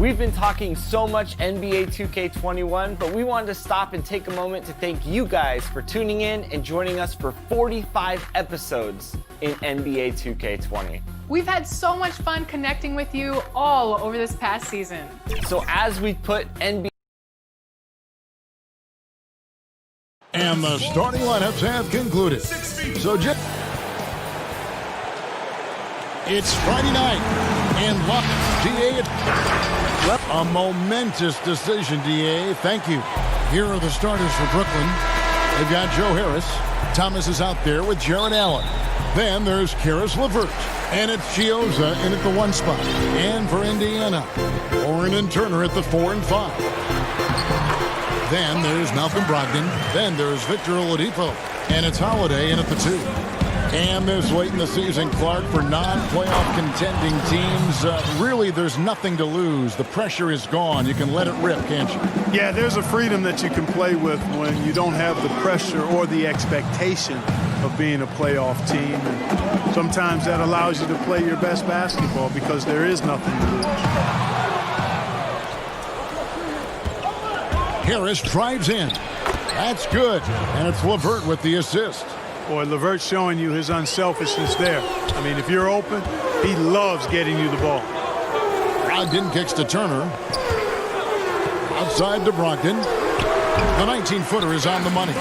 We've been talking so much NBA 2K21, but we wanted to stop and take a moment to thank you guys for tuning in and joining us for 45 episodes in NBA 2K20. We've had so much fun connecting with you all over this past season. So as we put NBA... And the starting lineups have concluded. So it's Friday night, and DA, a momentous decision, DA. Thank you. Here are the starters for Brooklyn. They've got Joe Harris. Thomas is out there with Jared Allen. Then there's Karis LeVert. And it's Chiozza in at the 1 spot. And for Indiana, Oren and Turner at the 4 and 5. Then there's Malcolm Brogdon. Then there's Victor Oladipo. And it's Holiday in at the 2. And this late in the season, Clark, for non-playoff contending teams, really there's nothing to lose. The pressure is gone. You can let it rip, can't you? Yeah, there's a freedom that you can play with when you don't have the pressure or the expectation of being a playoff team. And sometimes that allows you to play your best basketball because there is nothing to lose. Harris drives in. That's good. And it's LeVert with the assist. Boy, LeVert's showing you his unselfishness there. I mean, if you're open, he loves getting you the ball. Brogdon kicks to Turner. Outside to Brogdon. The 19-footer is on the money.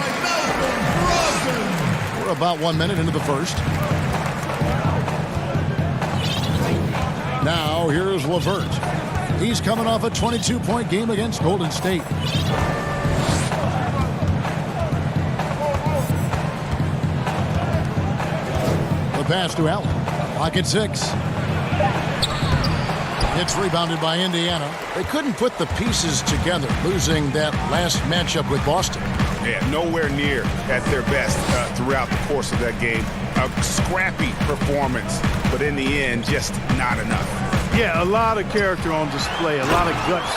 We're about 1 minute into the first. Now, here's LeVert. He's coming off a 22-point game against Golden State. Pass to Allen. Pocket 6. It's rebounded by Indiana. They couldn't put the pieces together, losing that last matchup with Boston. Yeah, nowhere near at their best throughout the course of that game. A scrappy performance, but in the end, just not enough. Yeah, a lot of character on display, a lot of guts.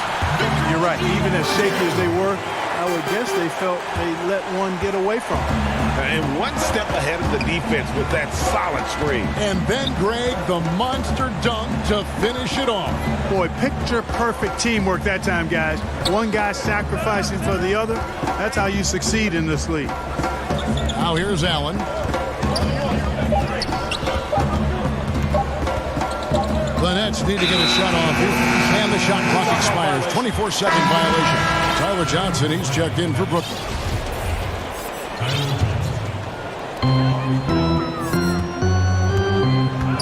You're right. Even as shaky as they were, I would guess they felt they let one get away from them. And one step ahead of the defense with that solid screen. And then Greg, the monster dunk to finish it off. Boy, picture perfect teamwork that time, guys. One guy sacrificing for the other. That's how you succeed in this league. Now here's Allen. The Nets need to get a shot off here. And the shot clock expires. 24-second violation. Tyler Johnson, he's checked in for Brooklyn.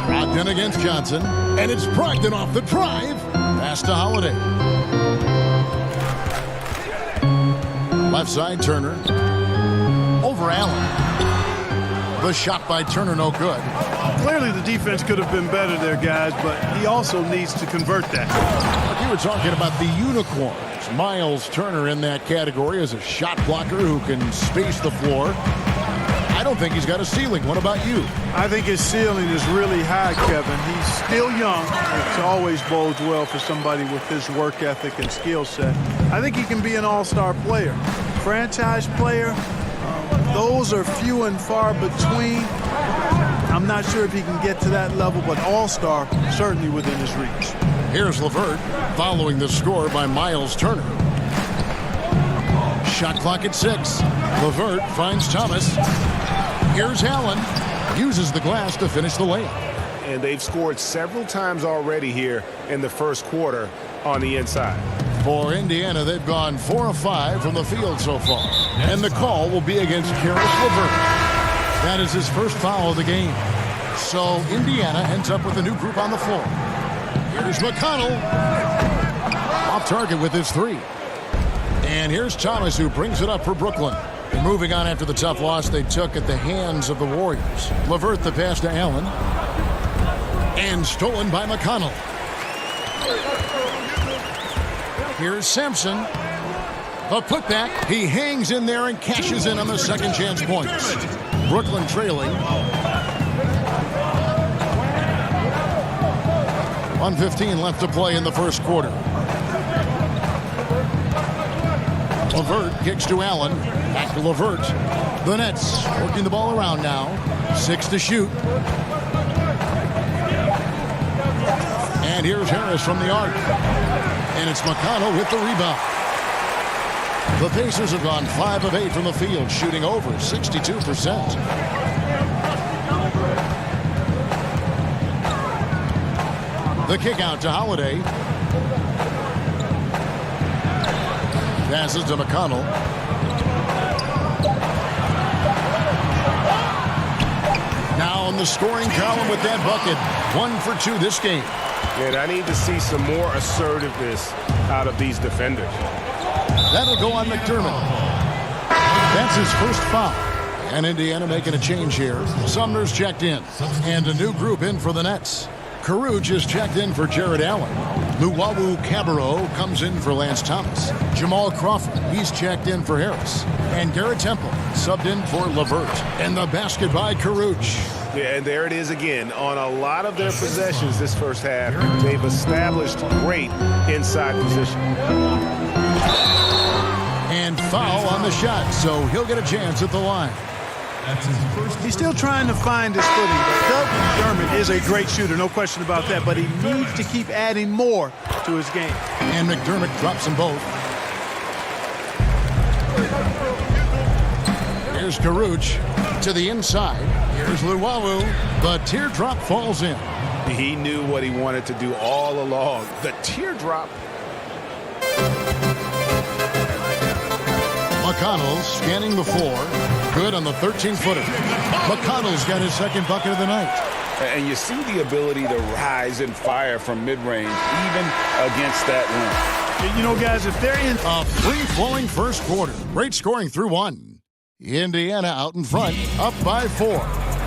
Brogdon against Johnson. And it's Brogdon off the drive. Pass to Holiday. Left side, Turner. Over Allen. The shot by Turner, no good. Clearly the defense could have been better there, guys, but he also needs to convert that. You were talking about the unicorns. Miles Turner in that category as a shot blocker who can space the floor. I don't think he's got a ceiling. What about you? I think his ceiling is really high, Kevin. He's still young, which always bodes well for somebody with his work ethic and skill set. I think he can be an all-star player. Franchise player, those are few and far between. I'm not sure if he can get to that level, but all-star certainly within his reach. Here's LeVert following the score by Miles Turner. Shot clock at 6. LeVert finds Thomas. Here's Allen. Uses the glass to finish the layup. And they've scored several times already here in the first quarter on the inside. For Indiana, they've gone 4 of 5 from the field so far. And the call will be against Karis LeVert. That is his first foul of the game. So Indiana ends up with a new group on the floor. Here's McConnell. Off target with his 3. And here's Thomas, who brings it up for Brooklyn. And moving on after the tough loss they took at the hands of the Warriors. LeVert the pass to Allen. And stolen by McConnell. Here's Sampson. The putback. He hangs in there and cashes in on the second chance points. Brooklyn trailing. 1:15 left to play in the first quarter. LeVert kicks to Allen. Back to LeVert. The Nets working the ball around now. 6 to shoot. And here's Harris from the arc. And it's McConnell with the rebound. The Pacers have gone 5 of 8 from the field, shooting over 62%. The kick out to Holiday. Passes to McConnell. Now in the scoring column with that bucket. 1 for 2 this game. And I need to see some more assertiveness out of these defenders. That'll go on McDermott. That's his first foul. And Indiana making a change here. Sumner's checked in. And a new group in for the Nets. Caruge is checked in for Jared Allen. Luwawu Cabarro comes in for Lance Thomas. Jamal Crawford, he's checked in for Harris. And Garrett Temple subbed in for LeVert. And the basket by Caruge. Yeah, and there it is again. On a lot of their possessions this first half, they've established great inside position. And foul on the shot, so he'll get a chance at the line. He's still trying to find his footing. Doug McDermott is a great shooter, no question about that, but he needs to keep adding more to his game. And McDermott drops them both. Here's Caruge to the inside. Here's Luwawu. The teardrop falls in. He knew what he wanted to do all along. The teardrop. McConnell scanning the floor. Good on the 13-footer. McConnell's got his second bucket of the night. And you see the ability to rise and fire from mid-range, even against that rim. You know, guys, if they're in A free-flowing first quarter. Great scoring through 1. Indiana out in front, up by 4.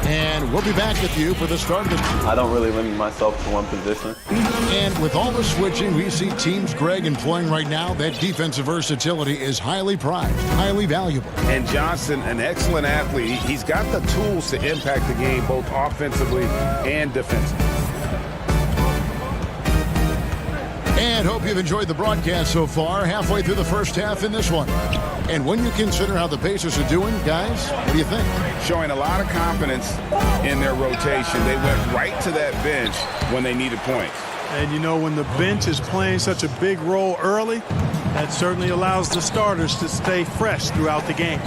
And we'll be back with you for the start of the... I don't really limit myself to one position. And with all the switching we see teams, Greg, employing right now, that defensive versatility is highly prized, highly valuable. And Johnson, an excellent athlete. He's got the tools to impact the game both offensively and defensively. And hope you've enjoyed the broadcast so far, halfway through the first half in this one. And when you consider how the Pacers are doing, guys, what do you think? Showing a lot of confidence in their rotation. They went right to that bench when they needed points. And you know, when the bench is playing such a big role early, that certainly allows the starters to stay fresh throughout the game.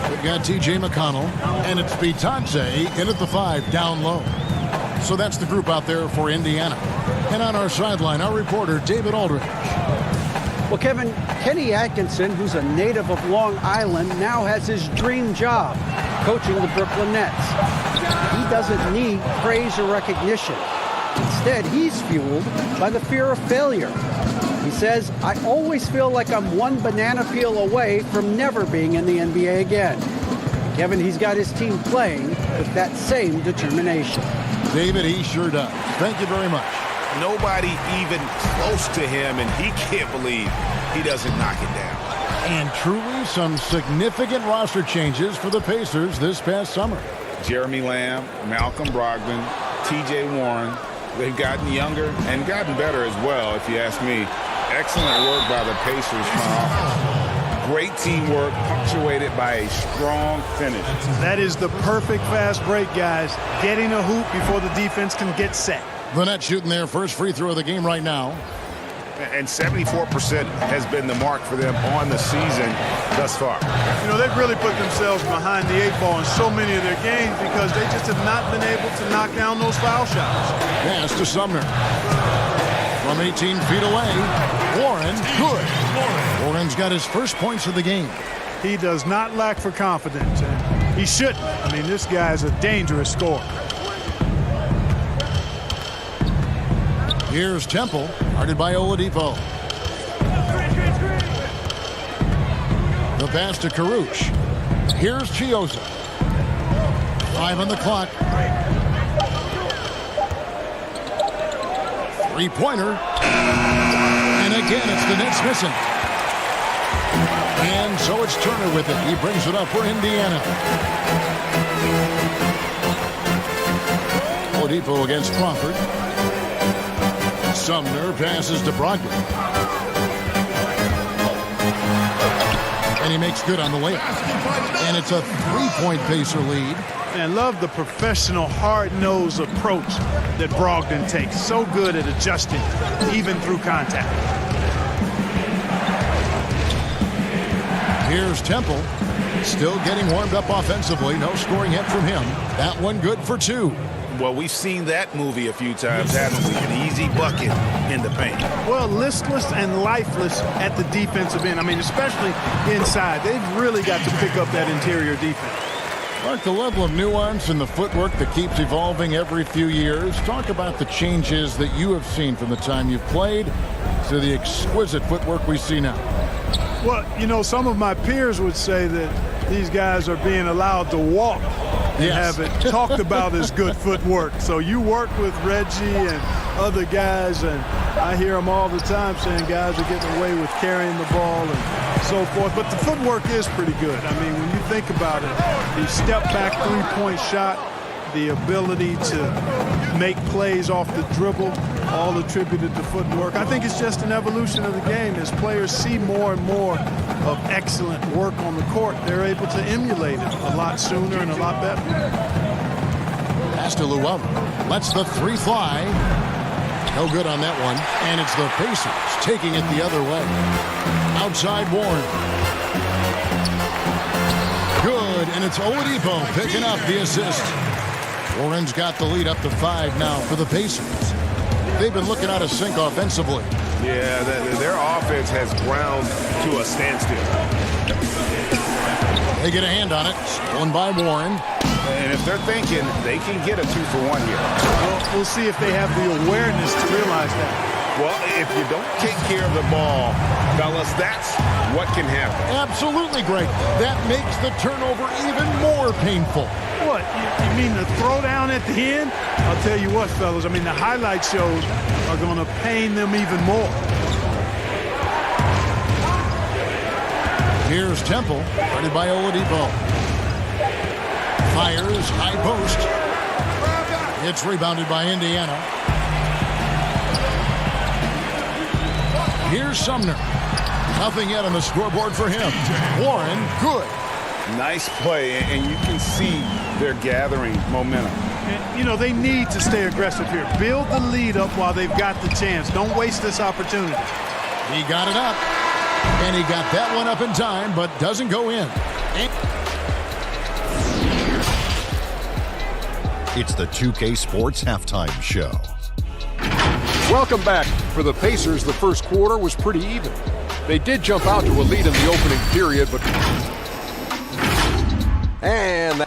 We've got T.J. McConnell, and it's Bitadze in at the 5, down low. So that's the group out there for Indiana. And on our sideline, our reporter, David Aldridge. Well, Kevin, Kenny Atkinson, who's a native of Long Island, now has his dream job, coaching the Brooklyn Nets. He doesn't need praise or recognition. Instead, he's fueled by the fear of failure. He says, I always feel like I'm one banana peel away from never being in the NBA again. Kevin, he's got his team playing with that same determination. David, he sure does. Thank you very much. Nobody even close to him, and he can't believe he doesn't knock it down. And truly some significant roster changes for the Pacers this past summer. Jeremy Lamb, Malcolm Brogdon, T.J. Warren, they've gotten younger and gotten better as well, if you ask me. Excellent work by the Pacers front office. Great teamwork, punctuated by a strong finish. That is the perfect fast break, guys. Getting a hoop before the defense can get set. The Nets shooting their first free throw of the game right now. And 74% has been the mark for them on the season thus far. You know, they've really put themselves behind the 8 ball in so many of their games because they just have not been able to knock down those foul shots. Pass to Sumner. From 18 feet away, Warren, good. Warren's got his first points of the game. He does not lack for confidence, and he shouldn't. I mean, this guy's a dangerous scorer. Here's Temple, guarded by Oladipo. The pass to Caruge. Here's Chioza. 5 on the clock. Three-pointer. And again, it's the Nets missing. And so it's Turner with it. He brings it up for Indiana. Oladipo against Crawford. Sumner passes to Brogdon. And he makes good on the layup. And it's a 3-point Pacer lead. And love the professional, hard-nosed approach that Brogdon takes. So good at adjusting, even through contact. Here's Temple. Still getting warmed up offensively. No scoring hit from him. That one good for 2. Well, we've seen that movie a few times, haven't we? An easy bucket in the paint. Well, listless and lifeless at the defensive end. I mean, especially inside. They've really got to pick up that interior defense. Mark, the level of nuance in the footwork that keeps evolving every few years. Talk about the changes that you have seen from the time you've played to the exquisite footwork we see now. Well, you know, some of my peers would say that these guys are being allowed to walk and have it talked about as good footwork. So you work with Reggie and other guys, and I hear them all the time saying guys are getting away with carrying the ball and so forth. But the footwork is pretty good. I mean, when you think about it, the step-back three-point shot, the ability to make plays off the dribble, all attributed to footwork. I think it's just an evolution of the game. As players see more and more of excellent work on the court, they're able to emulate it a lot sooner and a lot better. Pass to Llewellyn. Lets the 3 fly. No good on that one. And it's the Pacers taking it the other way. Outside Warren. Good, and it's Oladipo picking up the assist. Warren's got the lead up to 5 now for the Pacers. They've been looking out of sync offensively. Yeah, their offense has ground to a standstill. They get a hand on it. Stolen by Warren. And if they're thinking, they can get a 2-for-1 here. Well, we'll see if they have the awareness to realize that. Well, if you don't take care of the ball, fellas, that's what can happen. Absolutely great. That makes the turnover even more painful. What? You mean the throwdown at the end? I'll tell you what, fellas. I mean, the highlight shows are going to pain them even more. Here's Temple, guarded by Oladipo. Fires, high post. It's rebounded by Indiana. Here's Sumner. Nothing yet on the scoreboard for him. Warren, good. Nice play, and you can see they're gathering momentum. And, you know, they need to stay aggressive here. Build the lead up while they've got the chance. Don't waste this opportunity. He got it up, and he got that one up in time, but doesn't go in. It's the 2K Sports Halftime Show. Welcome back. For the Pacers, the first quarter was pretty even. They did jump out to a lead in the opening period, but... And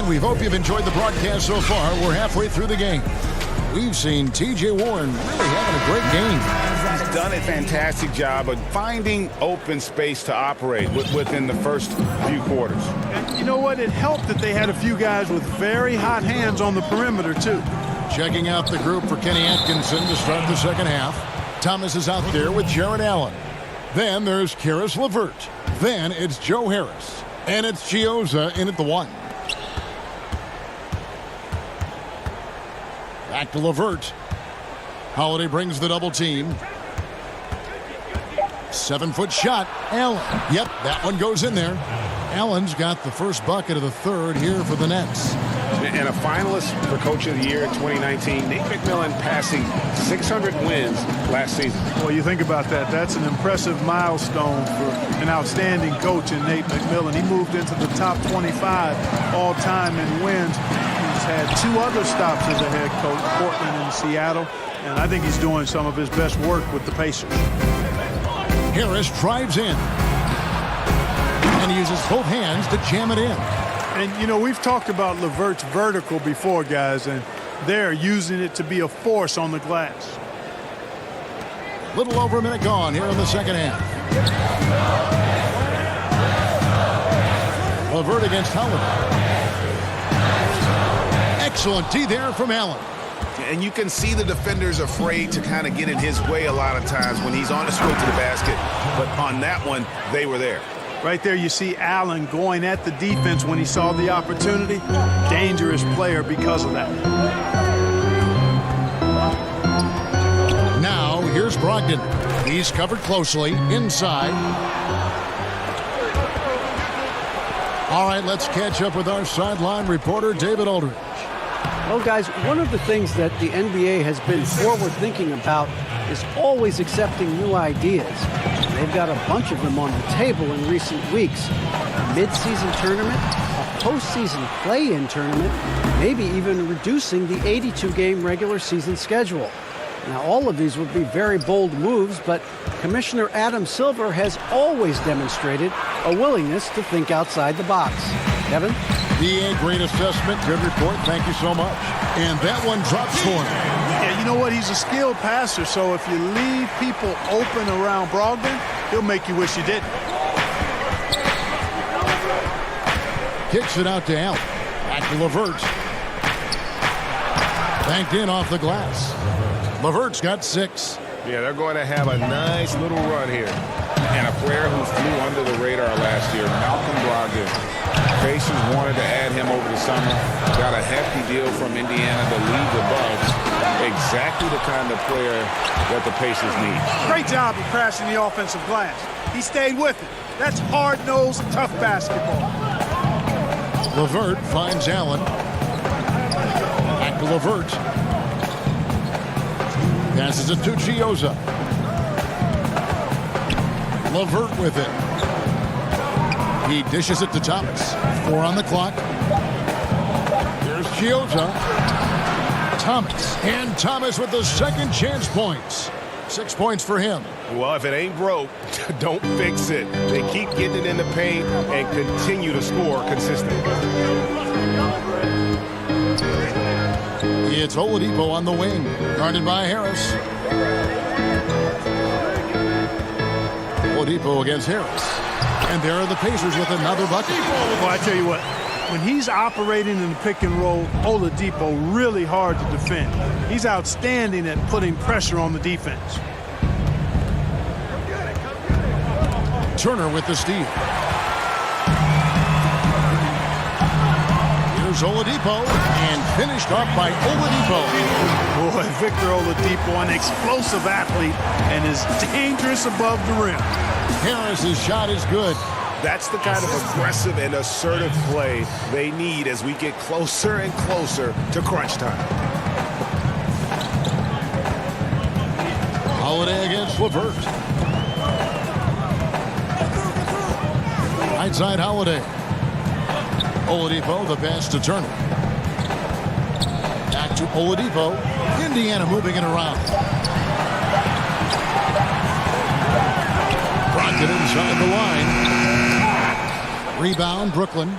we hope you've enjoyed the broadcast so far. We're halfway through the game. We've seen T.J. Warren really having a great game. He's done a fantastic job of finding open space to operate within the first few quarters. And you know what? It helped that they had a few guys with very hot hands on the perimeter, too. Checking out the group for Kenny Atkinson to start the second half. Thomas is out there with Jared Allen. Then there's Karis LeVert. Then it's Joe Harris. And it's Chioza in at the 1. Back to LeVert. Holiday brings the double team. 7-foot shot. Allen. Yep, that one goes in there. Allen's got the first bucket of the third here for the Nets. And a finalist for Coach of the Year in 2019, Nate McMillan passing 600 wins last season. Well, you think about that. That's an impressive milestone for an outstanding coach in Nate McMillan. He moved into the top 25 all-time in wins. He's had 2 other stops as a head coach, Portland and Seattle, and I think he's doing some of his best work with the Pacers. Harris drives in and uses both hands to jam it in. And, you know, we've talked about LeVert's vertical before, guys, and they're using it to be a force on the glass. Little over a minute gone here in the second half. LeVert against Holiday. Excellent D there from Allen. And you can see the defenders afraid to kind of get in his way a lot of times when he's on his way to the basket. But on that one, they were there. Right there you see Allen going at the defense when he saw the opportunity. Dangerous player because of that. Now here's Brogdon. He's covered closely inside. All right, let's catch up with our sideline reporter, David Aldridge. Well, guys, one of the things that the NBA has been forward-thinking about is always accepting new ideas. They've got a bunch of them on the table in recent weeks. A mid-season tournament, a postseason play-in tournament, maybe even reducing the 82-game regular season schedule. Now, all of these would be very bold moves, but Commissioner Adam Silver has always demonstrated a willingness to think outside the box. Kevin? DA, great assessment. Good report. Thank you so much. And that one drops for him. Yeah, you know what? He's a skilled passer, so if you leave people open around Brogdon, he'll make you wish you didn't. Kicks it out to Allen. Back to LeVert. Banked in off the glass. LeVert's got 6. Yeah, they're going to have a nice little run here. And a player who flew under the radar last year, Malcolm Brogdon. Pacers wanted to add him over the summer. Got a hefty deal from Indiana to lead the Bucks. Exactly the kind of player that the Pacers need. Great job of crashing the offensive glass. He stayed with it. That's hard-nosed, tough basketball. LeVert finds Allen. Back to LeVert. Passes it to Chiozza. LeVert with it. He dishes it to Thomas. 4 on the clock. Here's Chiozza. Thomas. And Thomas with the second chance points. 6 points for him. Well, if it ain't broke, don't fix it. They keep getting it in the paint and continue to score consistently. It's Oladipo on the wing, guarded by Harris. Oladipo against Harris. And there are the Pacers with another bucket. Well, I tell you what, when he's operating in the pick and roll, Oladipo really hard to defend. He's outstanding at putting pressure on the defense. Turner with the steal. Here's Oladipo, and finished off by Oladipo. Boy, Victor Oladipo, an explosive athlete, and is dangerous above the rim. Harris's shot is good. That's the kind of aggressive and assertive play they need as we get closer and closer to crunch time. Holiday against LeVert. Right side Holiday. Oladipo, the pass to Turner. Back to Oladipo. Indiana moving it around. Brogdon inside the line. Rebound, Brooklyn.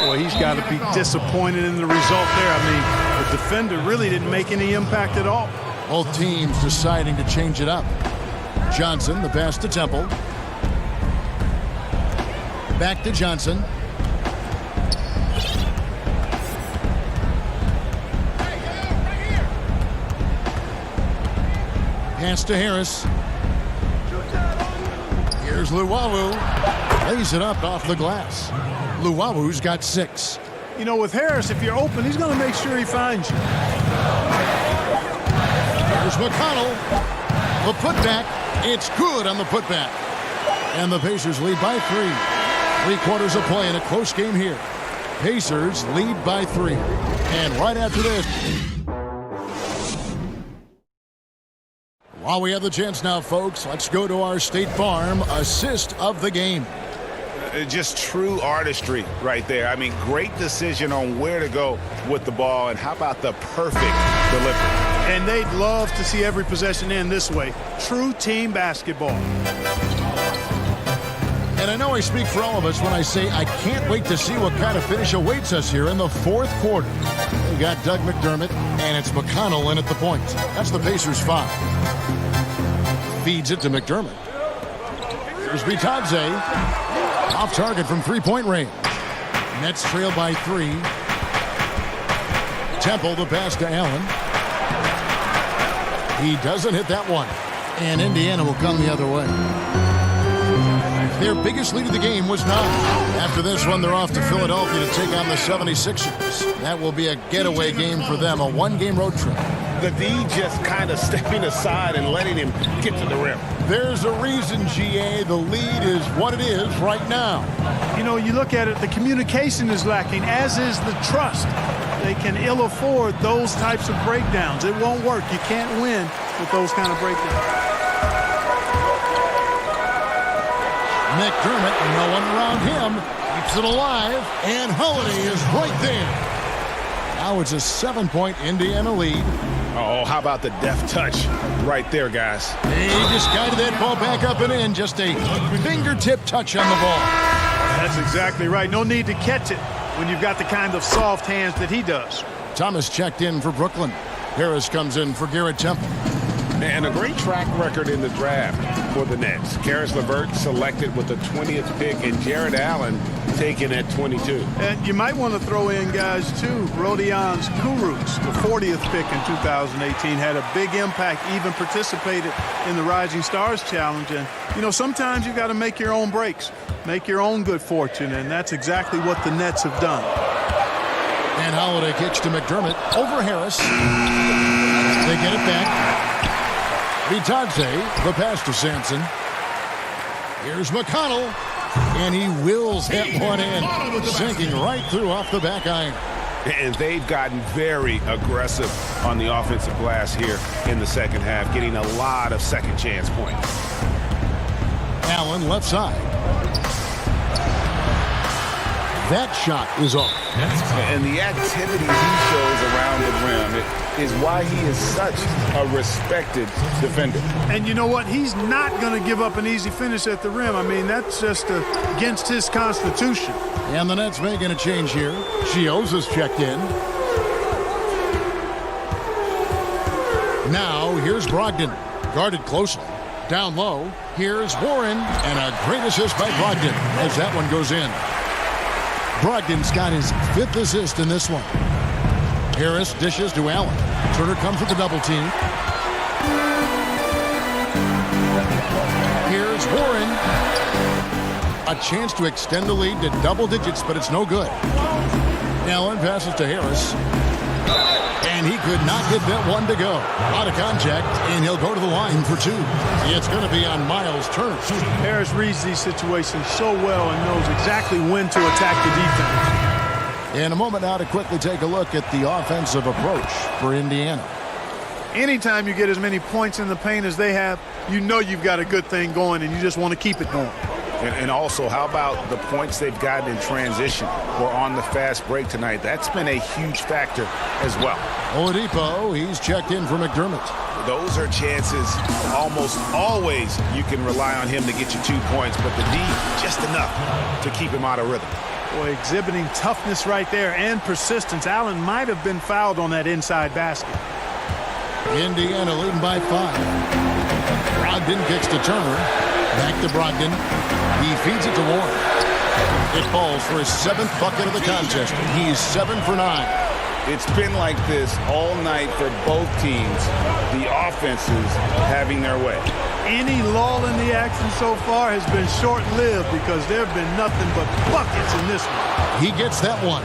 Boy, he's got to be disappointed in the result there. I mean, the defender really didn't make any impact at all. Both teams deciding to change it up. Johnson, the pass to Temple. Back to Johnson. Pass to Harris. Here's Luwawu. Lays it up off the glass. Luwawu's got 6. You know, with Harris, if you're open, he's going to make sure he finds you. Here's McConnell. The putback. It's good on the putback. And the Pacers lead by 3. 3 quarters of play in a close game here. Pacers lead by 3. And right after this, while we have the chance now, folks, let's go to our State Farm assist of the game. Just true artistry right there. I mean, great decision on where to go with the ball, and how about the perfect delivery. And they'd love to see every possession end this way. True team basketball. And I know I speak for all of us when I say I can't wait to see what kind of finish awaits us here in the 4th quarter. We got Doug McDermott, and it's McConnell in at the point. That's the Pacers 5. Feeds it to McDermott. Here's Bitadze. Off target from 3-point range. Nets trail by 3. Temple, the pass to Allen. He doesn't hit that one. And Indiana will come the other way. Their biggest lead of the game was 9. After this one, they're off to Philadelphia to take on the 76ers. That will be a getaway game for them, a 1-game road trip. The D just kind of stepping aside and letting him get to the rim. There's a reason, GA. The lead is what it is right now. You know, you look at it, the communication is lacking, as is the trust. they can ill afford those types of breakdowns. It won't work. You can't win with those kind of breakdowns. McDermott, no one around him, keeps it alive, and Holiday is right there. Now it's a 7-point Indiana lead. Oh, how about the deft touch right there, guys? He just guided that ball back up and in. Just a fingertip touch on the ball. That's exactly right. No need to catch it when you've got the kind of soft hands that he does. Thomas checked in for Brooklyn. Harris comes in for Garrett Temple. And a great track record in the draft for the Nets. Caris LeVert selected with the 20th pick, and Jared Allen taken at 22. And you might want to throw in, guys, too, Rodions Kurucs, the 40th pick in 2018, had a big impact, even participated in the Rising Stars Challenge. And, you know, sometimes you got to make your own breaks, make your own good fortune, and that's exactly what the Nets have done. And Holiday kicks to McDermott over Harris. They get it back. Vitadze, the pass to Sampson. Here's McConnell, and he wills that one in, sinking right through off the back iron. And they've gotten very aggressive on the offensive glass here in the second half, getting a lot of second chance points. Allen left side. That shot is off. And the activity he shows around the rim is why he is such a respected defender. And you know what? He's not going to give up an easy finish at the rim. I mean, that's just against his constitution. And the Nets making a change here. Chioza's checked in. Now, here's Brogdon. Guarded closely. Down low, here's Warren. And a great assist by Brogdon as that one goes in. Brogdon's got his 5th assist in this one. Harris dishes to Allen. Turner comes with the double team. Here's Warren. A chance to extend the lead to double digits, but it's no good. Allen passes to Harris. And he could not get that one to go. Out of contact, and he'll go to the line for 2. It's going to be on Miles Turner. Harris reads these situations so well and knows exactly when to attack the defense. In a moment now to quickly take a look at the offensive approach for Indiana. Anytime you get as many points in the paint as they have, you know you've got a good thing going and you just want to keep it going. And also, how about the points they've gotten in transition or on the fast break tonight? That's been a huge factor as well. Oladipo, he's checked in for McDermott. Those are chances almost always you can rely on him to get you 2 points, but the D, just enough to keep him out of rhythm. Boy, exhibiting toughness right there and persistence. Allen might have been fouled on that inside basket. Indiana leading by 5. Brogdon kicks to Turner. Back to Brogdon. He feeds it to Warren. It falls for his 7th bucket of the contest. He's 7 for 9. It's been like this all night for both teams. The offenses having their way. Any lull in the action so far has been short-lived because there have been nothing but buckets in this one. He gets that one.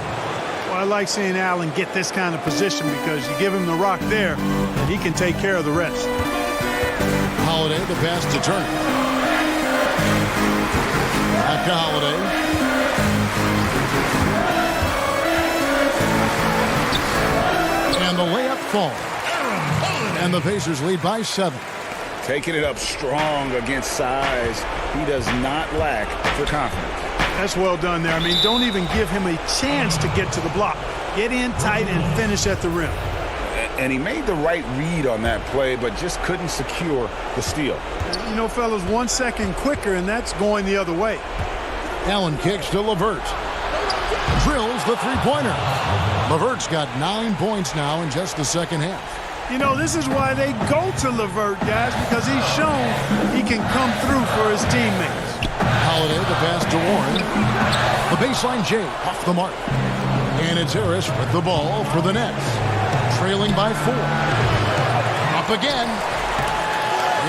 Well, I like seeing Allen get this kind of position because you give him the rock there and he can take care of the rest. Holiday, the pass to Turner. Back to Holiday. And the layup falls. And the Pacers lead by 7. Taking it up strong against size. He does not lack for confidence. That's well done there. I mean, don't even give him a chance to get to the block. Get in tight and finish at the rim. And he made the right read on that play, but just couldn't secure the steal. You know, fellas, 1 second quicker, and that's going the other way. Allen kicks to LeVert. Drills the three-pointer. LeVert's got 9 points now in just the second half. You know, this is why they go to LeVert, guys, because he's shown he can come through for his teammates. Holiday, the pass to Warren. The baseline J off the mark. And it's Harris with the ball for the Nets. Trailing by 4. Up again.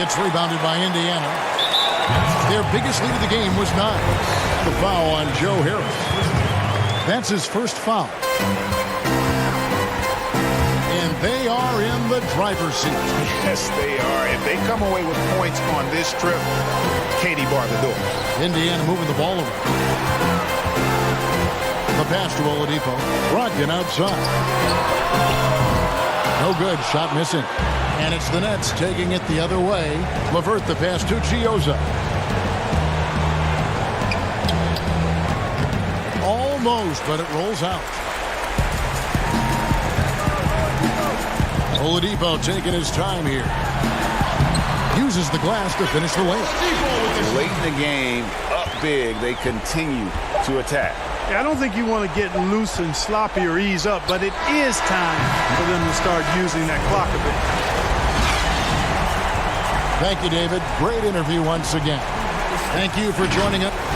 It's rebounded by Indiana. Their biggest lead of the game was 9. The foul on Joe Harris. That's his first foul. And they are in the driver's seat. Yes, they are. If they come away with points on this trip, Katie barred the door. Indiana moving the ball around. The pass to Oladipo. Brogdon outside. No good. Shot missing. And it's the Nets taking it the other way. LeVert the pass to Gioza. Almost, but it rolls out. Oladipo taking his time here. Uses the glass to finish the layup. Late in the game, up big, they continue to attack. Yeah, I don't think you want to get loose and sloppy or ease up, but it is time for them to start using that clock a bit. Thank you, David. Great interview once again. Thank you for joining us.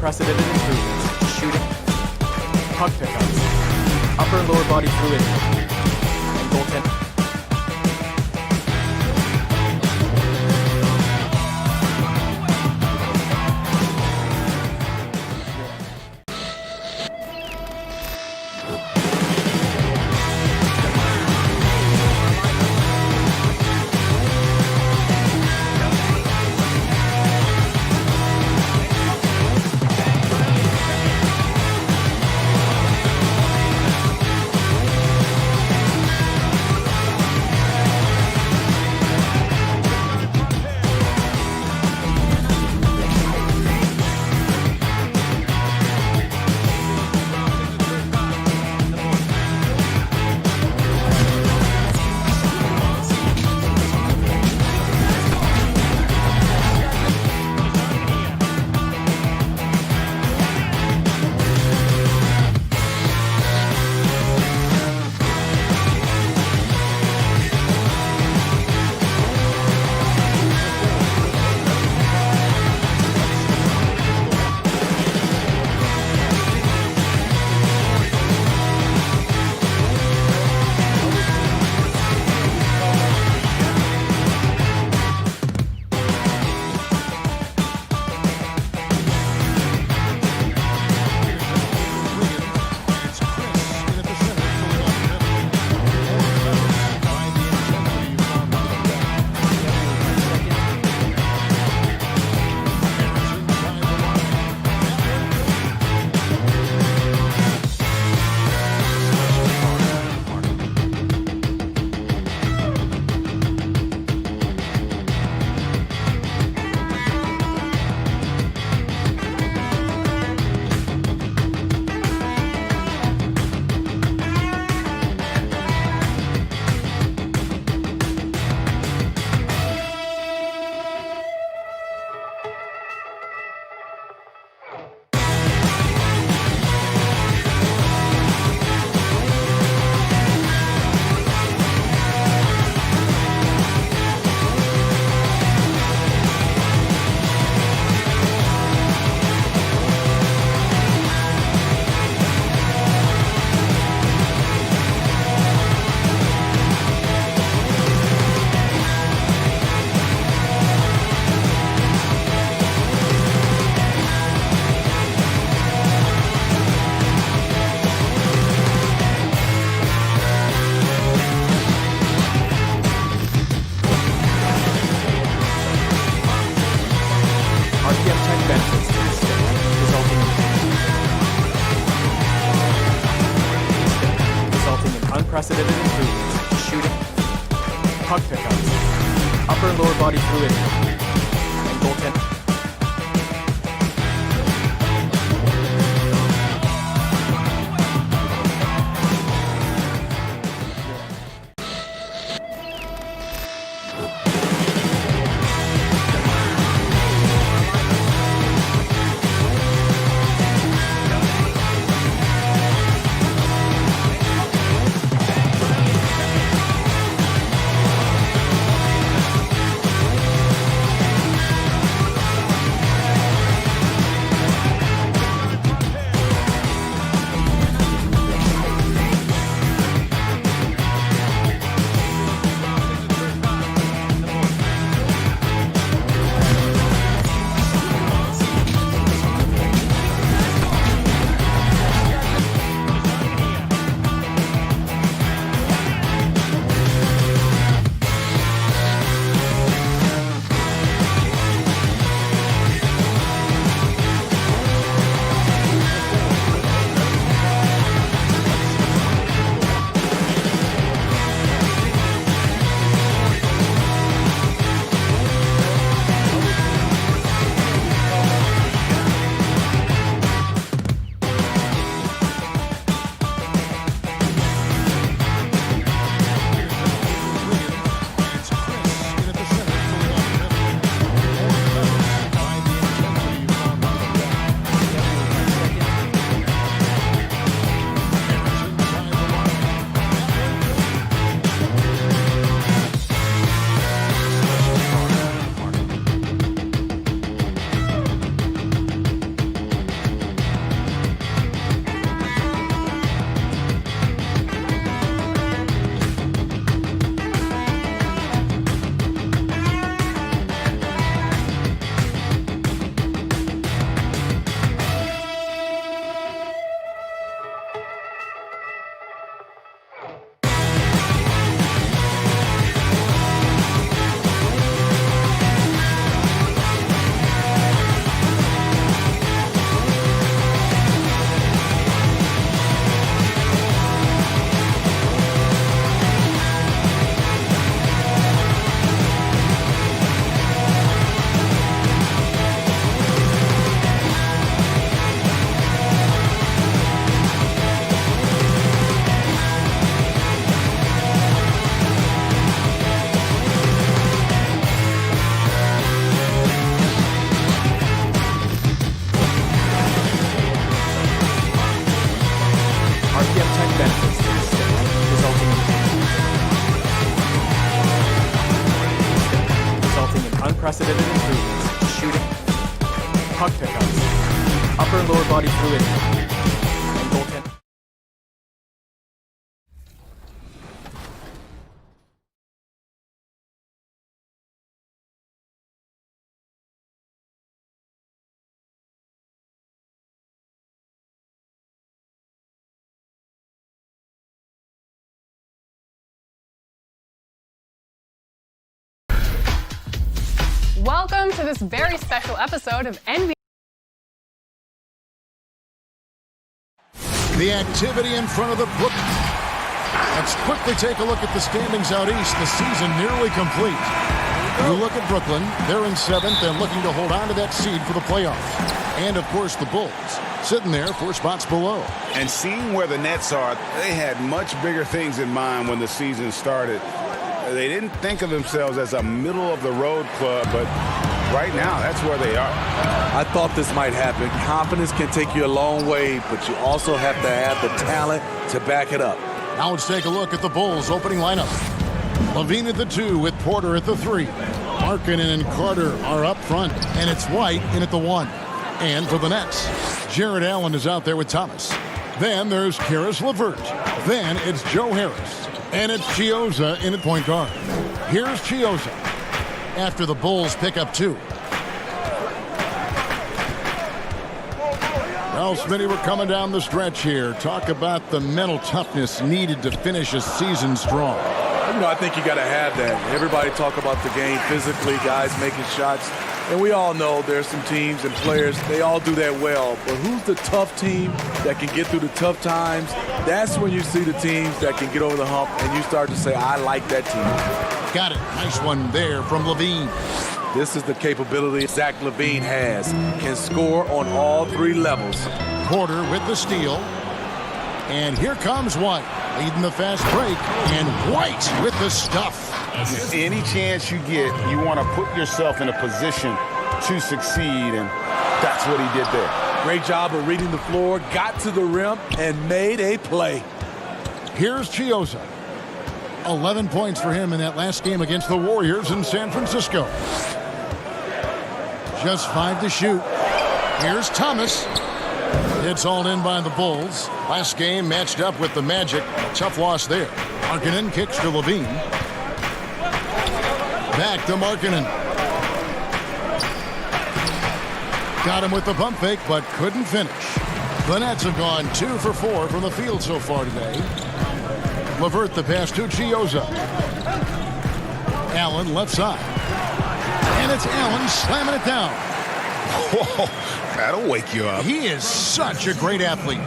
unprecedented improvements to shooting, puck pickups, upper and lower body fluidity, and goaltending. body through it. And goaltender. Unprecedented improvements, shooting, puck pickups, upper and lower body fluidity, and goaltending. Welcome to this very special episode of NBA. The activity in front of the Brook. Let's quickly take a look at the standings out east. The season nearly complete. You look at Brooklyn. They're in 7th. They're looking to hold on to that seed for the playoffs. And, of course, the Bulls sitting there 4 spots below. And seeing where the Nets are, they had much bigger things in mind when the season started. They didn't think of themselves as a middle-of-the-road club, but right now, that's where they are. I thought this might happen. Confidence can take you a long way, but you also have to have the talent to back it up. Now let's take a look at the Bulls' opening lineup. Levine at the 2 with Porter at the 3. Markkanen and Carter are up front, and it's White in at the 1. And for the Nets, Jared Allen is out there with Thomas. Then there's Caris LeVert. Then it's Joe Harris. And it's Chiozza in at point guard. Here's Chiozza after the Bulls pick up 2. Well, Smitty, we're coming down the stretch here. Talk about the mental toughness needed to finish a season strong. You know, I think you got to have that. Everybody talk about the game physically, guys making shots. And we all know there's some teams and players, they all do that well. But who's the tough team that can get through the tough times? That's when you see the teams that can get over the hump and you start to say, I like that team. got it. Nice one there from Levine. This is the capability Zach LaVine has. Can score on all three levels. Porter with the steal. And here comes White, leading the fast break. And White with the stuff. Any chance you get, you want to put yourself in a position to succeed, and that's what he did there. Great job of reading the floor, got to the rim, and made a play. Here's Chiozza. 11 points for him in that last game against the Warriors in San Francisco. Just 5 to shoot. Here's Thomas. It's all in by the Bulls. Last game matched up with the Magic. Tough loss there. Markkanen kicks to Levine. Back to Markkanen. Got him with the pump fake, but couldn't finish. The Nets have gone 2 for 4 from the field so far today. LeVert the pass to Chiozza. Allen left side. And it's Allen slamming it down. Whoa, that'll wake you up. He is such a great athlete.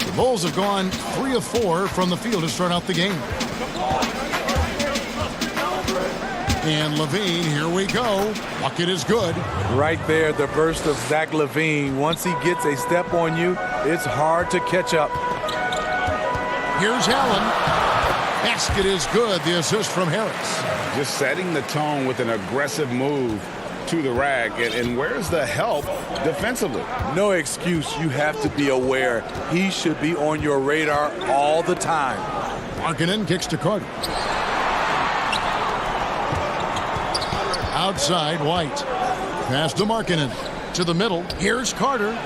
The Bulls have gone 3 of 4 from the field to start out the game. And Levine, here we go. Bucket is good. Right there, the burst of Zach LaVine. Once he gets a step on you, it's hard to catch up. Here's Allen. Basket is good. The assist from Harris. Just setting the tone with an aggressive move to the rack. And where's the help defensively? No excuse. You have to be aware. He should be on your radar all the time. Markkanen kicks to Carter. Outside, White. Pass to Markkanen. To the middle. Here's Carter.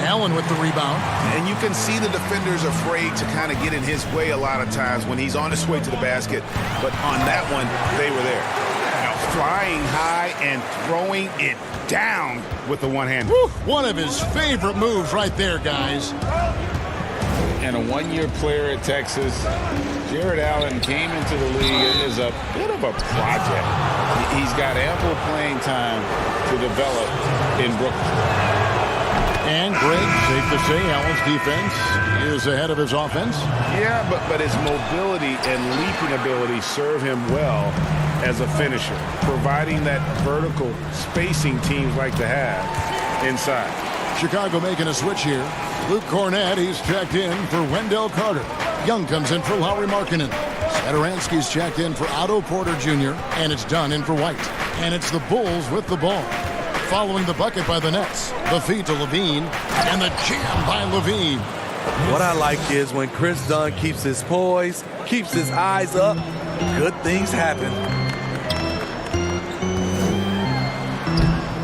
Allen with the rebound. And you can see the defenders afraid to kind of get in his way a lot of times when he's on his way to the basket. But on that one, they were there. Now flying high and throwing it down with the one hand. One of his favorite moves right there, guys. And a one-year player at Texas, Jared Allen came into the league as a bit of a project. He's got ample playing time to develop in Brooklyn. And Greg, safe to say, Allen's defense is ahead of his offense. Yeah, but his mobility and leaping ability serve him well as a finisher, providing that vertical spacing teams like to have inside. Chicago making a switch here. Luke Cornett, he's checked in for Wendell Carter. Young comes in for Lauri Markkanen. Satoransky's checked in for Otto Porter Jr., and it's done in for White. And it's the Bulls with the ball. Following the bucket by the Nets. The feed to Levine, and the jam by Levine. What I like is when Chris Dunn keeps his poise, keeps his eyes up, good things happen.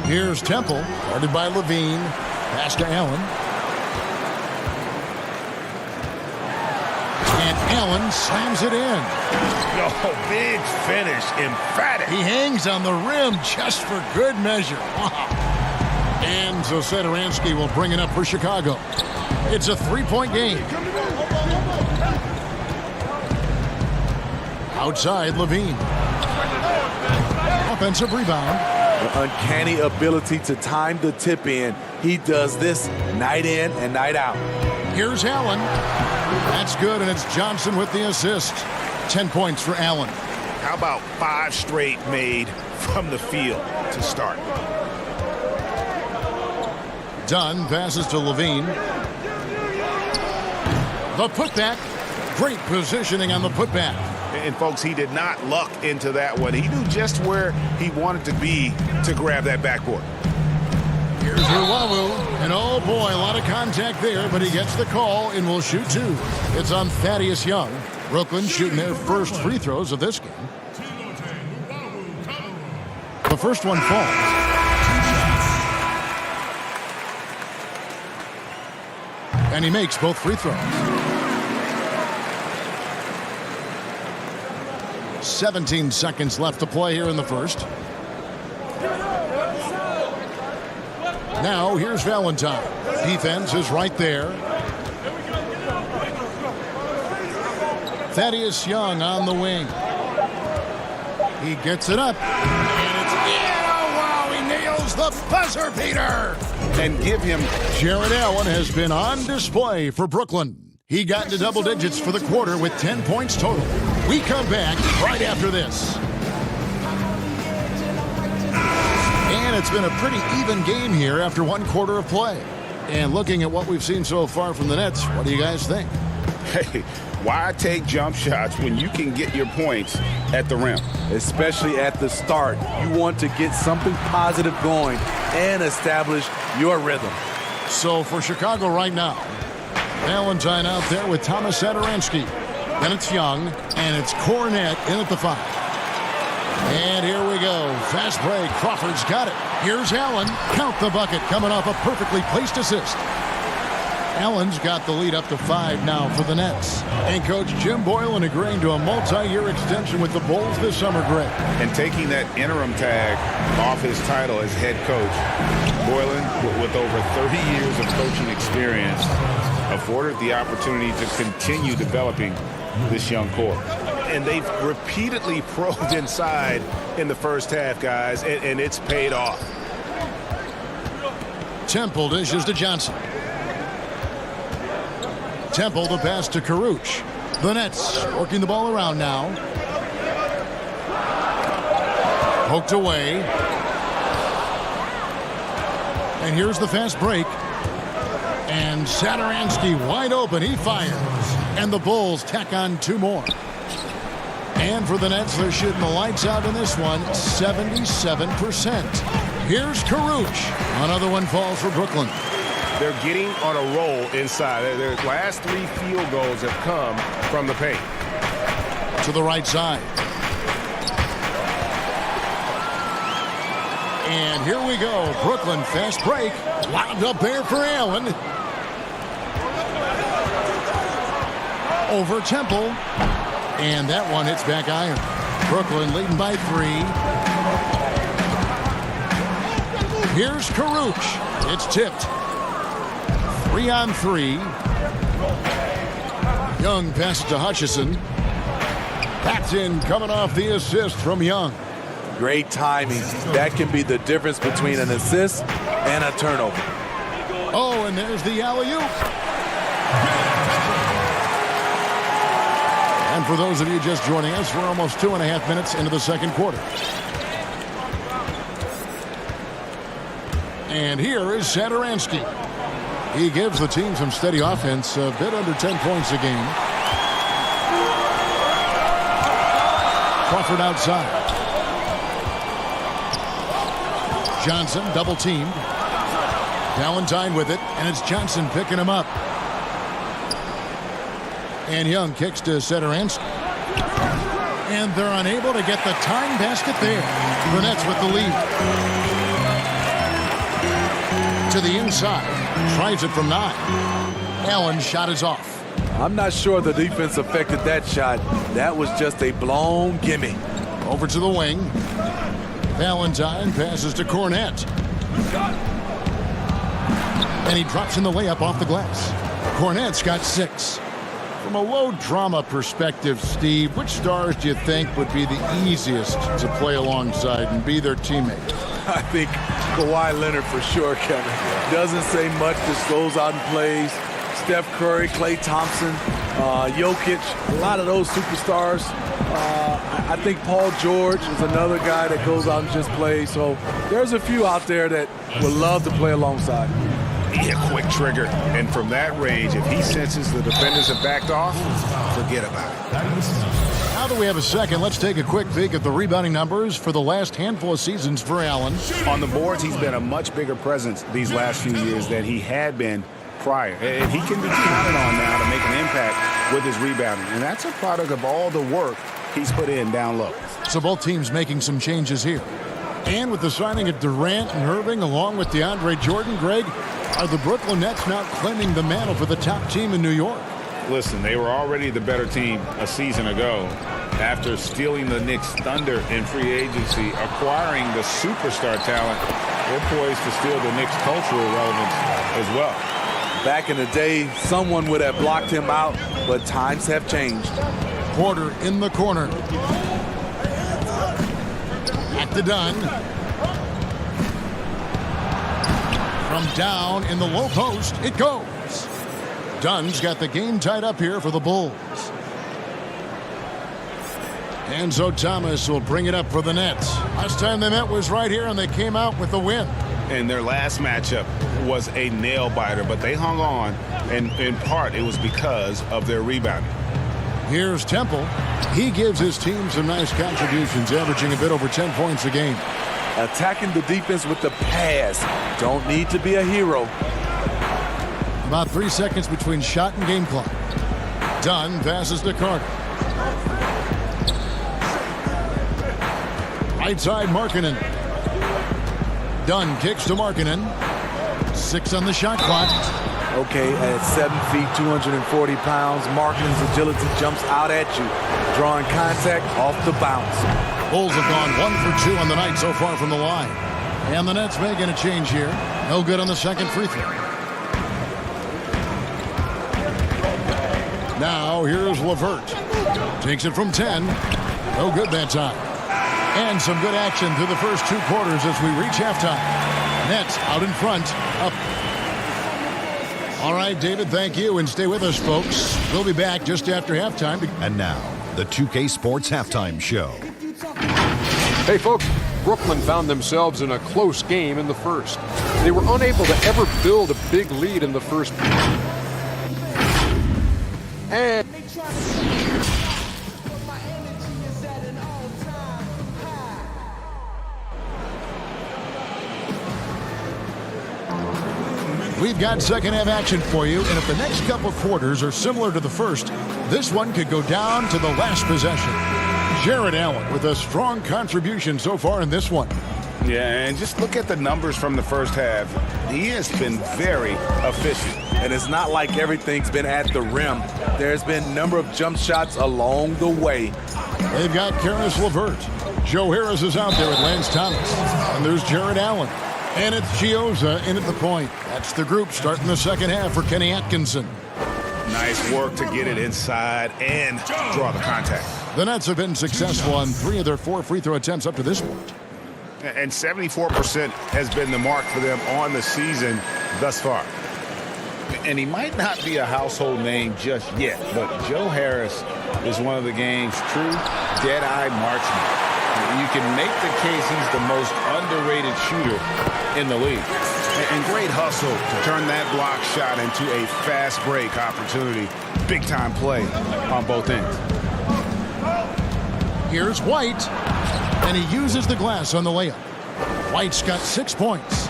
Here's Temple, guarded by Levine. Pass to Allen. And Allen slams it in. Oh, big finish, emphatic. He hangs on the rim just for good measure. Wow. And so Satoransky will bring it up for Chicago. It's a 3-point game. Outside, Levine. Offensive rebound. The uncanny ability to time the tip in. He does this night in and night out. Here's Allen. That's good, and it's Johnson with the assist. 10 points for Allen. How about 5 straight made from the field to start? Dunn passes to Levine. The putback. Great positioning on the putback. And folks, he did not luck into that one. He knew just where he wanted to be to grab that backboard. Here's Ruwawu, and oh boy, a lot of contact there, but he gets the call and will shoot 2. It's on Thaddeus Young. Brooklyn shooting their first free throws of this game. The first one falls. And he makes both free throws. 17 seconds left to play here in the first. Now, here's Valentine. Defense is right there. Thaddeus Young on the wing. He gets it up. And it's in. Oh, wow, he nails the buzzer beater. And give him. Jared Allen has been on display for Brooklyn. He got into double digits for the quarter with 10 points total. We come back right after this. And it's been a pretty even game here after one quarter of play. And looking at what we've seen so far from the Nets, what do you guys think? Hey, why take jump shots when you can get your points at the rim? Especially at the start. You want to get something positive going and establish your rhythm. So for Chicago right now, Valentine out there with Thomas Satoransky. Then it's Young, and it's Cornette in at the 5. And here we go. Fast break. Crawford's got it. Here's Allen. Count the bucket coming off a perfectly placed assist. Allen's got the lead up to 5 now for the Nets. And Coach Jim Boylan agreeing to a multi-year extension with the Bulls this summer, Greg. And taking that interim tag off his title as head coach, Boylan, with over 30 years of coaching experience, afforded the opportunity to continue developing this young core. And they've repeatedly probed inside in the first half, guys, and it's paid off. Temple dishes to Johnson. Temple the pass to Karuch. The Nets working the ball around now. Poked away. And here's the fast break. And Satoransky wide open. He fires. And the Bulls tack on 2 more. And for the Nets, they're shooting the lights out in this one, 77%. Here's Karuch. Another one falls for Brooklyn. They're getting on a roll inside. Their last 3 field goals have come from the paint. To the right side. And here we go. Brooklyn fast break. Lobbed up there for Allen. Over Temple. And that one hits back iron. Brooklyn leading by 3. Here's Karuch. It's tipped. 3-on-3. Young passes to Hutchison. That's in, coming off the assist from Young. Great timing. That can be the difference between an assist and a turnover. Oh, and there's the alley-oop. And for those of you just joining us, we're almost 2.5 minutes into the second quarter. And here is Satoransky. He gives the team some steady offense, a bit under 10 points a game. Crawford outside. Johnson double teamed. Valentine with it, and it's Johnson picking him up. And Young kicks to Satoransky. And they're unable to get the tying basket there. The Nets with the lead. To the inside. Tries it from 9. Allen's shot is off. I'm not sure the defense affected that shot. That was just a blown gimme. Over to the wing. Valentine passes to Cornette. And he drops in the layup off the glass. Cornette's got 6. From a low drama perspective, Steve, which stars do you think would be the easiest to play alongside and be their teammate? I think Kawhi Leonard for sure, Kevin. Doesn't say much, just goes out and plays. Steph Curry, Klay Thompson, Jokic, a lot of those superstars. I think Paul George is another guy that goes out and just plays. So there's a few out there that would love to play alongside. He a quick trigger, and from that range, if he senses the defenders have backed off, forget about it. Now that we have a second, let's take a quick peek at the rebounding numbers for the last handful of seasons for Allen. On the boards, he's been a much bigger presence these last few years than he had been prior. And he can be counted on now to make an impact with his rebounding. And that's a product of all the work he's put in down low. So both teams making some changes here. And with the signing of Durant and Irving along with DeAndre Jordan, Greg, are the Brooklyn Nets now claiming the mantle for the top team in New York? Listen, they were already the better team a season ago. After stealing the Knicks' thunder in free agency, acquiring the superstar talent, they're poised to steal the Knicks' cultural relevance as well. Back in the day, someone would have blocked him out, but times have changed. Porter in the corner. Back to Dunn. From down in the low post, it goes. Dunn's got the game tied up here for the Bulls. And so Thomas will bring it up for the Nets. Last time they met was right here, and they came out with the win. And their last matchup was a nail-biter, but they hung on, and in part it was because of their rebounding. Here's Temple. He gives his team some nice contributions, averaging a bit over 10 points a game. Attacking the defense with the pass. Don't need to be a hero. About 3 seconds between shot and game clock. Dunn passes to Carter. Right side, Markkanen. Dunn kicks to Markkanen. 6 on the shot clock. Okay, at 7 feet, 240 pounds, Markkanen's agility jumps out at you, drawing contact off the bounce. Bulls have gone 1 for 2 on the night so far from the line. And the Nets making a change here. No good on the second free throw. Now here's LeVert. Takes it from 10. No good that time. And some good action through the first 2 quarters as we reach halftime. Nets out in front, up. All right, David, thank you, and stay with us, folks. We'll be back just after halftime. And now, the 2K Sports Halftime Show. Hey, folks, Brooklyn found themselves in a close game in the first. They were unable to ever build a big lead in the first. And we've got second half action for you, and if the next couple quarters are similar to the first, this one could go down to the last possession. Jared Allen with a strong contribution so far in this one. Yeah, and just look at the numbers from the first half. He has been very efficient. And it's not like everything's been at the rim. There's been a number of jump shots along the way. They've got Karis LeVert. Joe Harris is out there with Lance Thomas. And there's Jared Allen. And it's Chiozza in at the point. That's the group starting the second half for Kenny Atkinson. Nice work to get it inside and draw the contact. The Nets have been successful on 3 of their 4 free throw attempts up to this point. And 74% has been the mark for them on the season thus far. And he might not be a household name just yet, but Joe Harris is one of the game's true dead-eye marksmen. You can make the case he's the most underrated shooter in the league. And great hustle to turn that block shot into a fast break opportunity. Big-time play on both ends. Here's White, and he uses the glass on the layup. White's got 6 points.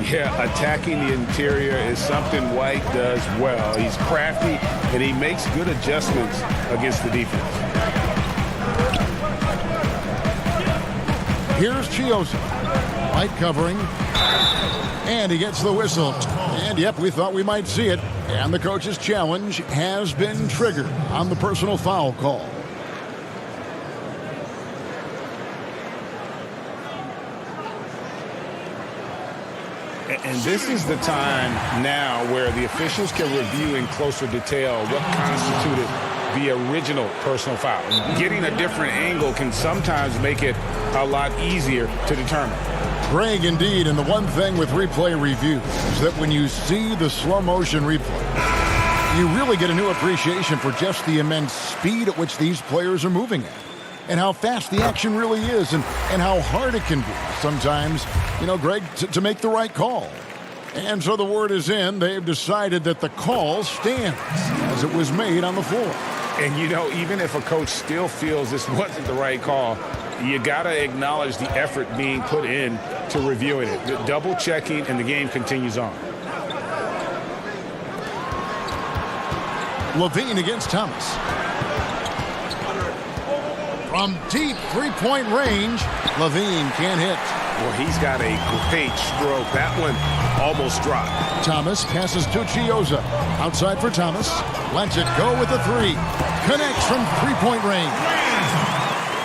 Yeah, attacking the interior is something White does well. He's crafty, and he makes good adjustments against the defense. Here's Chiozza. White covering. And he gets the whistle. And, yep, we thought we might see it. And the coach's challenge has been triggered on the personal foul call. And this is the time now where the officials can review in closer detail what constituted the original personal foul. Getting a different angle can sometimes make it a lot easier to determine. Greg, indeed, and the one thing with replay review is that when you see the slow motion replay, you really get a new appreciation for just the immense speed at which these players are moving at. And how fast the action really is, and how hard it can be sometimes, you know, Greg, to make the right call. And so the word is in. They've decided that the call stands as it was made on the floor. And, you know, even if a coach still feels this wasn't the right call, you got to acknowledge the effort being put in to reviewing it. Double checking, and the game continues on. Levine against Thomas. From deep three-point range, Levine can't hit. Well, he's got a great stroke. That one almost dropped. Thomas passes to Chiozza. Outside for Thomas. Lets it go with a 3. Connects from three-point range.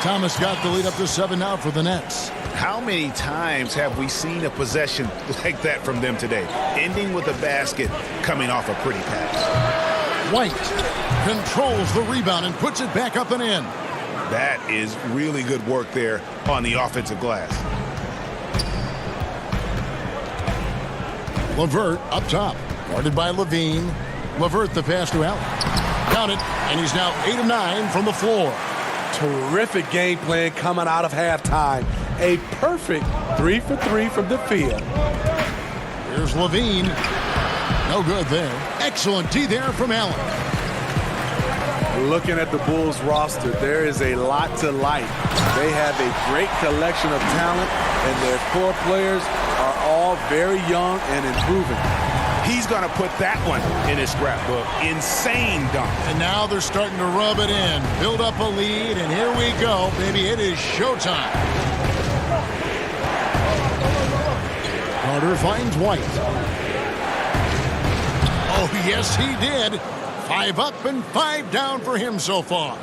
Thomas got the lead up to 7 now for the Nets. How many times have we seen a possession like that from them today? Ending with a basket, coming off a pretty pass. White controls the rebound and puts it back up and in. That is really good work there on the offensive glass. LeVert up top, guarded by Levine. LeVert the pass to Allen. Got it, and he's now 8 of 9 from the floor. Terrific game plan coming out of halftime. A perfect 3 for 3 from the field. Here's Levine. No good there. Excellent D there from Allen. Looking at the Bulls roster, there is a lot to like. They have a great collection of talent, and their core players are all very young and improving. He's going to put that one in his scrapbook. Insane dunk. And now they're starting to rub it in. Build up a lead, and here we go, baby. It is showtime. Carter finds White. Oh, yes, he did. 5 up and 5 down for him so far.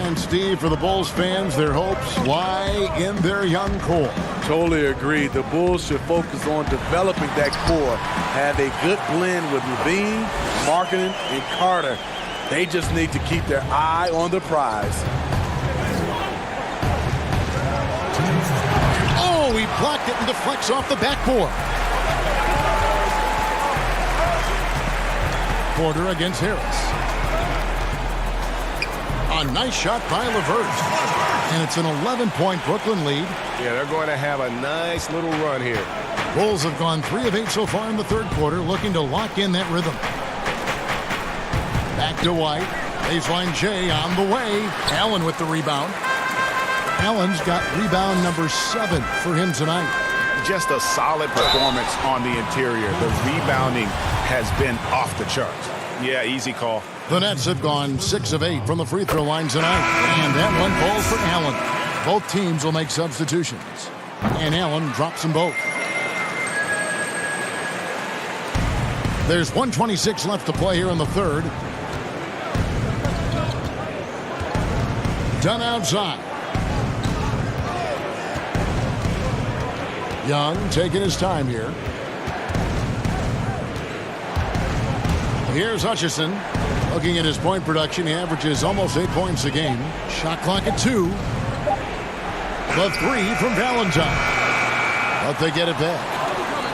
And Steve, for the Bulls fans, their hopes lie in their young core. Totally agree. The Bulls should focus on developing that core. Have a good blend with Levine, Markkanen, and Carter. They just need to keep their eye on the prize. Oh, he blocked it and deflects off the backboard. Porter against Harris. A nice shot by LeVert. And it's an 11-point Brooklyn lead. Yeah, they're going to have a nice little run here. Bulls have gone 3 of 8 so far in the third quarter, looking to lock in that rhythm. Back to White. Baseline J on the way. Allen with the rebound. Allen's got rebound number 7 for him tonight. Just a solid performance on the interior. The rebounding has been off the charts. Yeah, easy call. The Nets have gone 6 of 8 from the free throw line tonight. And that one falls for Allen. Both teams will make substitutions. And Allen drops them both. There's 1:26 left to play here in the third. Done outside. Young taking his time here. Here's Hutchison. Looking at his point production, he averages almost 8 points a game. Shot clock at 2. The 3 from Valentine. But they get it back.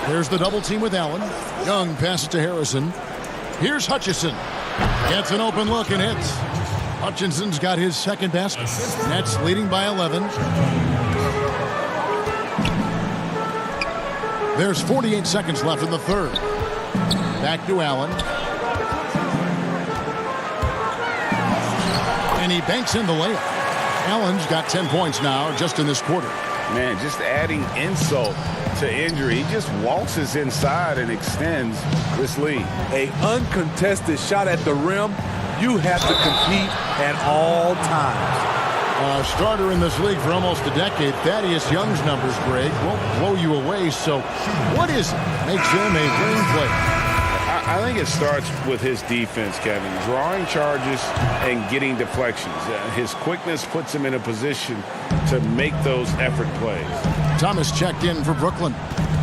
Here's the double team with Allen. Young passes to Harrison. Here's Hutchison. Gets an open look and hits. Hutchinson's got his second basket. Nets leading by 11. There's 48 seconds left in the third. Back to Allen. And he banks in the layup. Allen's got 10 points now just in this quarter. Man, just adding insult to injury. He just waltzes inside and extends this lead. A uncontested shot at the rim. You have to compete at all times. Starter in this league for almost a decade. Thaddeus Young's numbers, Greg, won't blow you away. So what is it that makes him a winning player? I think it starts with his defense, Kevin. Drawing charges and getting deflections. His quickness puts him in a position to make those effort plays. Thomas checked in for Brooklyn.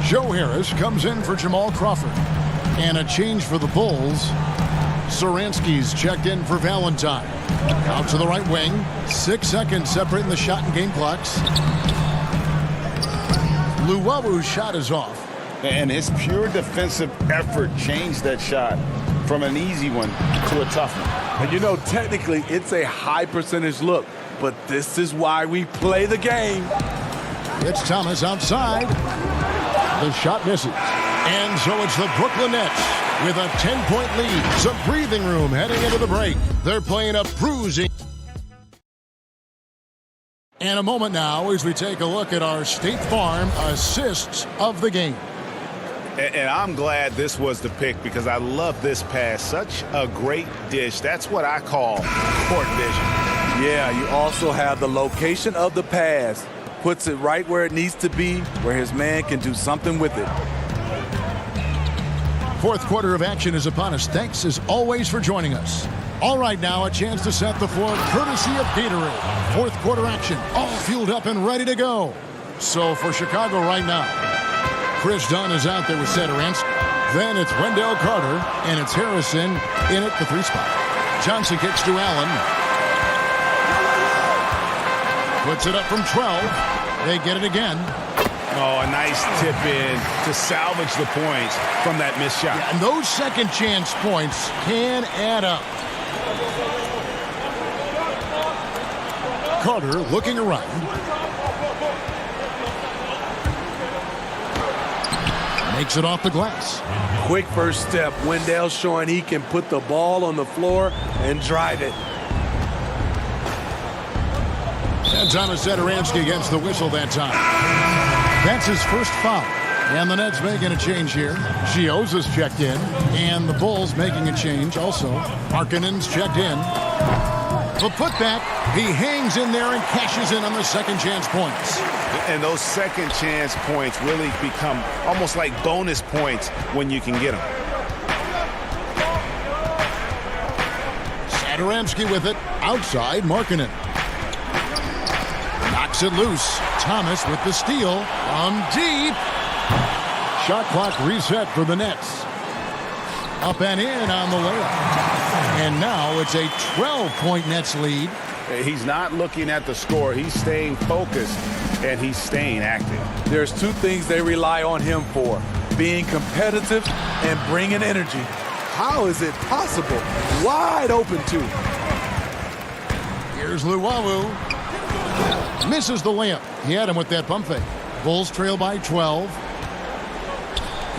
Joe Harris comes in for Jamal Crawford. And a change for the Bulls. Saransky's checked in for Valentine. Out to the right wing. 6 seconds separating the shot and game clocks. Luwabu's shot is off. And his pure defensive effort changed that shot from an easy one to a tough one. And you know, technically, it's a high percentage look, but this is why we play the game. It's Thomas outside. The shot misses. And so it's the Brooklyn Nets with a 10-point lead. Some breathing room heading into the break. They're playing a bruising. And a moment now as we take a look at our State Farm assists of the game. And I'm glad this was the pick because I love this pass. Such a great dish. That's what I call court vision. Yeah, you also have the location of the pass. Puts it right where it needs to be, where his man can do something with it. Fourth quarter of action is upon us. Thanks as always for joining us. All right, now a chance to set the floor courtesy of Gatorade. Fourth quarter action, all fueled up and ready to go. So for Chicago right now, Chris Dunn is out there with Satoransky. Then it's Wendell Carter, and it's Harrison in at the 3 spot. Johnson kicks to Allen. Puts it up from 12. They get it again. Oh, a nice tip in to salvage the points from that missed shot. Yeah, and those second chance points can add up. Carter looking around. Makes it off the glass. Quick first step. Wendell showing he can put the ball on the floor and drive it. And Thomas Satoransky gets the whistle that time. That's his first foul. And the Nets making a change here. Chioza's checked in. And the Bulls making a change also. Markkanen's checked in. The putback, he hangs in there and cashes in on the second chance points. And those second chance points really become almost like bonus points when you can get them. Satoransky with it. Outside, Markkanen. Knocks it loose. Thomas with the steal. From deep. Shot clock reset for the Nets. Up and in on the layup. And now it's a 12-point Nets lead. He's not looking at the score. He's staying focused, and he's staying active. There's two things they rely on him for. Being competitive and bringing energy. How is it possible? Wide open, too. Here's Luwawu. Misses the layup. He had him with that pump fake. Bulls trail by 12.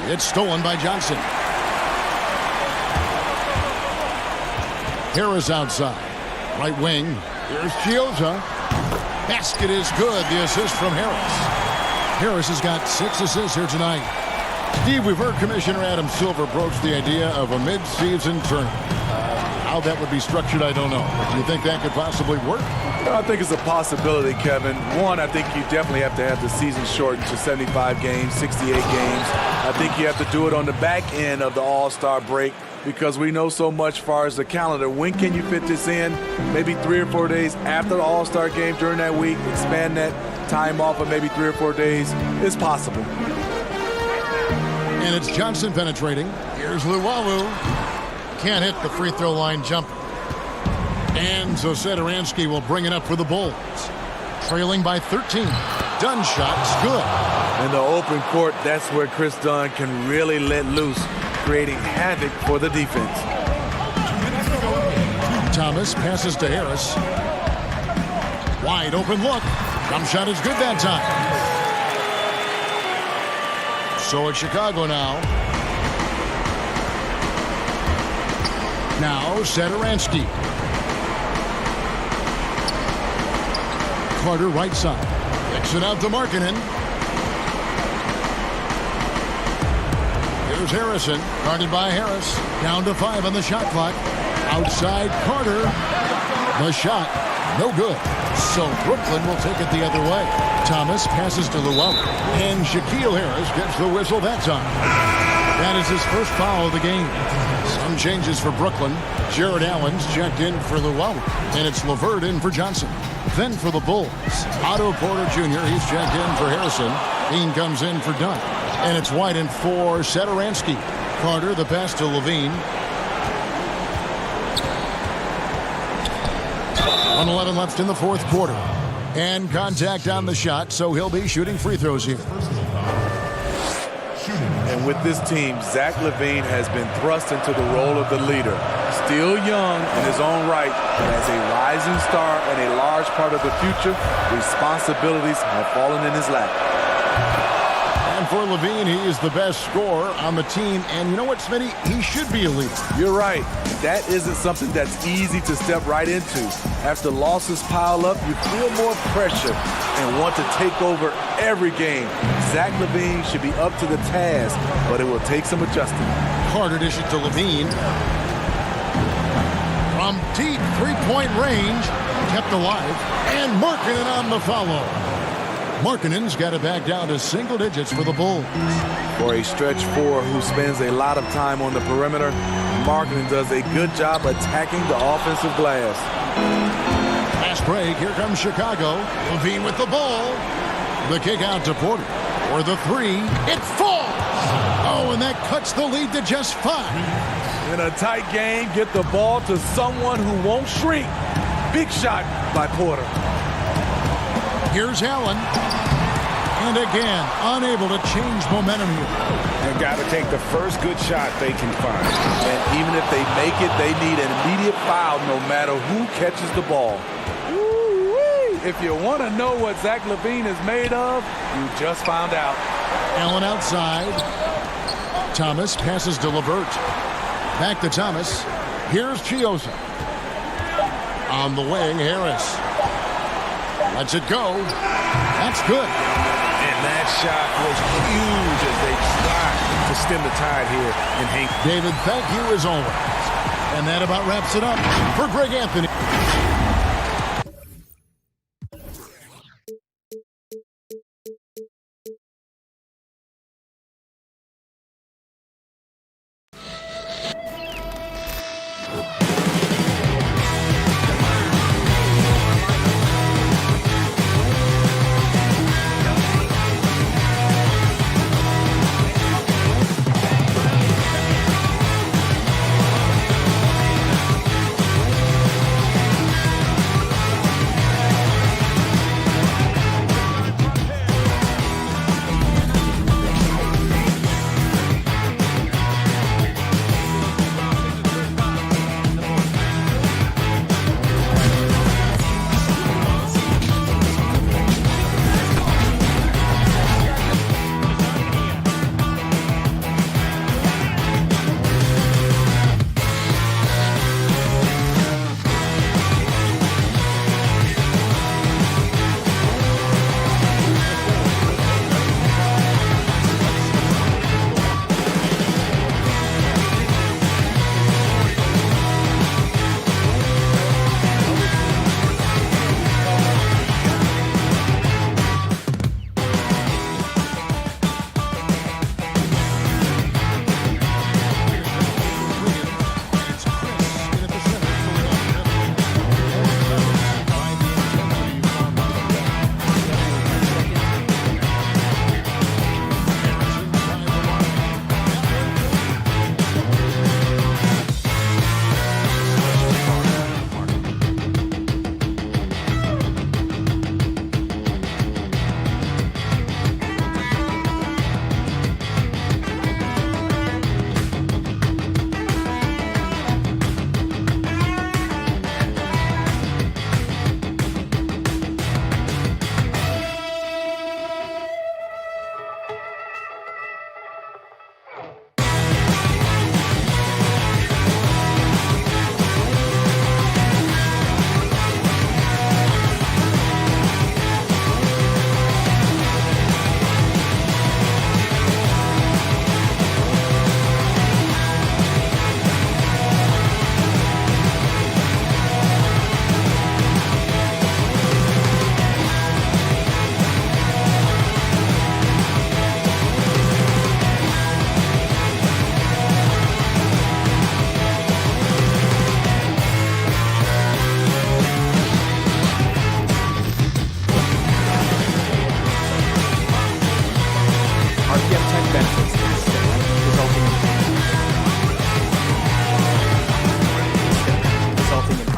It's stolen by Johnson. Harris outside. Right wing. Here's Chioza. Basket is good. The assist from Harris. Harris has got 6 assists here tonight. Steve, we've heard Commissioner Adam Silver broach the idea of a mid-season tournament. How that would be structured, I don't know. But do you think that could possibly work? I think it's a possibility, Kevin. One, I think you definitely have to have the season shortened to 75 games, 68 games. I think you have to do it on the back end of the All-Star break because we know so much as far as the calendar. When can you fit this in? Maybe 3 or 4 days after the All-Star game during that week. Expand that time off of maybe 3 or 4 days. It's possible. And it's Johnson penetrating. Here's Luwawu. Can't hit the free throw line jumper. And so Satoransky will bring it up for the Bulls. Trailing by 13. Dunn shot's good. In the open court, that's where Chris Dunn can really let loose, creating havoc for the defense. Thomas passes to Harris. Wide open look. Jump shot is good that time. So it's Chicago now. Now Satoransky. Carter right side. Kicks it out to Markkanen. Here's Harrison. Guarded by Harris. Down to 5 on the shot clock. Outside Carter. The shot. No good. So Brooklyn will take it the other way. Thomas passes to Luwawu. And Shaquille Harris gets the whistle that time. That is his first foul of the game. Some changes for Brooklyn. Jared Allen's checked in for Luwawu. And it's LeVert in for Johnson. Then for the Bulls, Otto Porter Jr., he's checked in for Harrison. Bean comes in for Dunn. And it's White in for Satoransky. Carter, the pass to Levine. 1:11 left in the fourth quarter. And contact on the shot, so he'll be shooting free throws here. And with this team, Zach LaVine has been thrust into the role of the leader. Still young in his own right, but as a rising star and a large part of the future, responsibilities have fallen in his lap. And for LaVine, he is the best scorer on the team. And you know what, Smitty? He should be a leader. You're right. That isn't something that's easy to step right into. After losses pile up, you feel more pressure and want to take over every game. Zach LaVine should be up to the task, but it will take some adjusting. Carter dishes to LaVine. From deep three-point range, kept alive, and Markkanen on the follow. Markkanen's got it back down to single digits for the Bulls. For a stretch 4 who spends a lot of time on the perimeter, Markkanen does a good job attacking the offensive glass. Fast break, here comes Chicago. LaVine with the ball. The kick out to Porter. For the 3, it falls! Oh, and that cuts the lead to just 5. In a tight game, get the ball to someone who won't shrink. Big shot by Porter. Here's Allen. And again, unable to change momentum here. They've got to take the first good shot they can find. And even if they make it, they need an immediate foul no matter who catches the ball. Woo-wee. if you want to know what Zach LaVine is made of, you just found out. Allen outside. Thomas passes to LeVert. Back to Thomas. Here's Chioza. On the wing, Harris. Lets it go. That's good. And that shot was huge as they try to stem the tide here in Hank. David, thank you as always. And that about wraps it up for Greg Anthony.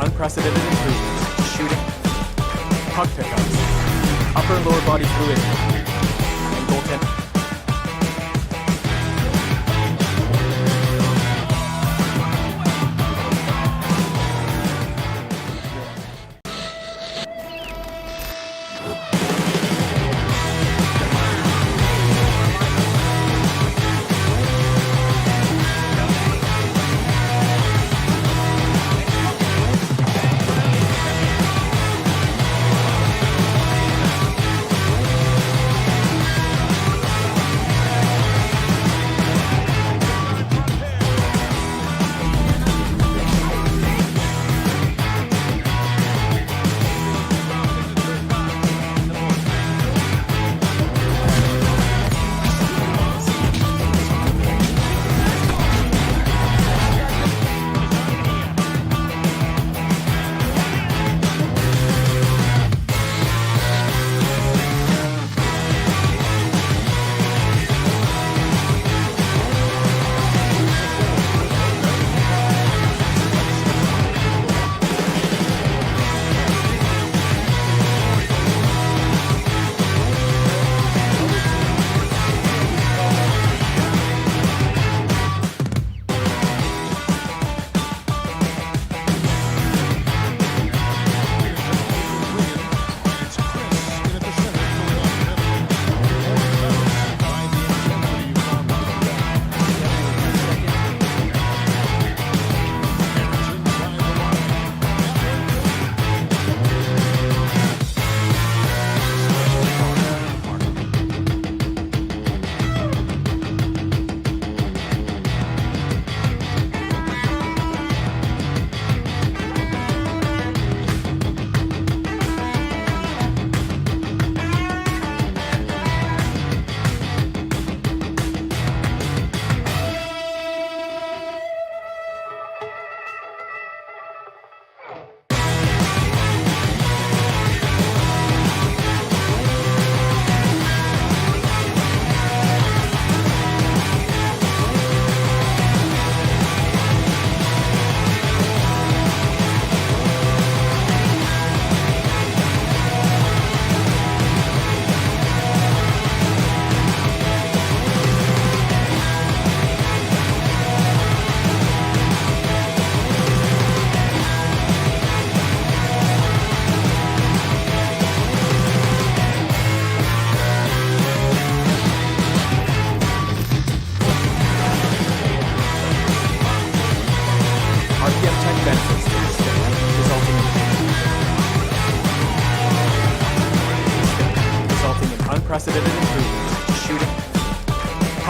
unprecedented improvements to shooting, puck pickups, upper and lower body fluidity, and goaltending.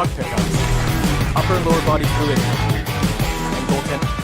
puck pickups, upper and lower body fluidity, and goaltending.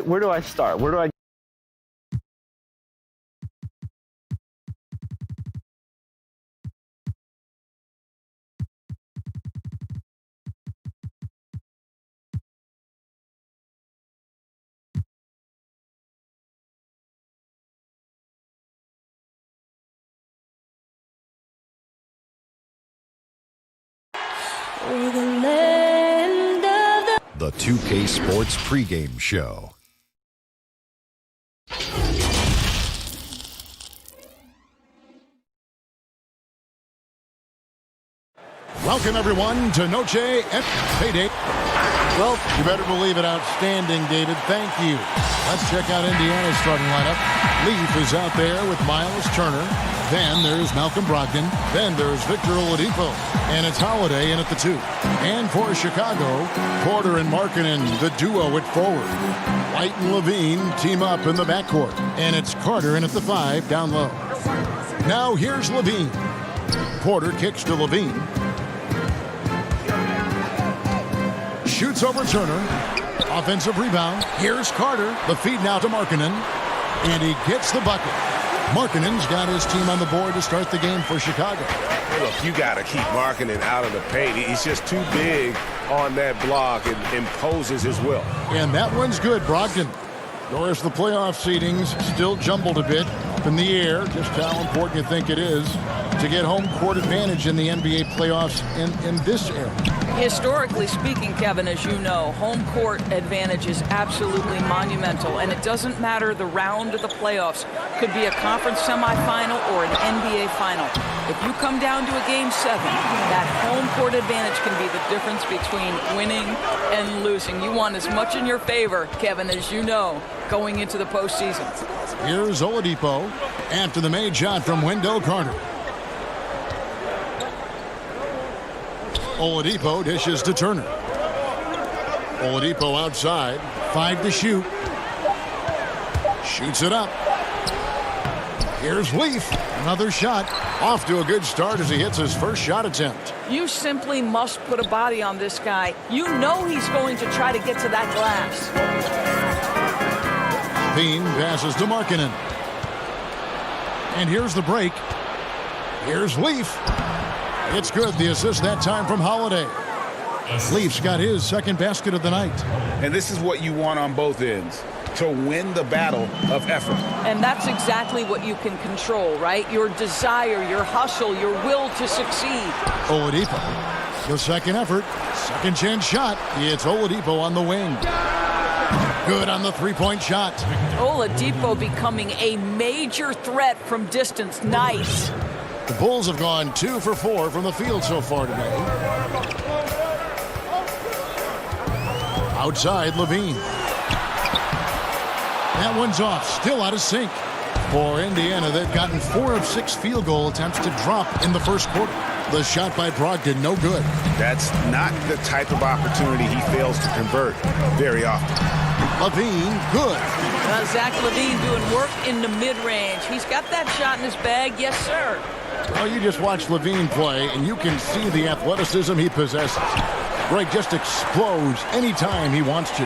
Where do I start? Where do I? The 2K Sports pregame show. Welcome, everyone, to Noche and Payday. Well, you better believe it. Outstanding, David. Thank you. Let's check out Indiana's starting lineup. Leaf is out there with Miles Turner. Then there's Malcolm Brogdon. Then there's Victor Oladipo. And it's Holiday in at the 2. And for Chicago, Porter and Markkanen, the duo at forward. White and Levine team up in the backcourt. And it's Carter in at the 5 down low. Now here's Levine. Porter kicks to Levine. Shoots over Turner. Offensive rebound. Here's Carter. The feed now to Markkanen. And he gets the bucket. Markkanen's got his team on the board to start the game for Chicago. Look, you got to keep Markkanen out of the paint. He's just too big on that block and imposes his will. And that one's good, Brogdon. Doris, the playoff seedings still jumbled a bit up in the air. Just how important you think it is to get home court advantage in the NBA playoffs in this era. Historically speaking, Kevin, as you know, home court advantage is absolutely monumental, and it doesn't matter the round of the playoffs. Could be a conference semifinal or an NBA final. If you come down to a Game 7, that home court advantage can be the difference between winning and losing. You want as much in your favor, Kevin, as you know, going into the postseason. Here's Oladipo after the made shot from Wendell Carter. Oladipo dishes to Turner. Oladipo outside. 5 to shoot. Shoots it up. Here's Leaf. Another shot. Off to a good start as he hits his first shot attempt. You simply must put a body on this guy. You know he's going to try to get to that glass. Bean passes to Markkanen. And here's the break. Here's Leaf. It's good. The assist that time from Holiday. Leaf's got his second basket of the night. And this is what you want on both ends, to win the battle of effort. And that's exactly what you can control, right? Your desire, your hustle, your will to succeed. Oladipo. The second effort. Second chance shot. It's Oladipo on the wing. Good on the three-point shot. Oladipo becoming a major threat from distance. Nice. The Bulls have gone 2 for 4 from the field so far today. Outside, Levine. That one's off. Still out of sync. For Indiana, they've gotten 4 of 6 field goal attempts to drop in the first quarter. The shot by Brogdon, no good. That's not the type of opportunity he fails to convert very often. Levine, good. Zach Levine doing work in the mid-range. He's got that shot in his bag. Yes, sir. Well, you just watch Levine play, and you can see the athleticism he possesses. Greg just explodes anytime he wants to.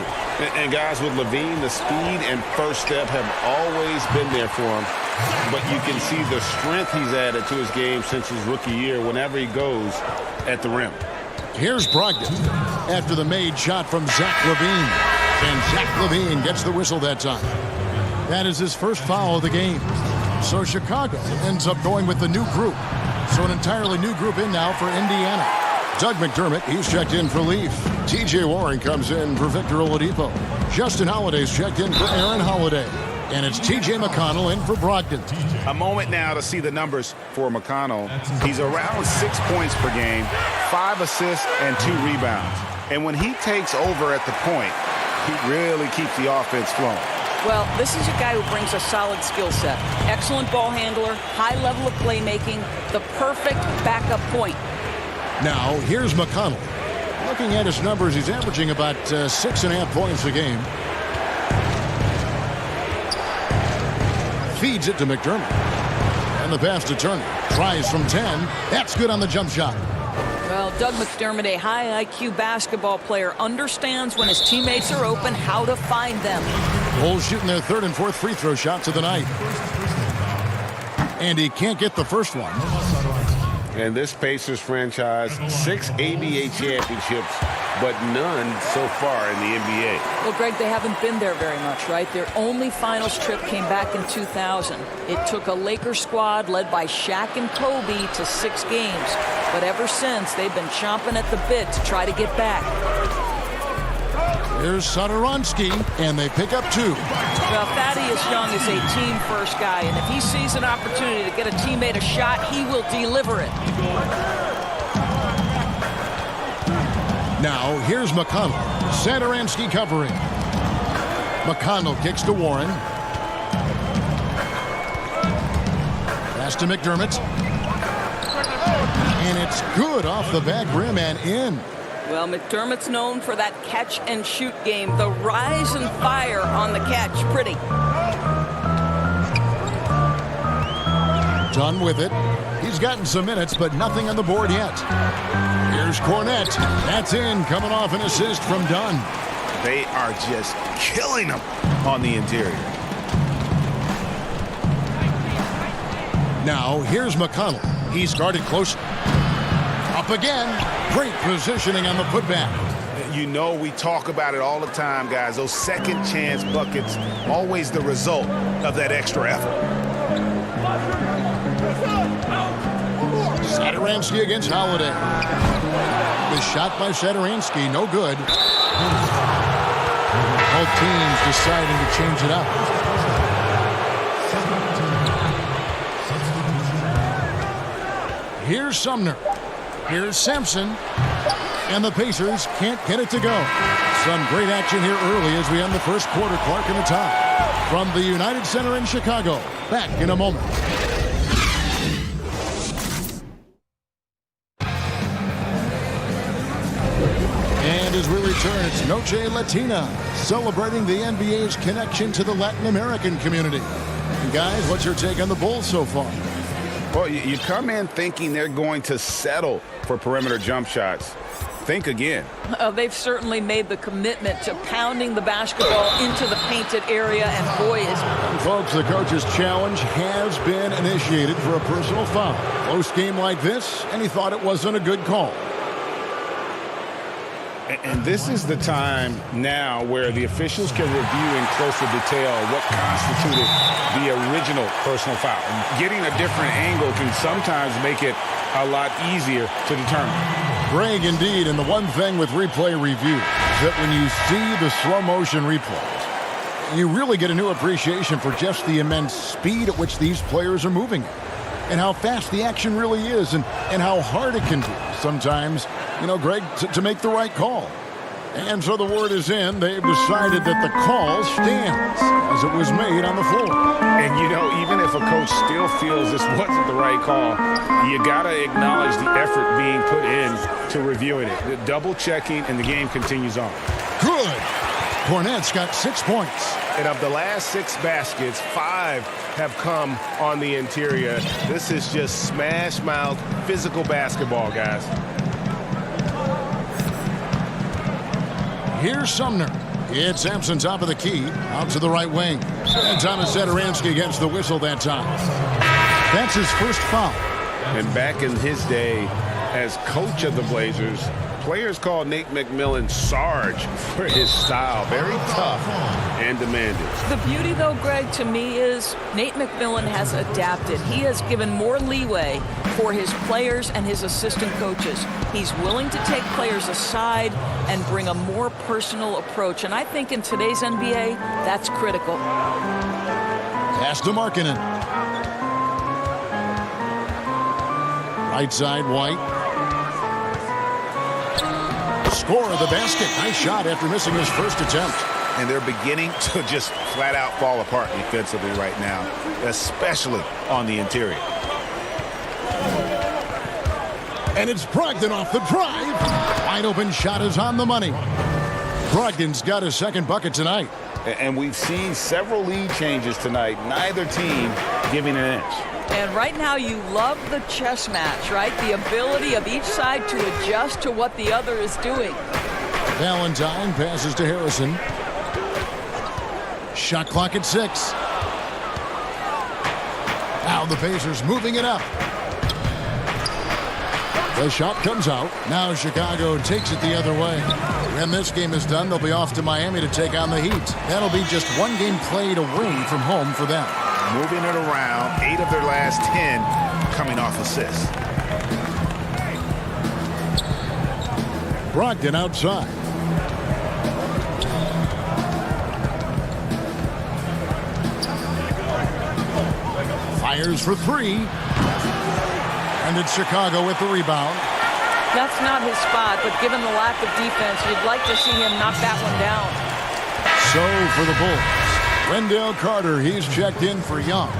And guys, with Levine, the speed and first step have always been there for him. But you can see the strength he's added to his game since his rookie year whenever he goes at the rim. Here's Brogdon after the made shot from Zach Levine. And Zach Levine gets the whistle that time. That is his first foul of the game. So Chicago ends up going with the new group. So an entirely new group in now for Indiana. Doug McDermott, he's checked in for Leaf. T.J. Warren comes in for Victor Oladipo. Justin Holiday's checked in for Aaron Holiday. And it's T.J. McConnell in for Brogdon. A moment now to see the numbers for McConnell. He's around 6 points per game, 5 assists, and 2 rebounds. And when he takes over at the point, he really keeps the offense flowing. Well, this is a guy who brings a solid skill set. Excellent ball handler, high level of playmaking, the perfect backup point. Now, here's McConnell. Looking at his numbers, he's averaging about 6.5 points a game. Feeds it to McDermott. And the pass to Turner. Tries from 10. That's good on the jump shot. Well, Doug McDermott, a high IQ basketball player, understands when his teammates are open how to find them. Bulls shooting their third and fourth free throw shots of the night. And he can't get the first one. And this Pacers franchise, 6 ABA championships, but none so far in the NBA. Well, Greg, they haven't been there very much, right? Their only finals trip came back in 2000. It took a Lakers squad led by Shaq and Kobe to 6 games. But ever since, they've been chomping at the bit to try to get back. Here's Satoransky, and they pick up 2. Well, Thaddeus Young is a team-first guy, and if he sees an opportunity to get a teammate a shot, he will deliver it. Now, here's McConnell. Satoransky covering. McConnell kicks to Warren. Pass to McDermott. And it's good off the back rim and in. Well, McDermott's known for that catch-and-shoot game. The rise and fire on the catch. Pretty. Done with it. He's gotten some minutes, but nothing on the board yet. Here's Cornette. That's in, coming off an assist from Dunn. They are just killing them on the interior. Now, here's McConnell. He's guarded closely. Up again. Great positioning on the putback. You know, we talk about it all the time, guys. Those second chance buckets, always the result of that extra effort. Satoransky against Holiday. The shot by Satoransky, no good. Both teams deciding to change it up. Here's Sumner. Here's Sampson. And the Pacers can't get it to go. Some great action here early as we end the first quarter. Clark in the top. From the United Center in Chicago. Back in a moment. And as we return, it's Noche Latina, celebrating the NBA's connection to the Latin American community. And guys, what's your take on the Bulls so far? Well, you come in thinking they're going to settle for perimeter jump shots. Think again. They've certainly made the commitment to pounding the basketball into the painted area, and boy is... Folks, the coach's challenge has been initiated for a personal foul. Close game like this, and he thought it wasn't a good call. And this is the time now where the officials can review in closer detail what constituted the original personal foul. Getting a different angle can sometimes make it a lot easier to determine. Greg, indeed, and the one thing with replay review is that when you see the slow motion replays, you really get a new appreciation for just the immense speed at which these players are moving and how fast the action really is and how hard it can be sometimes, Greg, to make the right call. And so the word is in. They've decided that the call stands as it was made on the floor. And, even if a coach still feels this wasn't the right call, you got to acknowledge the effort being put in to reviewing it. The double checking, and the game continues on. Good. Cornette's got 6 points. And of the last 6 baskets, 5 have come on the interior. This is just smash mouth physical basketball, guys. Here's Sumner. It's Sampson top of the key, out to the right wing. And Thomas Satoransky gets the whistle that time. That's his first foul. And back in his day as coach of the Blazers, players called Nate McMillan Sarge for his style. Very tough and demanding. The beauty, though, Greg, to me is Nate McMillan has adapted. He has given more leeway for his players and his assistant coaches. He's willing to take players aside and bring a more personal approach. And I think in today's NBA, that's critical. Pass to Markkanen. Right side, White. Score of the basket. Nice shot after missing his first attempt. And they're beginning to just flat out fall apart defensively right now, especially on the interior. And it's Brogdon off the drive. Wide open shot is on the money. Brogdon's got his second bucket tonight. And we've seen several lead changes tonight. Neither team giving an inch. And right now you love the chess match, right? The ability of each side to adjust to what the other is doing. Valentine passes to Harrison. Shot clock at 6. Now the Pacers moving it up. The shot comes out. Now Chicago takes it the other way. When this game is done, they'll be off to Miami to take on the Heat. That'll be just one game played away from home for them. Moving it around, 8 of their last 10 coming off assists. Brogdon outside. Fires for 3. And it's Chicago with the rebound. That's not his spot, but given the lack of defense, you'd like to see him knock that one down. So for the Bulls, Wendell Carter, he's checked in for Young.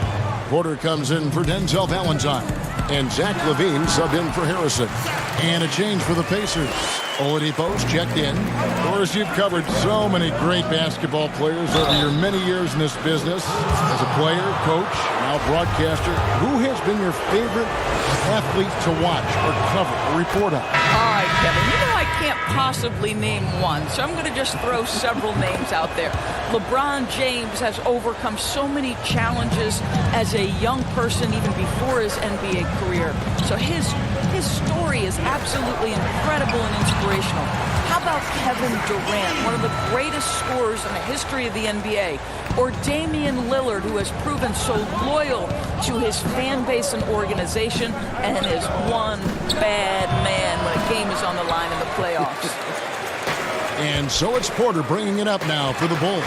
Porter comes in for Denzel Valentine. And Zach LaVine subbed in for Harrison. And a change for the Pacers. Oladipo's checked in. Of course, you've covered so many great basketball players over your many years in this business. As a player, coach, now broadcaster, who has been your favorite athlete to watch or cover or report on? All right, Kevin, I can't possibly name one, so I'm going to just throw several names out there. LeBron James has overcome so many challenges as a young person even before his NBA career. So his story is absolutely incredible and inspirational. How about Kevin Durant, one of the greatest scorers in the history of the NBA? Or Damian Lillard, who has proven so loyal to his fan base and organization and is one bad man when a game is on the line in the playoffs. And so it's Porter bringing it up now for the Bulls.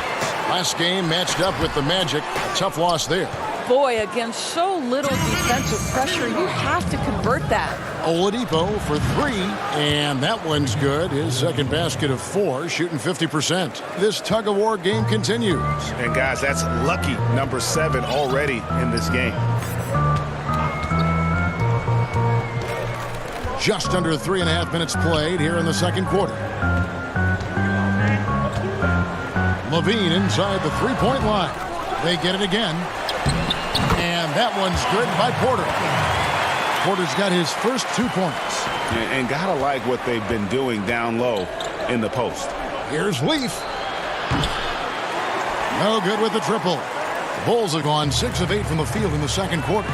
Last game matched up with the Magic. A tough loss there. Boy, against so little defensive pressure, you have to convert that. Oladipo for 3, and that one's good. His second basket of 4, shooting 50%. This tug-of-war game continues. And, guys, that's lucky number 7 already in this game. Just under 3.5 minutes played here in the second quarter. Levine inside the three-point line. They get it again. And that one's good by Porter. Porter's got his first 2 points. And gotta like what they've been doing down low in the post. Here's Leaf. No good with the triple. The Bulls have gone 6 of 8 from the field in the second quarter.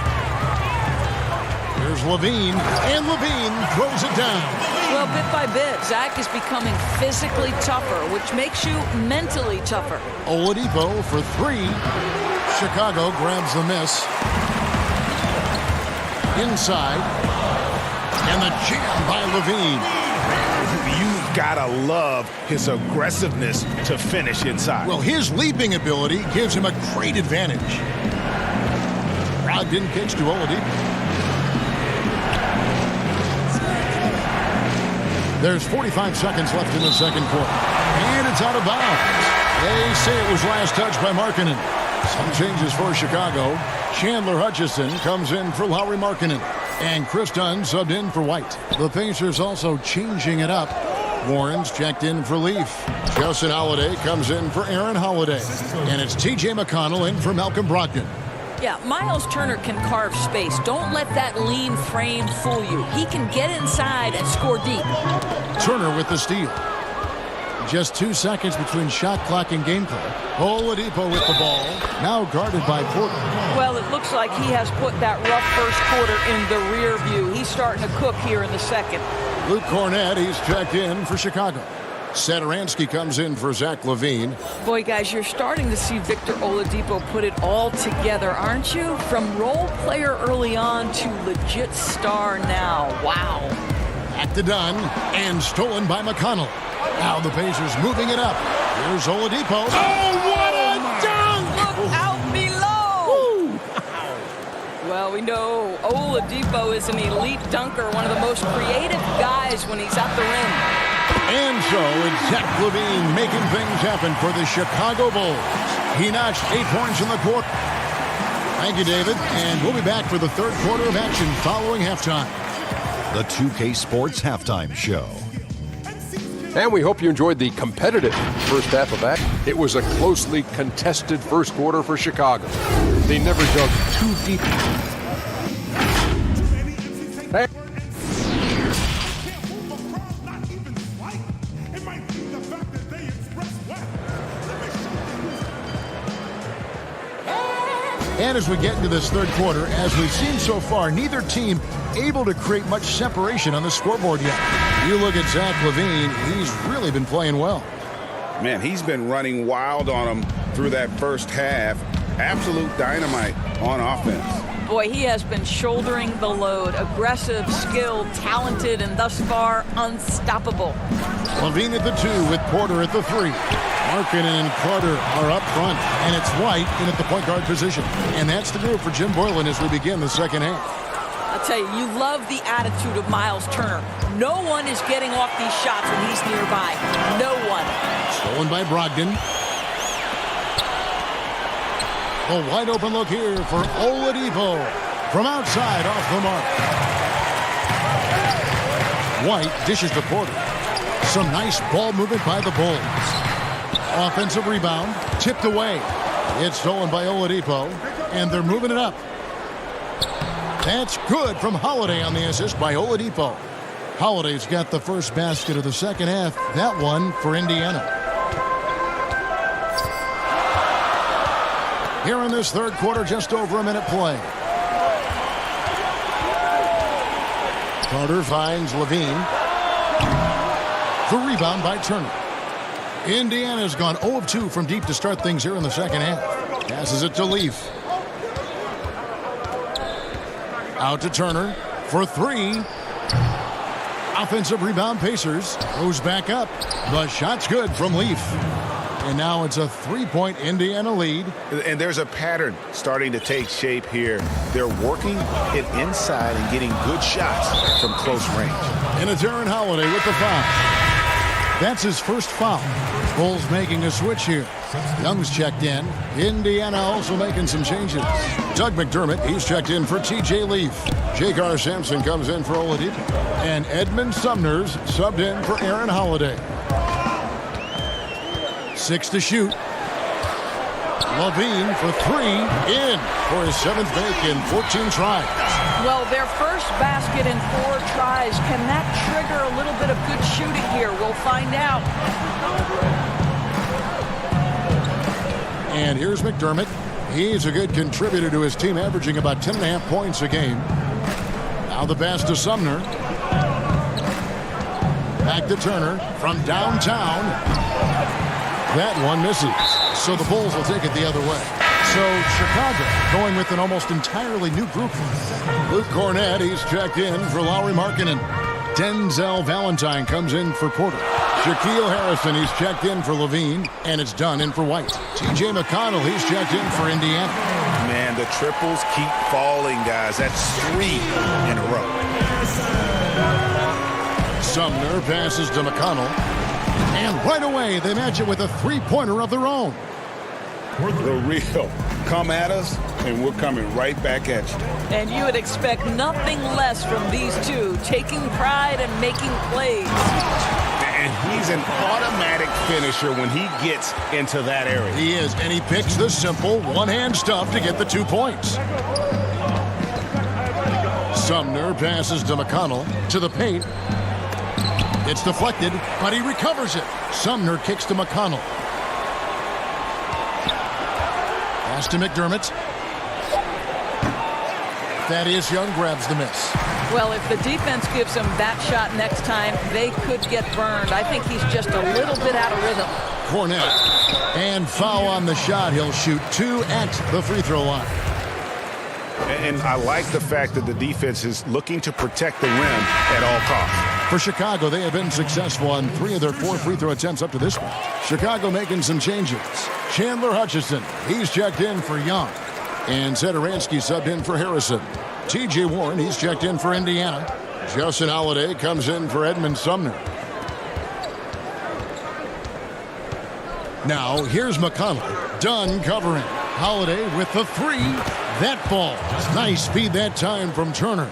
Here's Levine, and Levine throws it down. Well, bit by bit, Zach is becoming physically tougher, which makes you mentally tougher. Oladipo for 3. Chicago grabs the miss. Inside. And the jam by Levine. You've got to love his aggressiveness to finish inside. Well, his leaping ability gives him a great advantage. Brogdon kicks to Oladipo. There's 45 seconds left in the second quarter. And it's out of bounds. They say it was last touched by Markkanen. Some changes for Chicago. Chandler Hutchison comes in for Lauri Markkanen. And Chris Dunn subbed in for White. The Pacers also changing it up. Warren's checked in for Leaf. Justin Holiday comes in for Aaron Holiday. And it's T.J. McConnell in for Malcolm Brogdon. Yeah, Miles Turner can carve space. Don't let that lean frame fool you. He can get inside and score deep. Turner with the steal. Just 2 seconds between shot clock and game clock. Oladipo with the ball. Now guarded by Porter. Well, it looks like he has put that rough first quarter in the rear view. He's starting to cook here in the second. Luke Cornett, he's checked in for Chicago. Satoransky comes in for Zach LaVine. Boy, guys, you're starting to see Victor Oladipo put it all together, aren't you? From role player early on to legit star now. Wow. Back to Dunn, and stolen by McConnell. Now the Pacers moving it up. Here's Oladipo. Oh, what a dunk! Look out below! Well, we know Oladipo is an elite dunker, one of the most creative guys when he's at the rim. And so it's Zach LaVine making things happen for the Chicago Bulls. He notched 8 points in the quarter. Thank you, David. And we'll be back for the third quarter of action following halftime. The 2K Sports Halftime Show. And we hope you enjoyed the competitive first half of that. It was a closely contested first quarter for Chicago. They never dug too deep. And as we get into this third quarter, as we've seen so far, neither team able to create much separation on the scoreboard yet. You look at Zach LaVine, he's really been playing well. Man, he's been running wild on him through that first half. Absolute dynamite on offense. Boy, he has been shouldering the load. Aggressive, skilled, talented, and thus far unstoppable. LaVine at the 2 with Porter at the 3. Markkanen and Carter are up front, and it's White in at the point guard position. And that's the group for Jim Boylan as we begin the second half. I'll tell you, you love the attitude of Miles Turner. No one is getting off these shots when he's nearby. No one. Stolen by Brogdon. A wide open look here for Oladipo. From outside off the mark. White dishes to Porter. Some nice ball movement by the Bulls. Offensive rebound, tipped away. It's stolen by Oladipo, and they're moving it up. That's good from Holiday on the assist by Oladipo. Holiday's got the first basket of the second half. That one for Indiana. Here in this third quarter, just over a minute play. Carter finds LaVine. The rebound by Turner. Indiana's gone 0 of 2 from deep to start things here in the second half. Passes it to Leaf. Out to Turner for 3. Offensive rebound, Pacers. Goes back up. The shot's good from Leaf. And now it's a 3-point Indiana lead. And there's a pattern starting to take shape here. They're working it inside and getting good shots from close range. And it's Aaron Holiday with the foul. That's his first foul. Bulls making a switch here. Young's checked in. Indiana also making some changes. Doug McDermott, he's checked in for T.J. Leaf. J.K. Sampson comes in for Oladipo. And Edmund Sumner's subbed in for Aaron Holiday. 6 to shoot. Levine for 3, in for his 7th make in 14 tries. Well, their first basket in 4 tries. Can that trigger a little bit of good shooting here? We'll find out. And here's McDermott. He's a good contributor to his team, averaging about 10.5 points a game. Now the pass to Sumner. Back to Turner from downtown. That one misses. So the Bulls will take it the other way. So Chicago going with an almost entirely new group. Luke Cornett, he's checked in for Lauri Markkanen. Denzel Valentine comes in for Porter. Shaquille Harrison, he's checked in for Levine, and it's done in for White. T.J. McConnell, he's checked in for Indiana. Man, the triples keep falling, guys. That's 3 in a row. Sumner passes to McConnell. And right away, they match it with a three-pointer of their own. The real. Come at us, and we're coming right back at you. And you would expect nothing less from these two, taking pride and making plays. And he's an automatic finisher when he gets into that area. He is, and he picks the simple one-hand stuff to get the 2 points. Sumner passes to McConnell, to the paint. It's deflected, but he recovers it. Sumner kicks to McConnell. Pass to McDermott. Thaddeus Young grabs the miss. Well, if the defense gives him that shot next time, they could get burned. I think he's just a little bit out of rhythm. Cornett. And foul on the shot. He'll shoot 2 at the free throw line. And I like the fact that the defense is looking to protect the rim at all costs. For Chicago, they have been successful on 3 of their 4 free throw attempts up to this point. Chicago making some changes. Chandler Hutchison, he's checked in for Young. And Satoransky subbed in for Harrison. T.J. Warren, he's checked in for Indiana. Justin Holiday comes in for Edmund Sumner. Now, here's McConnell. Dunn covering. Holiday with the 3. That ball. Nice speed that time from Turner.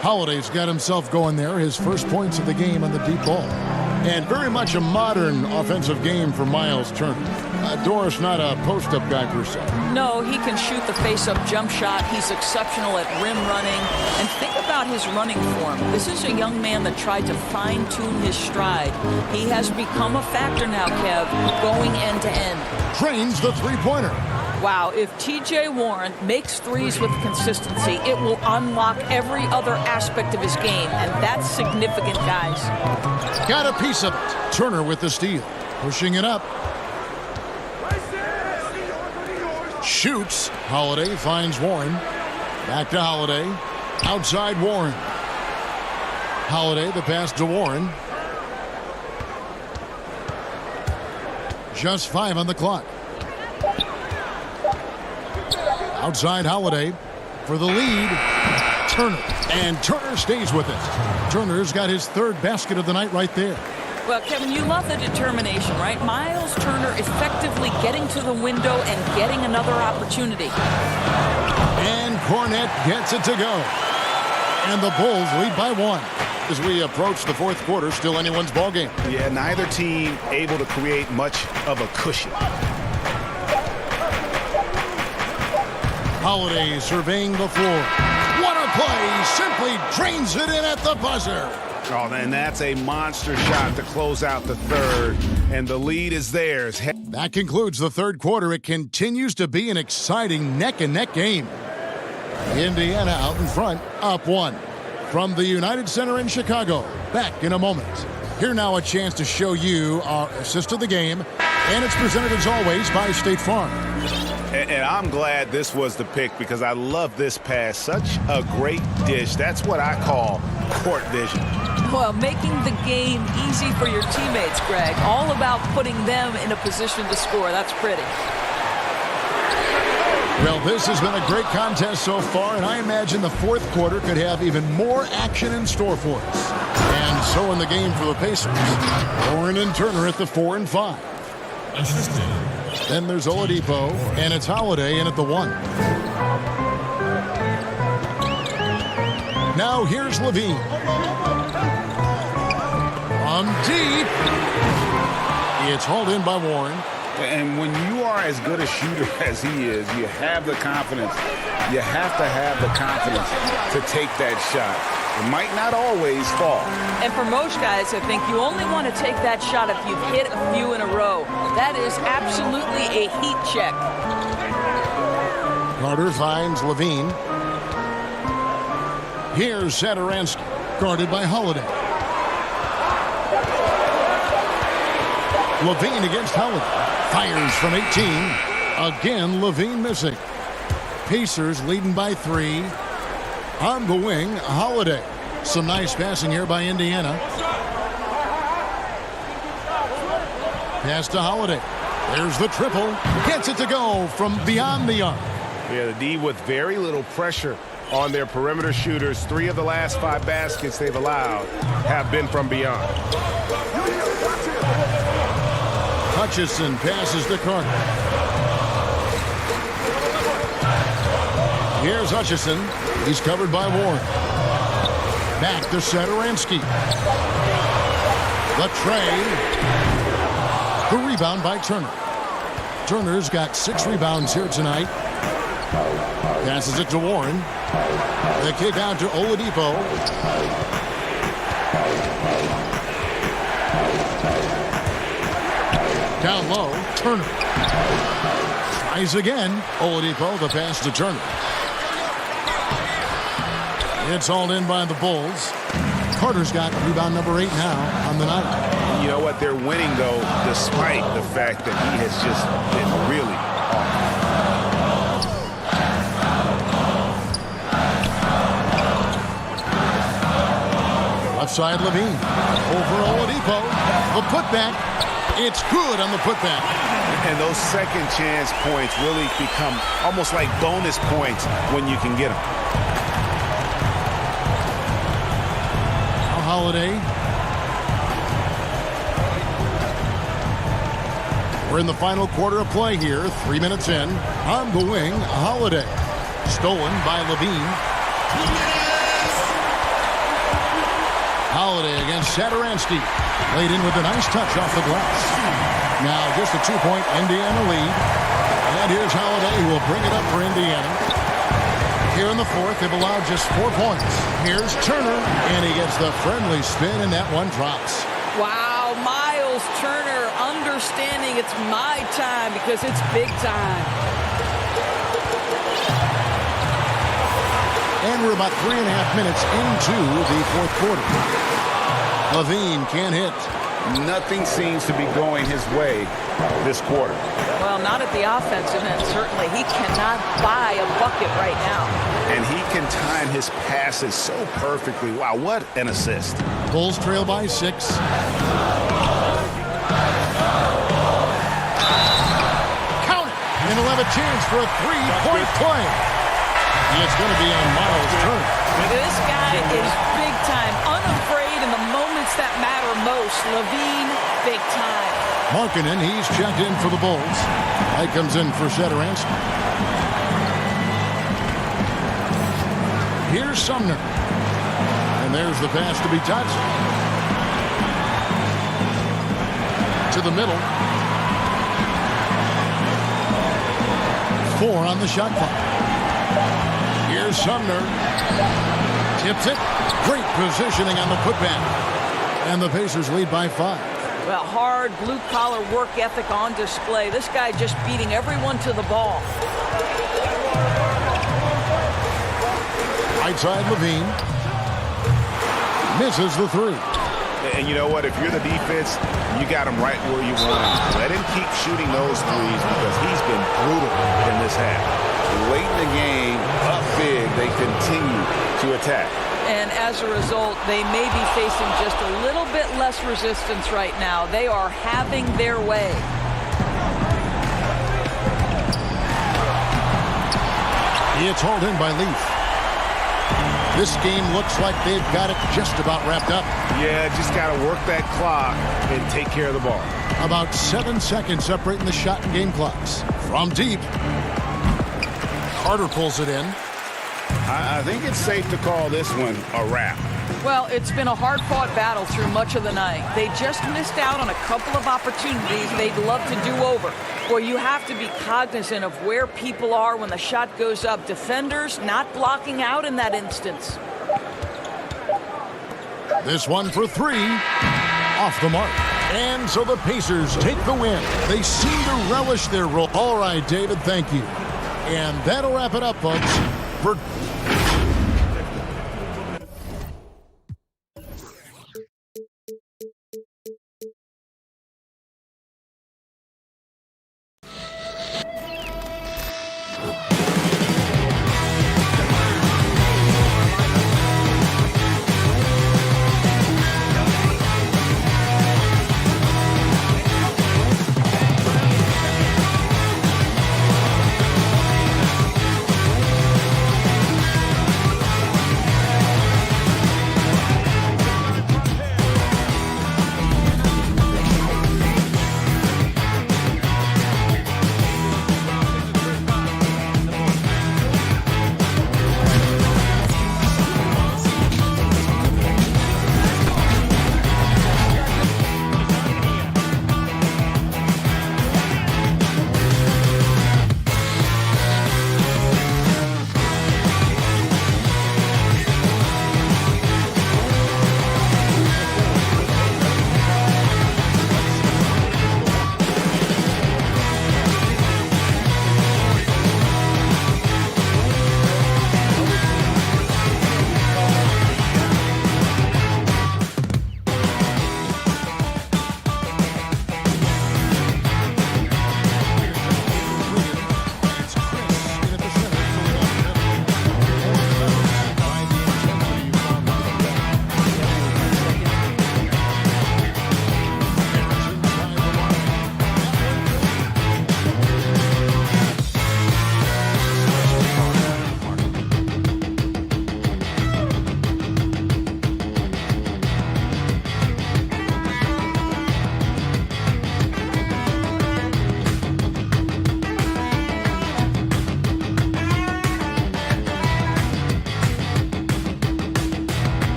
Holiday's got himself going there. His first points of the game on the deep ball. And very much a modern offensive game for Miles Turner. Doris, not a post-up guy per se. No, he can shoot the face-up jump shot. He's exceptional at rim running. And think about his running form. This is a young man that tried to fine-tune his stride. He has become a factor now, Kev, going end-to-end. Trains the three-pointer. Wow, if T.J. Warren makes threes with consistency, it will unlock every other aspect of his game, and that's significant, guys. Got a piece of it. Turner with the steal. Pushing it up. Shoots. Holiday finds Warren. Back to Holiday. Outside Warren. Holiday, the pass to Warren. Just 5 on the clock. Outside Holiday for the lead. Turner. And Turner stays with it. Turner's got his 3rd basket of the night right there. Well, Kevin, you love the determination, right? Miles Turner effectively getting to the window and getting another opportunity. And Cornett gets it to go. And the Bulls lead by 1. As we approach the 4th quarter, still anyone's ball game. Yeah, neither team able to create much of a cushion. Holiday surveying the floor. What a play! Simply drains it in at the buzzer. Oh, and that's a monster shot to close out the 3rd, and the lead is theirs. That concludes the 3rd quarter. It continues to be an exciting neck-and-neck game. Indiana out in front, up 1. From the United Center in Chicago. Back in a moment. Here now a chance to show you our assist of the game, and it's presented as always by State Farm. And I'm glad this was the pick because I love this pass. Such a great dish. That's what I call court vision. Well, making the game easy for your teammates, Greg. All about putting them in a position to score. That's pretty. Well, this has been a great contest so far, and I imagine the 4th quarter could have even more action in store for us. And so in the game for the Pacers. Warren and Turner at the 4 and 5. Then there's Oladipo, and it's Holiday in at the 1. Now here's Levine. From deep. It's hauled in by Warren. And when you are as good a shooter as he is, you have the confidence. You have to have the confidence to take that shot. It might not always fall. And for most guys, I think you only want to take that shot if you've hit a few in a row. That is absolutely a heat check. Carter finds Levine. Here's Satoransky, guarded by Holiday. Levine against Holiday. Fires from 18. Again, Levine missing. Pacers leading by 3. On the wing, Holiday. Some nice passing here by Indiana. Pass to Holiday. There's the triple. Gets it to go from beyond the arc. Yeah, the D with very little pressure on their perimeter shooters. 3 of the last 5 baskets they've allowed have been from beyond. Hutchison passes to Carter. Here's Hutchison. He's covered by Warren. Back to Satoransky. The tray. The rebound by Turner. Turner's got 6 rebounds here tonight. Passes it to Warren. The kick out to Oladipo. Down low, Turner. Tries again. Oladipo, the pass to Turner. It's hauled in by the Bulls. Carter's got rebound number 8 now on the night. You know what? They're winning, though, despite the fact that he has just been really off. Left side, Levine. Over Oladipo. The putback. It's good on the putback. And those second chance points really become almost like bonus points when you can get them. Holiday. We're in the final quarter of play here. 3 minutes in. On the wing, Holiday. Stolen by Levine. Holiday against Satoransky. Laid in with a nice touch off the glass. Now just a 2-point Indiana lead. And here's Holiday who will bring it up for Indiana. Here in the fourth, they've allowed just 4 points. Here's Turner, and he gets the friendly spin, and that one drops. Wow, Miles Turner understanding it's my time because it's big time. And we're about 3.5 minutes into the fourth quarter. Levine can't hit. Nothing seems to be going his way this quarter. Well, not at the offensive end, certainly. He cannot buy a bucket right now. And he can time his passes so perfectly. Wow, what an assist. Bulls trail by 6. Count it! And he'll have a chance for a 3-point play. It's going to be on Miles Turner. This guy is big time, unafraid in the moments that matter most. Levine, big time. Markkanen, he's checked in for the Bulls. That comes in for Satoransky. Here's Sumner. And there's the pass to be touched. To the middle. 4 on the shot clock. Here's Sumner. Tips it. Great positioning on the putback. And the Pacers lead by 5. Well, hard blue-collar work ethic on display. This guy just beating everyone to the ball. Right side, Levine. Misses the 3. And you know what? If you're the defense, you got him right where you want him. Let him keep shooting those threes because he's been brutal in this half. Late in the game, up big, they continue to attack. And as a result, they may be facing just a little bit less resistance right now. They are having their way. It's hauled in by Leaf. This game looks like they've got it just about wrapped up. Yeah, just got to work that clock and take care of the ball. About 7 seconds separating the shot and game clocks. From deep. Carter pulls it in. I think it's safe to call this one a wrap. Well, it's been a hard-fought battle through much of the night. They just missed out on a couple of opportunities they'd love to do over. Well, you have to be cognizant of where people are when the shot goes up. Defenders not blocking out in that instance. This one for three. Off the mark. And so the Pacers take the win. They seem to relish their role. All right, David, thank you. And that'll wrap it up, folks. For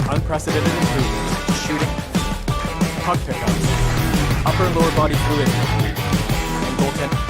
unprecedented improvements, shooting, puck pickups, upper and lower body fluidity, and goaltending.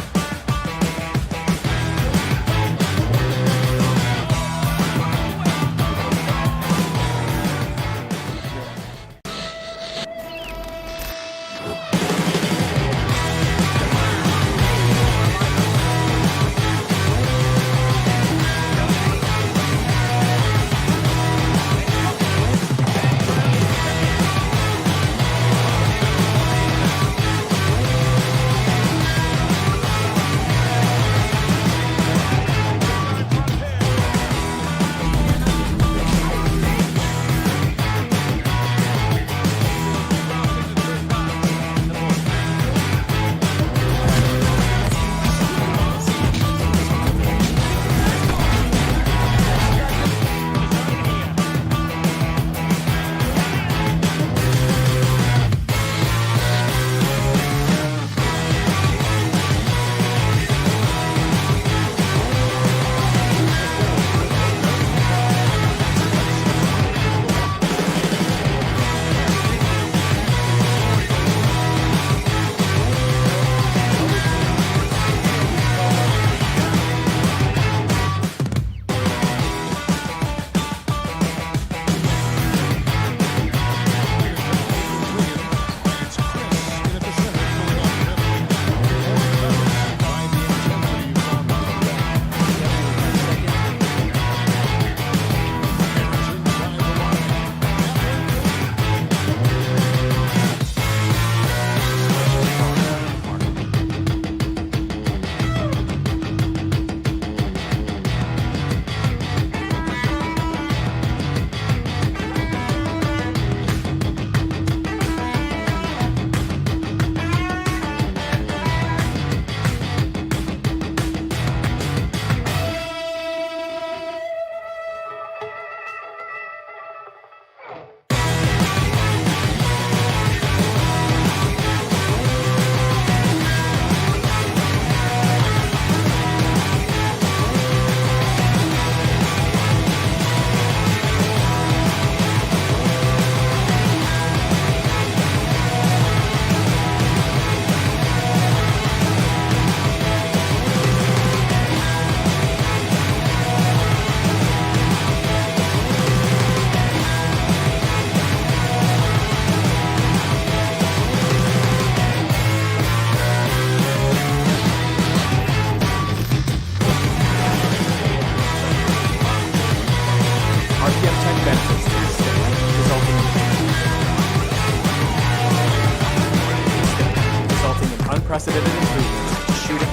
unprecedented improvements. Shooting,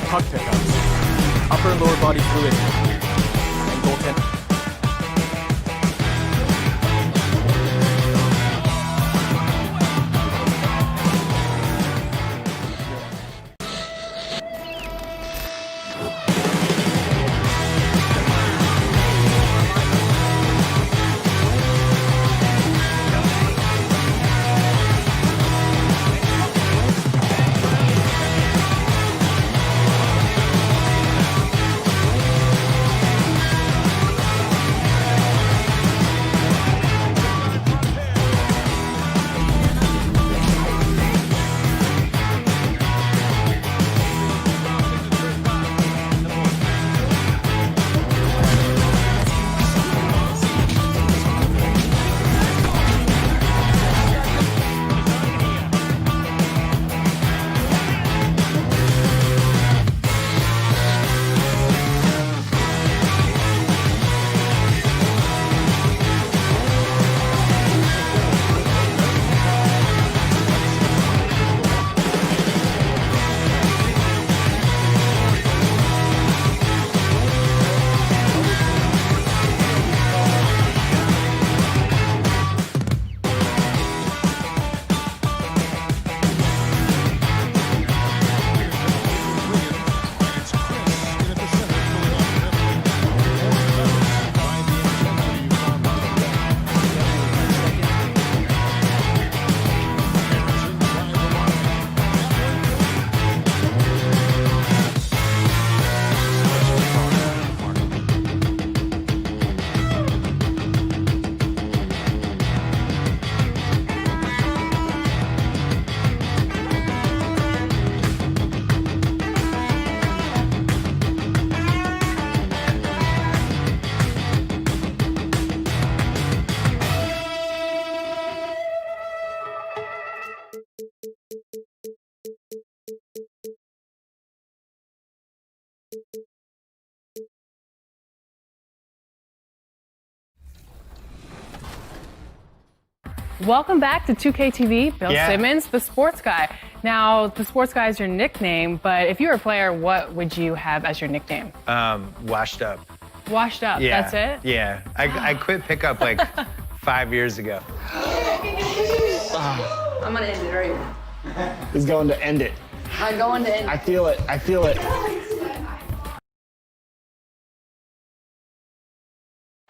puck pickups, upper and lower body fluidity, and goaltending. Welcome back to 2K TV. Bill Simmons, the sports guy. Now, the sports guy is your nickname, but if you were a player, what would you have as your nickname? Washed up. Washed up, Yeah. that's it? Yeah. I quit pickup like 5 years ago. I'm gonna end it right. He's going to end it. I'm going to end it. I feel it. I feel it.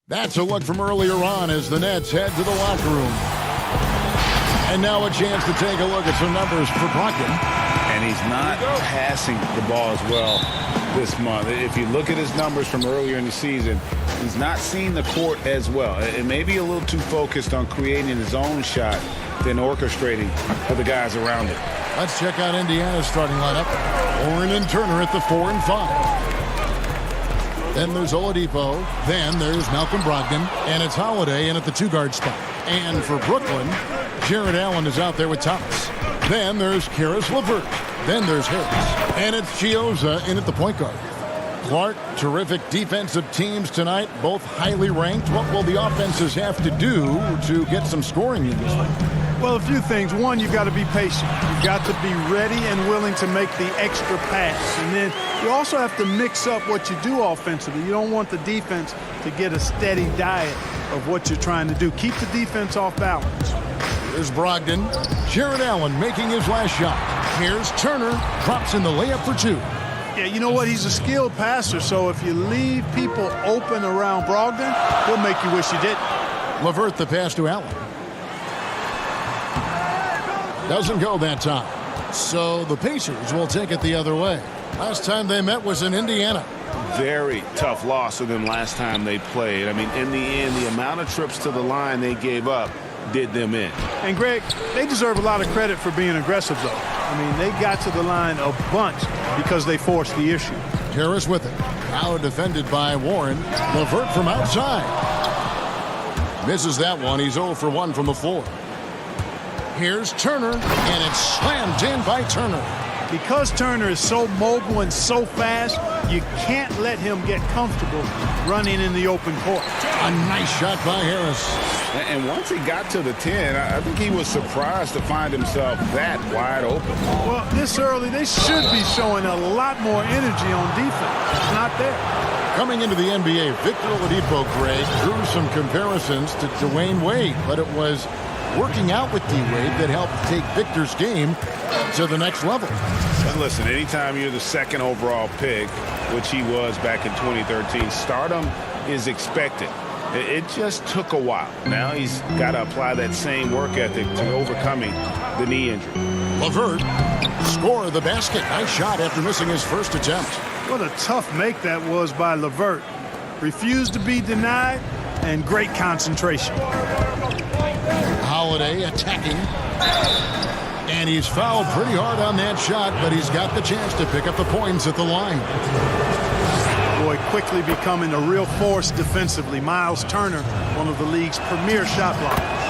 That's a look from earlier on as the Nets head to the locker room. And now a chance to take a look at some numbers for Brogdon. And he's not passing the ball as well this month. If you look at his numbers from earlier in the season, he's not seeing the court as well. It may be a little too focused on creating his own shot than orchestrating for the guys around him. Let's check out Indiana's starting lineup. Warren and Turner at the 4 and 5. Then there's Oladipo. Then there's Malcolm Brogdon. And it's Holiday in at the 2-guard spot. And for Brooklyn, Jared Allen is out there with Thomas. Then there's Karis LeVert. Then there's Harris. And it's Chiozza in at the point guard. Clark, terrific defensive teams tonight, both highly ranked. What will the offenses have to do to get some scoring in this one? Well, a few things. One, you've got to be patient. You've got to be ready and willing to make the extra pass. And then you also have to mix up what you do offensively. You don't want the defense to get a steady diet of what you're trying to do. Keep the defense off balance. Here's Brogdon. Jared Allen making his last shot. Here's Turner. Drops in the layup for 2. Yeah, you know what? He's a skilled passer, so if you leave people open around Brogdon, he'll make you wish you didn't. LeVert the pass to Allen. Doesn't go that time. So the Pacers will take it the other way. Last time they met was in Indiana. Very tough loss for them last time they played. I mean, in the end, the amount of trips to the line they gave up did them in. And, Greg, they deserve a lot of credit for being aggressive, though. I mean, they got to the line a bunch because they forced the issue. Harris with it. Now defended by Warren. LeVert from outside. Misses that one. He's 0 for 1 from the floor. Here's Turner, and it's slammed in by Turner. Because Turner is so mobile and so fast, you can't let him get comfortable running in the open court. A nice shot by Harris. And once he got to the 10, I think he was surprised to find himself that wide open. Well, this early, they should be showing a lot more energy on defense. It's not there. Coming into the NBA, Victor Oladipo, Greg, drew some comparisons to Dwayne Wade, but it was working out with D-Wade that helped take Victor's game to the next level. And listen, anytime you're the second overall pick, which he was back in 2013, stardom is expected. It just took a while. Now he's got to apply that same work ethic to overcoming the knee injury. LeVert score the basket. Nice shot after missing his first attempt. What a tough make that was by LeVert. Refused to be denied, and great concentration. Holiday attacking. And he's fouled pretty hard on that shot, but he's got the chance to pick up the points at the line. Boy, quickly becoming a real force defensively. Miles Turner, one of the league's premier shot blockers.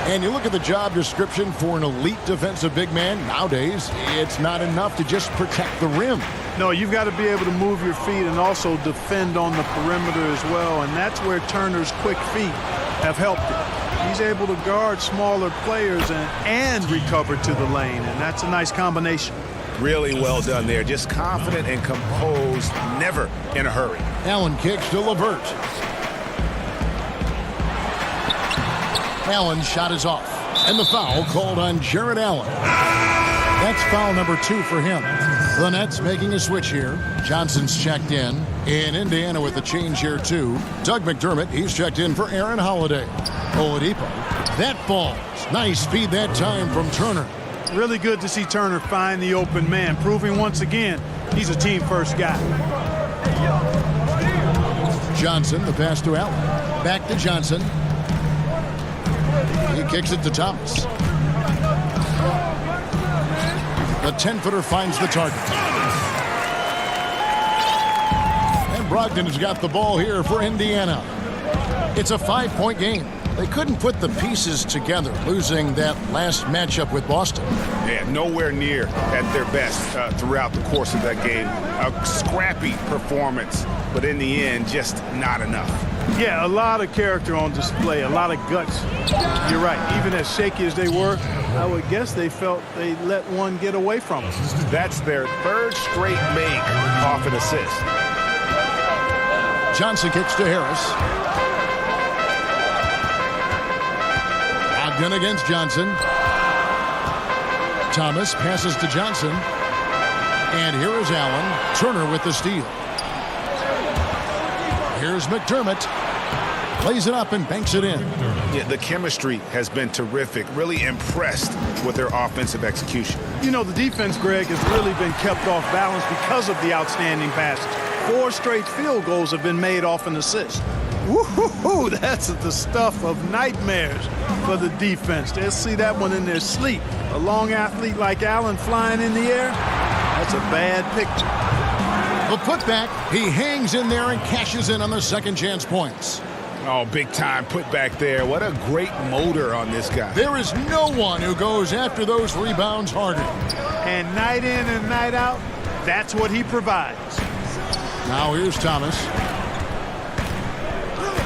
And you look at the job description for an elite defensive big man. Nowadays, it's not enough to just protect the rim. No, you've got to be able to move your feet and also defend on the perimeter as well. And that's where Turner's quick feet have helped him. He's able to guard smaller players and recover to the lane. And that's a nice combination. Really well done there. Just confident and composed, never in a hurry. Allen kicks to LeVert. Allen's shot is off. And the foul called on Jared Allen. That's foul number 2 for him. The Nets making a switch here. Johnson's checked in. In Indiana with the change here too. Doug McDermott, he's checked in for Aaron Holiday. Oladipo. That falls. Nice feed that time from Turner. Really good to see Turner find the open man, proving once again he's a team-first guy. Johnson, the pass to Allen. Back to Johnson. He kicks it to Thomas. The 10-footer finds the target. And Brogdon has got the ball here for Indiana. It's a 5-point game. They couldn't put the pieces together, losing that last matchup with Boston. Yeah, nowhere near at their best throughout the course of that game. A scrappy performance, but in the end, just not enough. Yeah, a lot of character on display, a lot of guts. You're right. Even as shaky as they were, I would guess they felt they let one get away from them. That's their third straight make off an assist. Johnson kicks to Harris. Brogdon against Johnson. Thomas passes to Johnson. And here is Allen. Turner with the steal. Here's McDermott. Plays it up and banks it in. Yeah, the chemistry has been terrific. Really impressed with their offensive execution. You know, the defense, Greg, has really been kept off balance because of the outstanding passes. 4 straight field goals have been made off an assist. Woo-hoo-hoo, that's the stuff of nightmares for the defense. They'll see that one in their sleep. A long athlete like Allen flying in the air, that's a bad picture. The putback, he hangs in there and cashes in on the second chance points. Oh, big time putback there. What a great motor on this guy. There is no one who goes after those rebounds harder. And night in and night out, that's what he provides. Now here's Thomas.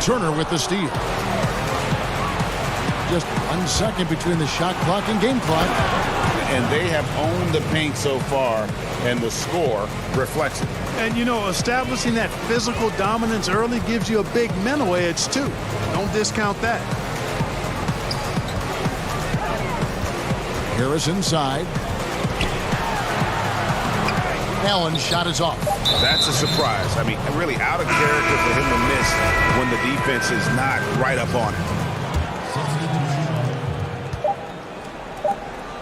Turner with the steal. Just 1 second between the shot clock and game clock. And they have owned the paint so far, and the score reflects it. And, you know, establishing that physical dominance early gives you a big mental edge, too. Don't discount that. Harris inside. Allen's shot is off. That's a surprise. I mean, really out of character for him to miss when the defense is not right up on him.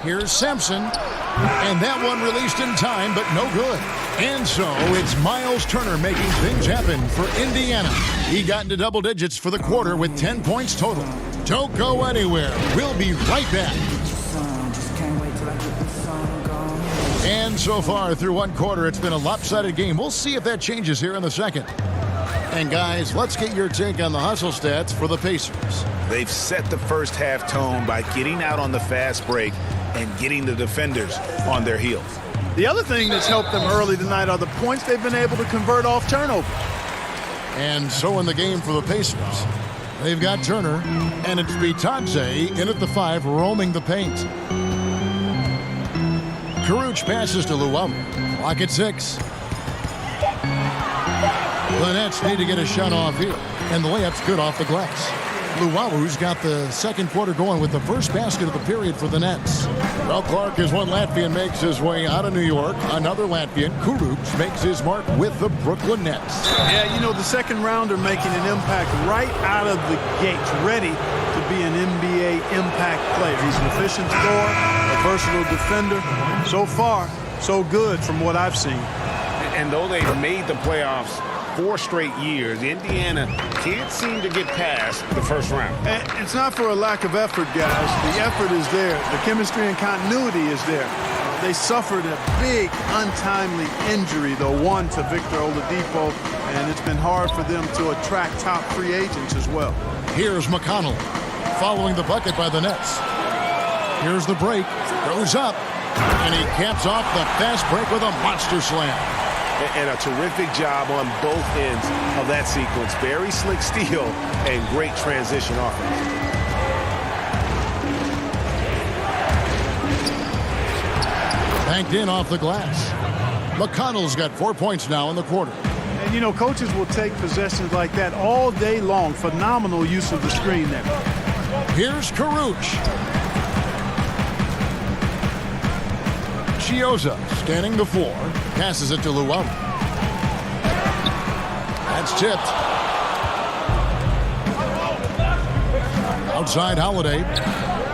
Here's Sampson. And that one released in time, but no good. And so it's Miles Turner making things happen for Indiana. He got into double digits for the quarter with 10 points total. Don't go anywhere. We'll be right back. And so far through one quarter, it's been a lopsided game. We'll see if that changes here in the second. And guys, let's get your take on the hustle stats for the Pacers. They've set the first half tone by getting out on the fast break and getting the defenders on their heels. The other thing that's helped them early tonight are the points they've been able to convert off turnover. And so in the game for the Pacers, They've got Turner, and it's Bitadze in at the 5, roaming the paint. Karuch passes to Luau. Clock at 6. The Nets need to get a shot off here, and the layup's good off the glass. Luau's got the second quarter going with the first basket of the period for the Nets. Well, Clark is one Latvian makes his way out of New York. Another Latvian, Karuch, makes his mark with the Brooklyn Nets. Yeah, you know, the second rounder making an impact right out of the gates, ready to be an NBA impact player. He's an efficient scorer, a versatile defender. So far, so good from what I've seen. And though they've made the playoffs 4 straight years, Indiana can't seem to get past the first round. And it's not for a lack of effort, guys. The effort is there. The chemistry and continuity is there. They suffered a big, untimely injury, the one to Victor Oladipo, and it's been hard for them to attract top free agents as well. Here's McConnell following the bucket by the Nets. Here's the break. Goes up, and he caps off the fast break with a monster slam. And a terrific job on both ends of that sequence. Very slick steal and great transition offense. Banked in off the glass. McConnell's got 4 points now in the quarter. And, you know, coaches will take possessions like that all day long. Phenomenal use of the screen there. Here's Karuch. Chiozza scanning the floor. Passes it to Luau. That's tipped. Outside Holiday.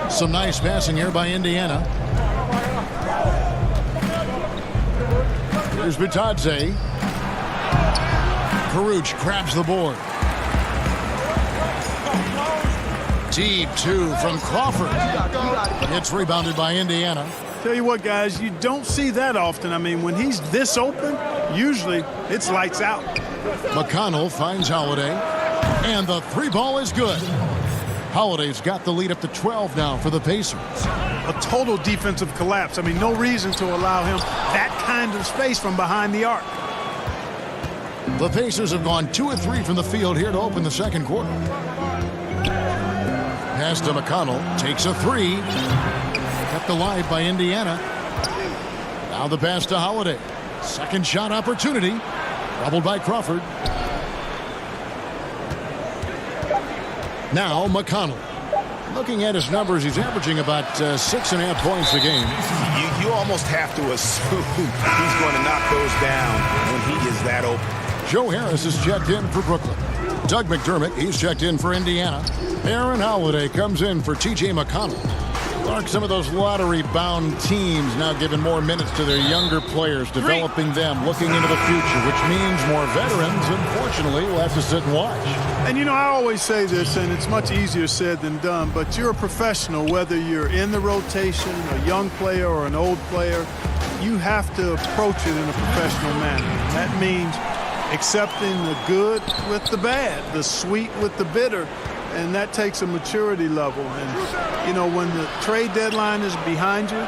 Some nice passing here by Indiana. Here's Bitadze. Karuch grabs the board. Deep 2 from Crawford. It's rebounded by Indiana. Tell you what, guys, you don't see that often. I mean, when he's this open, usually it's lights out. McConnell finds Holiday, and the 3 ball is good. Holiday's got the lead up to 12 now for the Pacers. A total defensive collapse. I mean, no reason to allow him that kind of space from behind the arc. The Pacers have gone 2 of 3 from the field here to open the second quarter. Pass to McConnell, takes a 3. Kept alive by Indiana. Now the pass to Holiday. Second shot opportunity. Doubled by Crawford. Now McConnell. Looking at his numbers, he's averaging about 6.5 points a game. You almost have to assume he's going to knock those down when he is that open. Joe Harris is checked in for Brooklyn. Doug McDermott, he's checked in for Indiana. Aaron Holiday comes in for T.J. McConnell. Clark, some of those lottery-bound teams now giving more minutes to their younger players, developing them, looking into the future, which means more veterans, unfortunately, will have to sit and watch. And, you know, I always say this, and it's much easier said than done, but you're a professional, whether you're in the rotation, a young player or an old player, you have to approach it in a professional manner. That means accepting the good with the bad, the sweet with the bitter. And that takes a maturity level. And, you know, when the trade deadline is behind you,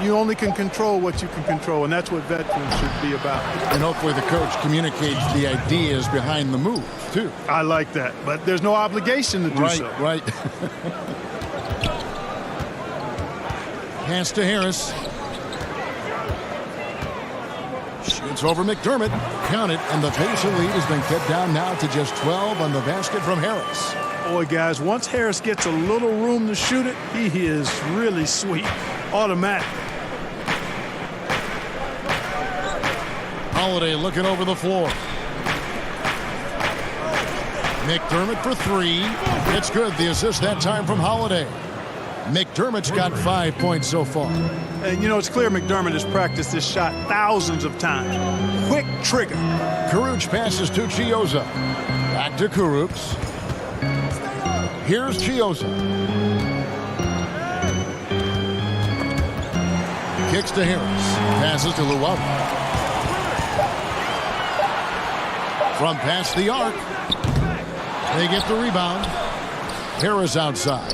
you only can control what you can control. And that's what veterans should be about. And hopefully the coach communicates the ideas behind the move, too. I like that. But there's no obligation to do so. Right. Pass to Harris. Shoots over McDermott. Count it. And the Pacer lead has been cut down now to just 12 on the basket from Harris. Boy, guys, once Harris gets a little room to shoot it, he is really sweet. Automatic. Holiday looking over the floor. McDermott for 3. It's good. The assist that time from Holiday. McDermott's got 5 points so far. And, you know, it's clear McDermott has practiced this shot thousands of times. Quick trigger. Karuch passes to Chiozza. Back to Karuch. Here's Chiozza. Kicks to Harris. Passes to Luau. From past the arc. They get the rebound. Harris outside.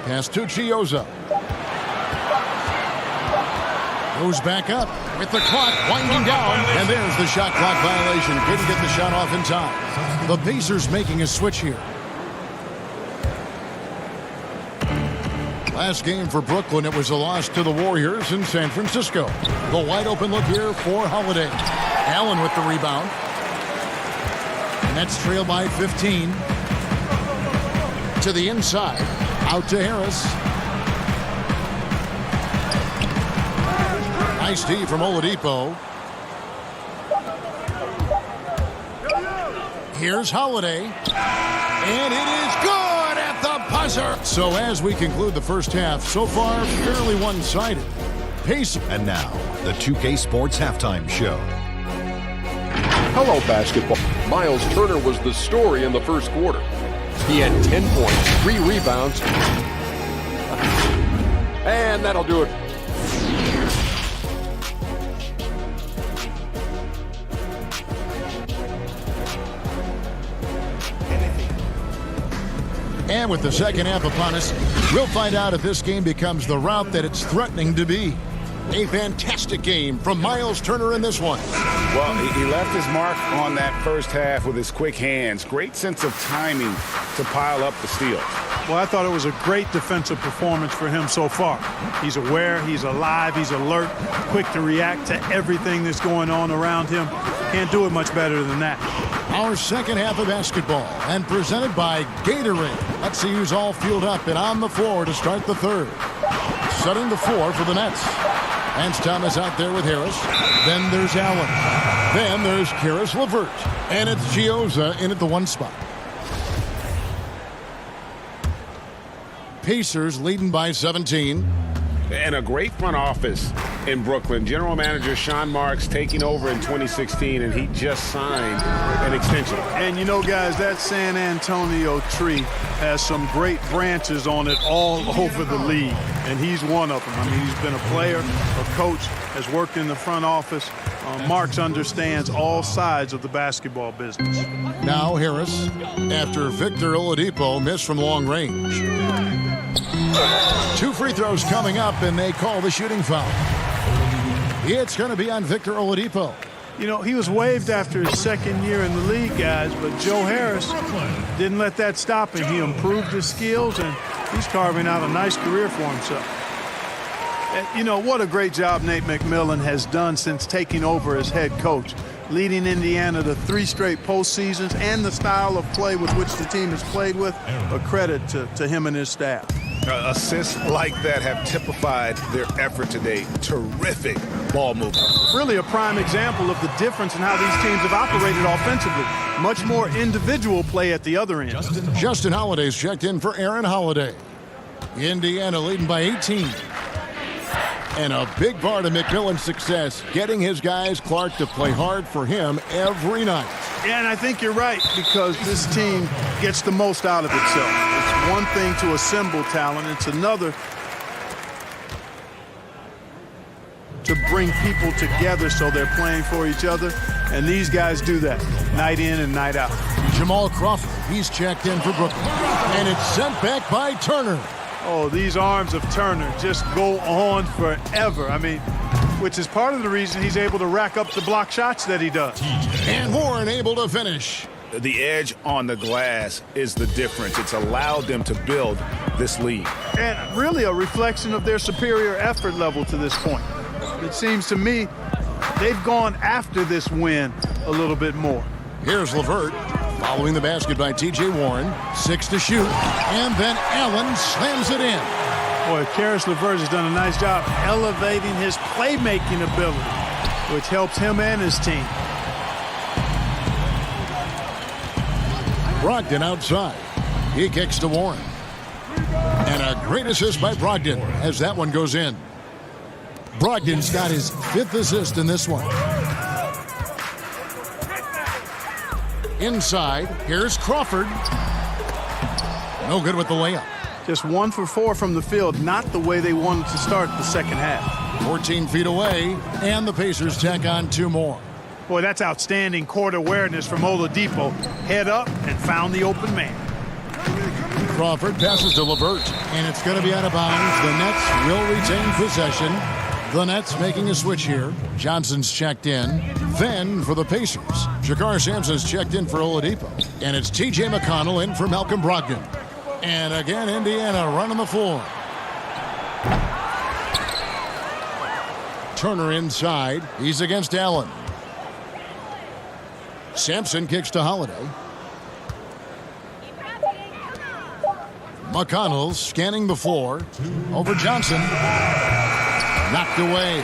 Pass to Chiozza. Goes back up with the clock winding down. And there's the shot clock violation. Didn't get the shot off in time. The Pacers making a switch here. Last game for Brooklyn, it was a loss to the Warriors in San Francisco. The wide open look here for Holiday. Allen with the rebound. Nets trail by 15. To the inside. Out to Harris. Nice D from Oladipo. Here's Holiday. And it is good at the buzzer. So as we conclude the first half, so far fairly one-sided. Pace. And now, the 2K Sports Halftime Show. Hello, basketball. Miles Turner was the story in the first quarter. He had 10 points, 3 rebounds, and that'll do it. And with the second half upon us, we'll find out if this game becomes the rout that it's threatening to be. A fantastic game from Miles Turner in this one. Well, he left his mark on that first half with his quick hands. Great sense of timing to pile up the steals. Well, I thought it was a great defensive performance for him so far. He's aware, he's alive, he's alert, quick to react to everything that's going on around him. Can't do it much better than that. Our second half of basketball, and presented by Gatorade. Let's see who's all fueled up and on the floor to start the third. Setting the floor for the Nets. Vance Thomas out there with Harris. Then there's Allen. Then there's Karis LeVert. And it's Gioza in at the 1 spot. Pacers leading by 17. And a great front office in Brooklyn. General manager Sean Marks taking over in 2016, and he just signed an extension. And you know, guys, that San Antonio tree has some great branches on it all over the league, and he's one of them. I mean, he's been a player, a coach, has worked in the front office. Marks understands all sides of the basketball business. Now Harris, after Victor Oladipo missed from long range. 2 free throws coming up, and they call the shooting foul. It's going to be on Victor Oladipo. You know, he was waived after his second year in the league, guys, but Joe Harris didn't let that stop him. He improved his skills, and he's carving out a nice career for himself. And, you know, what a great job Nate McMillan has done since taking over as head coach, leading Indiana to 3 straight postseasons, and the style of play with which the team has played with, a credit to him and his staff. Assists like that have typified their effort today. Terrific ball movement. Really a prime example of the difference in how these teams have operated offensively. Much more individual play at the other end. Justin Holiday's checked in for Aaron Holiday. Indiana leading by 18. And a big part of McMillan's success, getting his guys, Clark, to play hard for him every night. Yeah, and I think you're right, because this team gets the most out of itself. It's one thing to assemble talent. It's another to bring people together so they're playing for each other. And these guys do that night in and night out. Jamal Crawford, he's checked in for Brooklyn. And it's sent back by Turner. Oh, these arms of Turner just go on forever. I mean, which is part of the reason he's able to rack up the block shots that he does. And Warren able to finish. The edge on the glass is the difference. It's allowed them to build this lead. And really a reflection of their superior effort level to this point. It seems to me they've gone after this win a little bit more. Here's LeVert. Following the basket by T.J. Warren. 6 to shoot. And then Allen slams it in. Boy, Karis LeVert has done a nice job elevating his playmaking ability, which helps him and his team. Brogdon outside. He kicks to Warren. And a great assist by Brogdon as that one goes in. Brogdon's got his 5th assist in this one. Inside, here's Crawford. No good with the layup. Just 1 for 4 from the field, not the way they wanted to start the second half. 14 feet away, and the Pacers tack on 2 more. Boy, that's outstanding court awareness from Oladipo. Head up and found the open man. Crawford passes to LeVert, and it's going to be out of bounds. The Nets will retain possession. The Nets making a switch here. Johnson's checked in. Then for the Pacers, Jakar Sampson's checked in for Oladipo. And it's T.J. McConnell in for Malcolm Brogdon. And again, Indiana running the floor. Turner inside. He's against Allen. Sampson kicks to Holiday. McConnell scanning the floor. Over Johnson. Knocked away.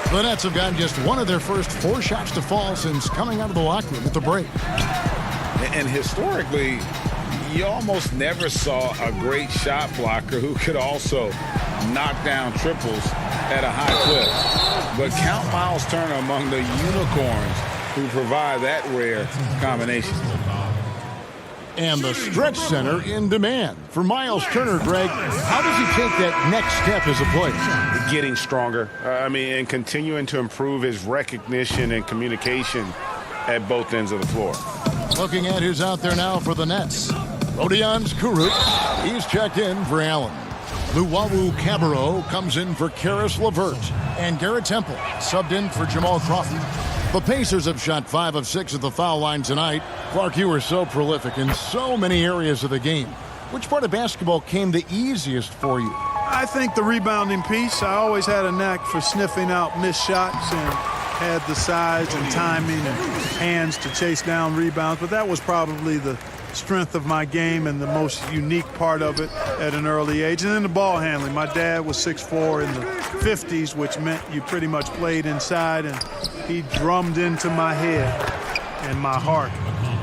The Nets have gotten just one of their first 4 shots to fall since coming out of the locker room at the break. And historically, you almost never saw a great shot blocker who could also knock down triples at a high clip. But count Miles Turner among the unicorns who provide that rare combination. And the stretch center in demand for Miles Turner. Greg, how does he take that next step as a player? Getting stronger. And continuing to improve his recognition and communication at both ends of the floor. Looking at who's out there now for the Nets. Rodion Kurucs. He's checked in for Allen. Luwawu Cabarrot comes in for Karis LeVert. And Garrett Temple subbed in for Jamal Crawford. The Pacers have shot 5 of 6 at the foul line tonight. Clark, you were so prolific in so many areas of the game. Which part of basketball came the easiest for you? I think the rebounding piece. I always had a knack for sniffing out missed shots and had the size and timing and hands to chase down rebounds. But that was probably the strength of my game and the most unique part of it at an early age. And then the ball handling. My dad was 6'4" in the 50s, which meant you pretty much played inside, and he drummed into my head and my heart.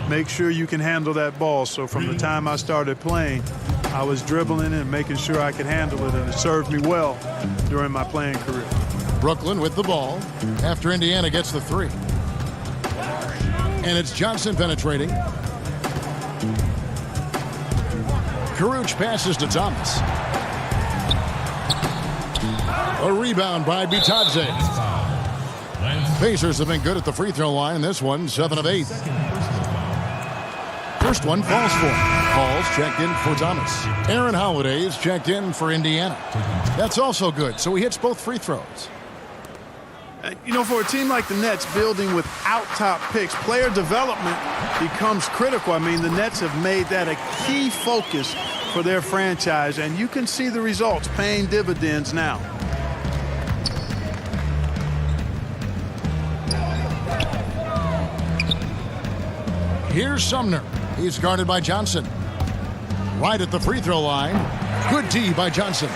Make sure you can handle that ball. So from the time I started playing, I was dribbling and making sure I could handle it, and it served me well during my playing career. Brooklyn with the ball after Indiana gets the 3. And it's Johnson penetrating. Kurucs passes to Thomas. A rebound by Bitadze. Pacers have been good at the free throw line. This one, 7 of 8. First one falls for him. Hall's checked in for Thomas. Aaron Holiday is checked in for Indiana. That's also good, so he hits both free throws. You know, for a team like the Nets, building without top picks, player development becomes critical. I mean, the Nets have made that a key focus for their franchise, and you can see the results paying dividends now. Here's Sumner. He's guarded by Johnson. Right at the free throw line. Good D by Johnson.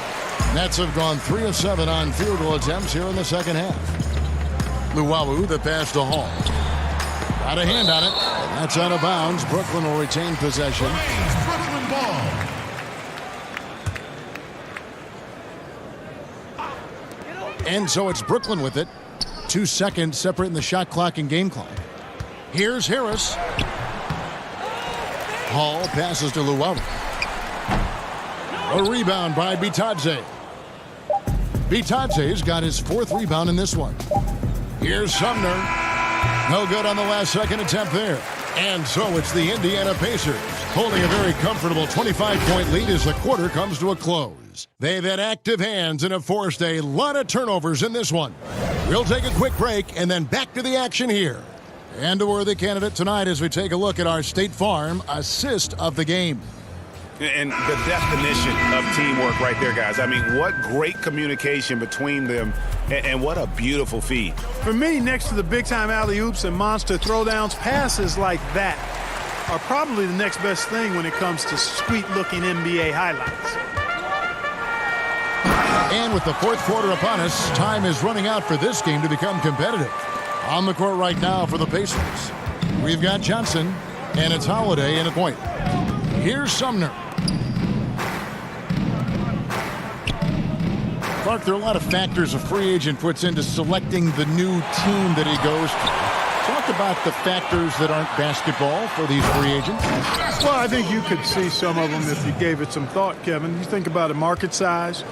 Nets have gone 3 of 7 on field goal attempts here in the second half. Luwawu, the pass to Hall. Got a hand on it. And that's out of bounds. Brooklyn will retain possession. Brooklyn ball. And so it's Brooklyn with it. 2 seconds separating the shot clock and game clock. Here's Harris. Hall passes to Luwawu. A rebound by Bitadze. Bitadze's got his 4th rebound in this one. Here's Sumner. No good on the last second attempt there. And so it's the Indiana Pacers holding a very comfortable 25-point lead as the quarter comes to a close. They've had active hands and have forced a lot of turnovers in this one. We'll take a quick break and then back to the action here. And a worthy candidate tonight as we take a look at our State Farm assist of the game. And the definition of teamwork right there, guys. I mean, what great communication between them, and what a beautiful feed. For me, next to the big-time alley-oops and monster throwdowns, passes like that are probably the next best thing when it comes to sweet-looking NBA highlights. And with the 4th quarter upon us, time is running out for this game to become competitive. On the court right now for the Pacers, we've got Johnson, and it's Holiday in a point. Here's Sumner. Clark, there are a lot of factors a free agent puts into selecting the new team that he goes to. Talk about the factors that aren't basketball for these free agents. Well, I think you could see some of them if you gave it some thought, Kevin. You think about a market size,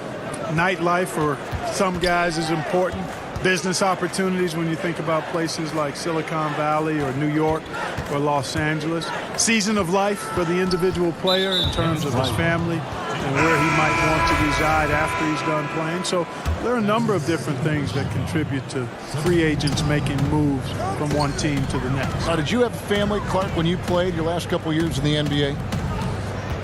nightlife for some guys is important. Business opportunities when you think about places like Silicon Valley or New York or Los Angeles. Season of life for the individual player in terms of his family, and where he might want to reside after he's done playing. So there are a number of different things that contribute to free agents making moves from one team to the next. Now, did you have family, Clark, when you played your last couple years in the NBA?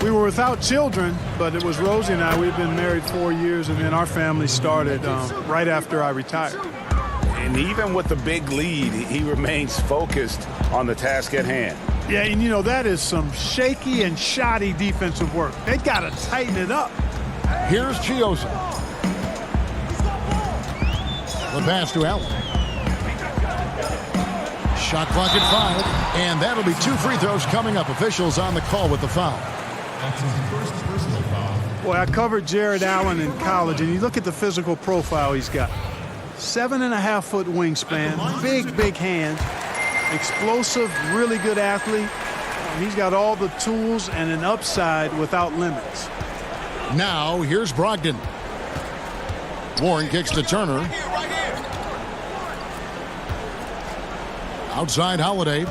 We were without children, but it was Rosie and I. We've been married 4 years, and then our family started right after I retired. And even with the big lead, he remains focused on the task at hand. Yeah, and you know, that is some shaky and shoddy defensive work. They got to tighten it up. Here's Chioza. The pass to Allen. Shot clock at 5, and that'll be 2 free throws coming up. Officials on the call with the foul. That's his first personal foul. Boy, I covered Jared Allen in college, and you look at the physical profile he's got. 7.5-foot wingspan, big hands, explosive, really good athlete. He's got all the tools and an upside without limits. Now, here's Brogdon. Warren kicks to Turner. Outside Holiday.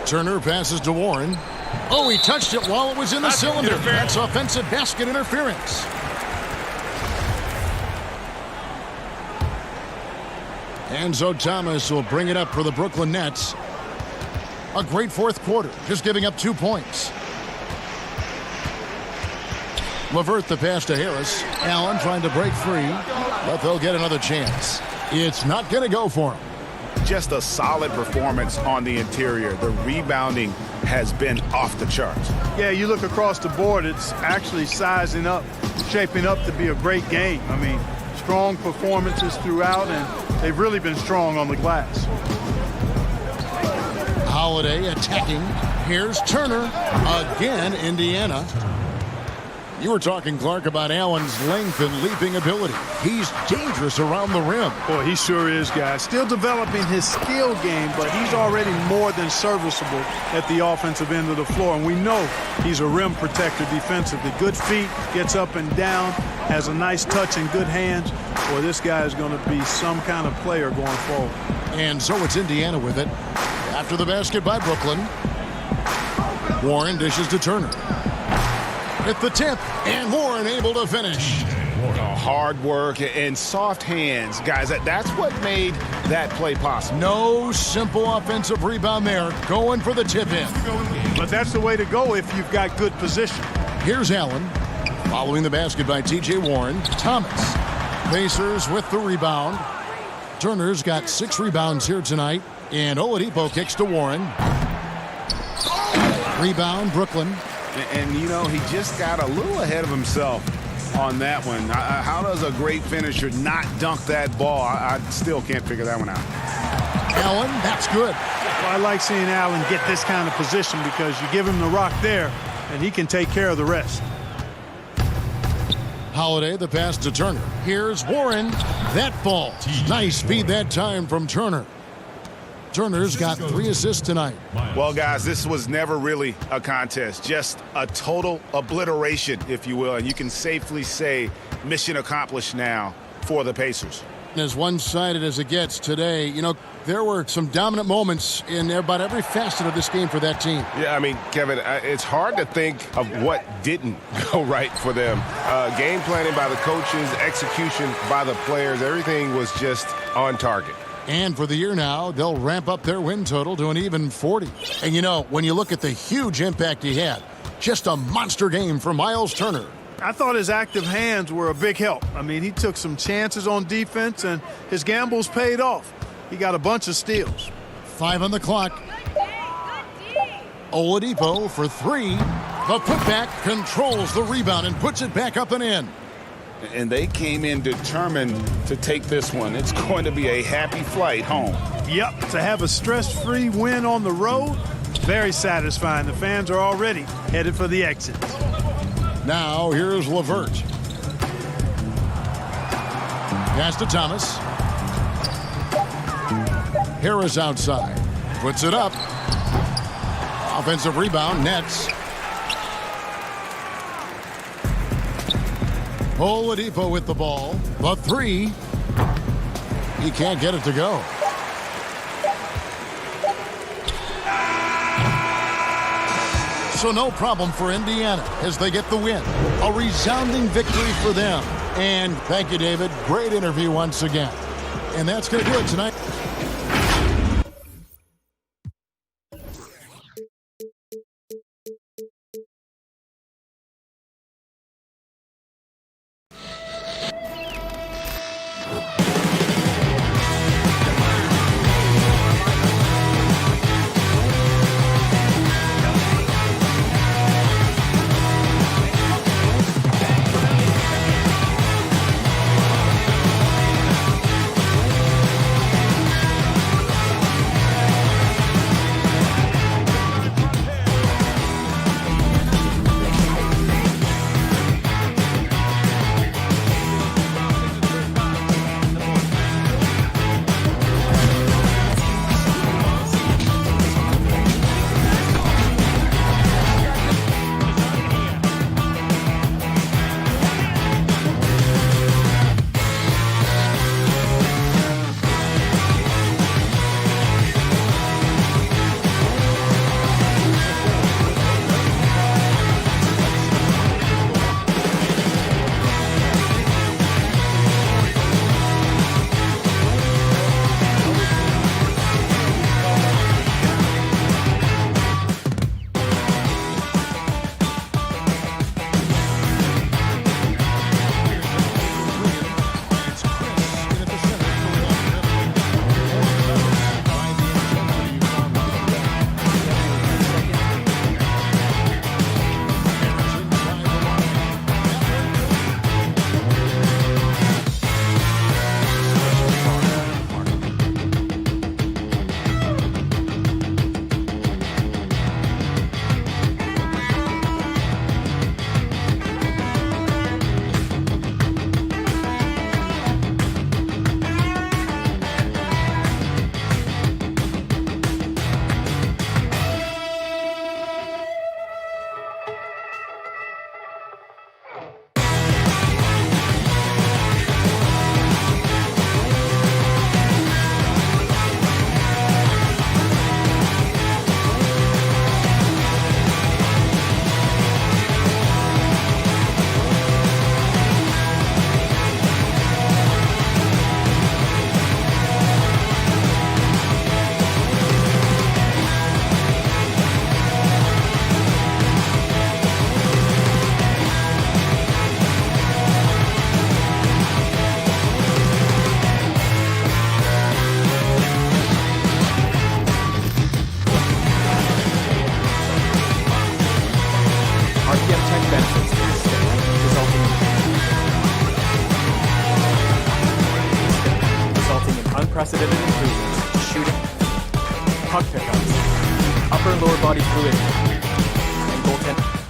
Turner passes to Warren. Oh, he touched it while it was in the cylinder. That's offensive basket interference. Enzo Thomas will bring it up for the Brooklyn Nets. A great fourth quarter, just giving up 2 points. LeVert the pass to Harris. Allen trying to break free, but they'll get another chance. It's not going to go for him. Just a solid performance on the interior. The rebounding has been off the charts. Yeah, you look across the board, it's actually sizing up, shaping up to be a great game. I mean, strong performances throughout, and they've really been strong on the glass. Holiday attacking. Here's Turner. Again, Indiana. You were talking, Clark, about Allen's length and leaping ability. He's dangerous around the rim. Boy, he sure is, guys. Still developing his skill game, but he's already more than serviceable at the offensive end of the floor. And we know he's a rim protector defensively. Good feet, gets up and down, has a nice touch and good hands. Boy, this guy is going to be some kind of player going forward. And so it's Indiana with it. After the basket by Brooklyn. Warren dishes to Turner. At the tip, and Warren able to finish. Hard work and soft hands, guys. That's what made that play possible. No simple offensive rebound there. Going for the tip in. But that's the way to go if you've got good position. Here's Allen. Following the basket by T.J. Warren. Thomas. Pacers with the rebound. Turner's got 6 rebounds here tonight. And Oladipo kicks to Warren. Rebound, Brooklyn. And, you know, he just got a little ahead of himself on that one. How does a great finisher not dunk that ball? I still can't figure that one out. Allen, that's good. Well, I like seeing Allen get this kind of position because you give him the rock there, and he can take care of the rest. Holiday, the pass to Turner. Here's Warren. That ball. Nice feed that time from Turner. Turner's got 3 assists tonight. Well, guys, this was never really a contest. Just a total obliteration, if you will. And you can safely say mission accomplished now for the Pacers. As one-sided as it gets today, you know, there were some dominant moments in about every facet of this game for that team. Yeah, I mean, Kevin, it's hard to think of what didn't go right for them. Game planning by the coaches, execution by the players, everything was just on target. And for the year now, they'll ramp up their win total to an even 40. And, you know, when you look at the huge impact he had, just a monster game for Miles Turner. I thought his active hands were a big help. I mean, he took some chances on defense, and his gambles paid off. He got a bunch of steals. 5 on the clock. Oladipo for 3. The putback controls the rebound and puts it back up and in. And they came in determined to take this one. It's going to be a happy flight home. Yep, to have a stress-free win on the road, very satisfying. The fans are already headed for the exit. Now here's LeVert. Pass to Thomas. Harris outside. Puts it up. Offensive rebound, Nets. Oladipo with the ball. The 3. He can't get it to go. So no problem for Indiana as they get the win. A resounding victory for them. And thank you, David. Great interview once again. And that's going to do it tonight. unprecedented improvements to shooting, puck pickups, upper and lower body fluidity, and goaltending.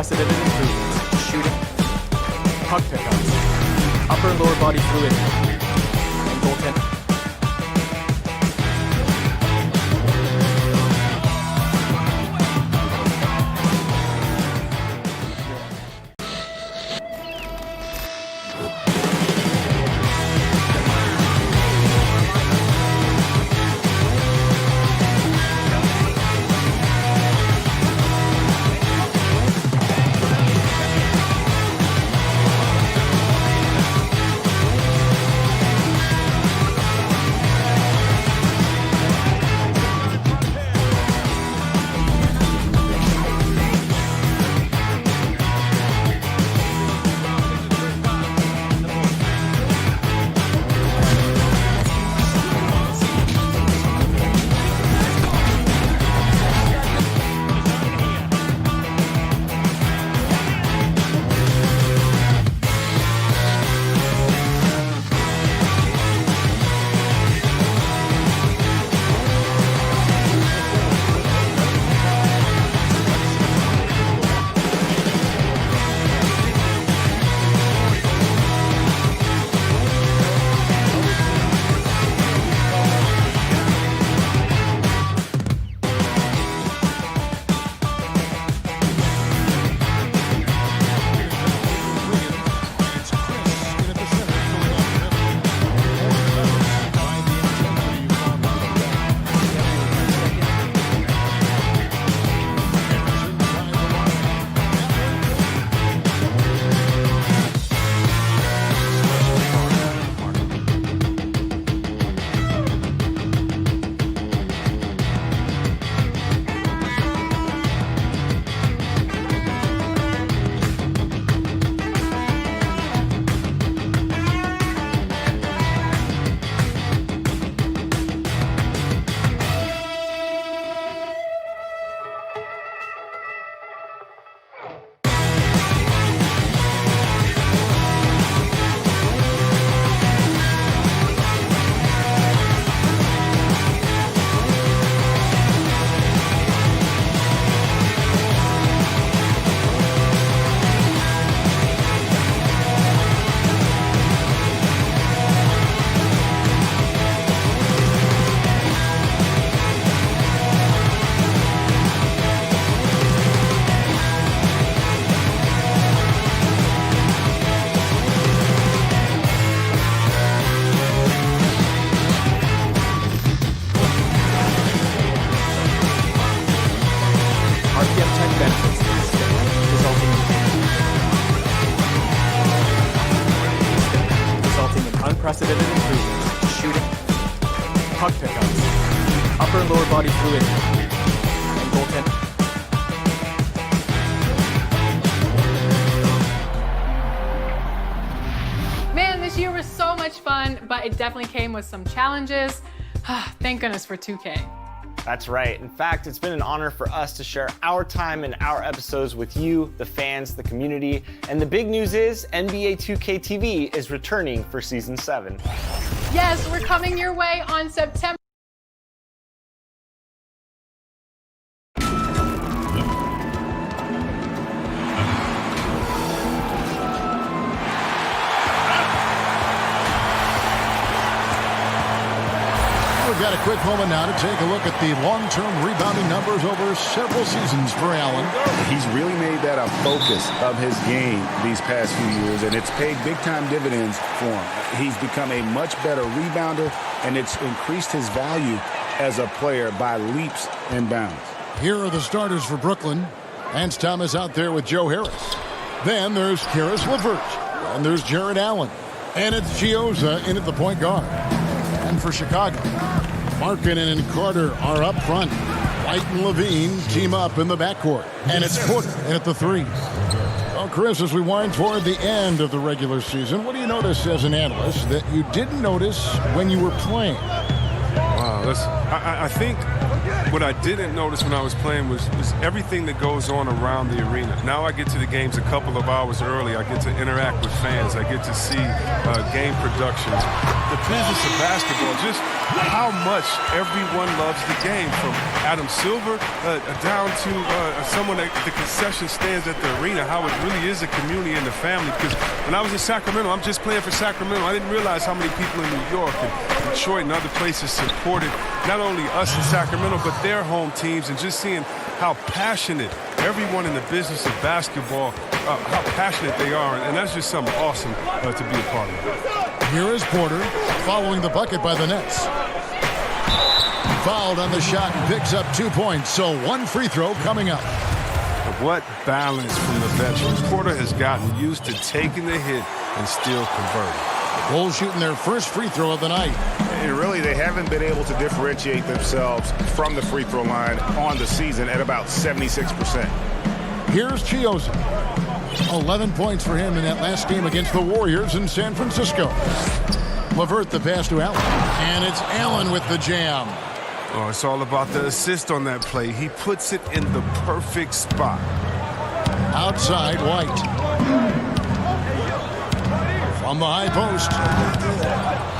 unprecedented improvements, shooting, puck pickups, upper and lower body fluidity, and goaltending. Unprecedented improvements, shooting, puck pickups, upper and lower body fluidity, and goaltending. Man, this year was so much fun, but it definitely came with some challenges. Thank goodness for 2K. That's right. In fact, it's been an honor for us to share our time and our episodes with you, the fans, the community. And the big news is NBA 2K TV is returning for Season 7. Yes, we're coming your way on September. We've got a quick moment now to take a look at the long-term rebounding numbers over several seasons for Allen. He's really made that a focus of his game these past few years, and it's paid big-time dividends for him. He's become a much better rebounder, and it's increased his value as a player by leaps and bounds. Here are the starters for Brooklyn. Hans Thomas out there with Joe Harris. Then there's Karis LeVert. And there's Jared Allen. And it's Gioza in at the point guard. And for Chicago, Markkanen and Carter are up front. White and Levine team up in the backcourt. And it's Porter in at the three. Well, Chris, as we wind toward the end of the regular season, what do you notice as an analyst that you didn't notice when you were playing? Wow, I think what I didn't notice when I was playing was everything that goes on around the arena. Now I get to the games a couple of hours early. I get to interact with fans. I get to see game productions. The business of basketball, just how much everyone loves the game, from Adam Silver down to someone at the concession stands at the arena, how it really is a community and a family. Because when I was in Sacramento, I'm just playing for Sacramento. I didn't realize how many people in New York and Detroit and other places supported not only us in Sacramento, but their home teams, and just seeing how passionate everyone in the business of basketball, how passionate they are, and that's just something awesome to be a part of. Here is Porter following the bucket by the Nets. Fouled on the shot and picks up 2 points, so one free throw coming up. What balance from the veterans. Porter has gotten used to taking the hit and still converting. The Bulls shooting their first free throw of the night. And really, they haven't been able to differentiate themselves from the free throw line on the season at about 76%. Here's Chiozza. 11 points for him in that last game against the Warriors in San Francisco. LeVert the pass to Allen. And it's Allen with the jam. Oh, it's all about the assist on that play. He puts it in the perfect spot. Outside, White. From the high post.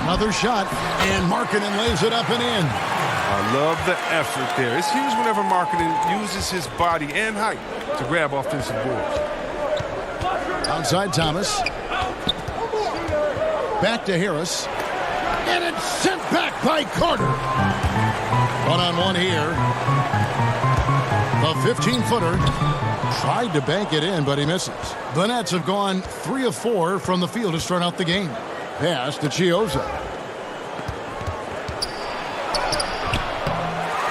Another shot, and Markkanen lays it up and in. I love the effort there. It's huge whenever Markkanen uses his body and height to grab offensive boards. Outside Thomas. Back to Harris. And it's sent back by Carter. One-on-one here. The 15-footer tried to bank it in, but he misses. The Nets have gone 3 of 4 from the field to start out the game. Pass to Chiozza.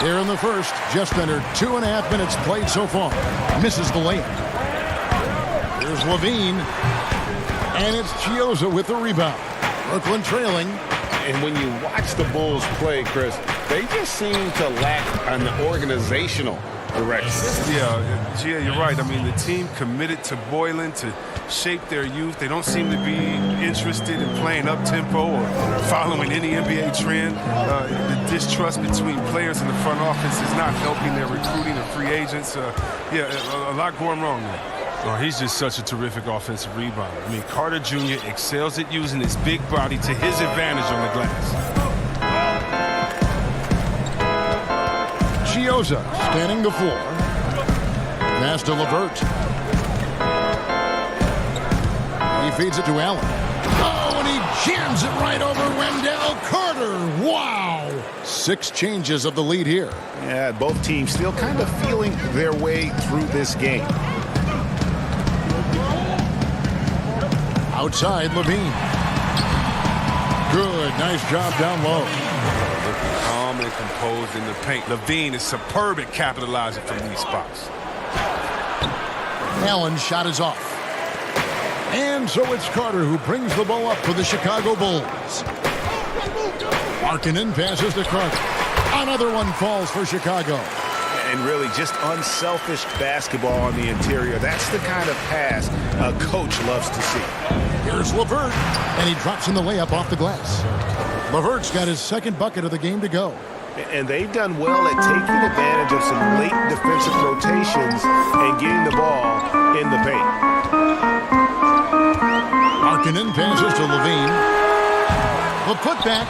Here in the first, just under 2.5 minutes played so far. Misses the layup. Here's Levine. And it's Chiozza with the rebound. Brooklyn trailing. And when you watch the Bulls play, Chris, they just seem to lack an organizational direction. Yeah, Gia, you're right. I mean, the team committed to Boylan to shape their youth. They don't seem to be interested in playing up-tempo or following any NBA trend. The distrust between players in the front office is not helping their recruiting of free agents. A lot going wrong there. Oh, he's just such a terrific offensive rebounder. I mean, Carter Jr. excels at using his big body to his advantage on the glass. Chiozza scanning the floor. Pass to LeVert. He feeds it to Allen. Oh, and he jams it right over Wendell Carter. Wow. 6 changes of the lead here. Yeah, both teams still kind of feeling their way through this game. Outside, Levine. Good, nice job down low. Looking calm and composed in the paint. Levine is superb at capitalizing from these spots. Allen's shot is off. And so it's Carter who brings the ball up for the Chicago Bulls. Markkanen passes to Carter. Another one falls for Chicago. And really just unselfish basketball on the interior. That's the kind of pass a coach loves to see. Here's LeVert, and he drops in the layup off the glass. LeVert's got his second bucket of the game to go. And they've done well at taking advantage of some late defensive rotations and getting the ball in the paint. Markkanen passes to Levine. The putback,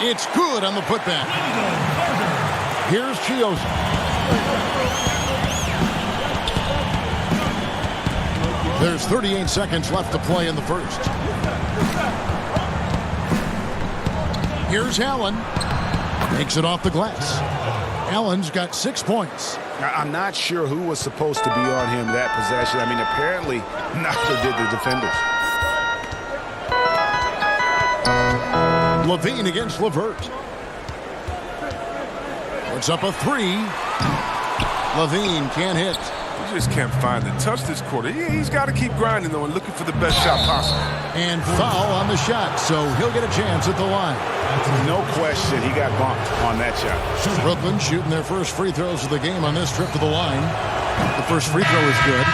it's good on the putback. Here's Chiozza. There's 38 seconds left to play in the first. Here's Allen. Takes it off the glass. Allen's got 6 points. I'm not sure who was supposed to be on him that possession. I mean, apparently neither did the defenders. Levine against LeVert. Puts up a 3. Levine can't hit. He just can't find the touch this quarter. He's got to keep grinding, though, and looking for the best shot possible. And foul on the shot, so he'll get a chance at the line. No question, he got bumped on that shot. Brooklyn shooting their first free throws of the game on this trip to the line. The first free throw is good.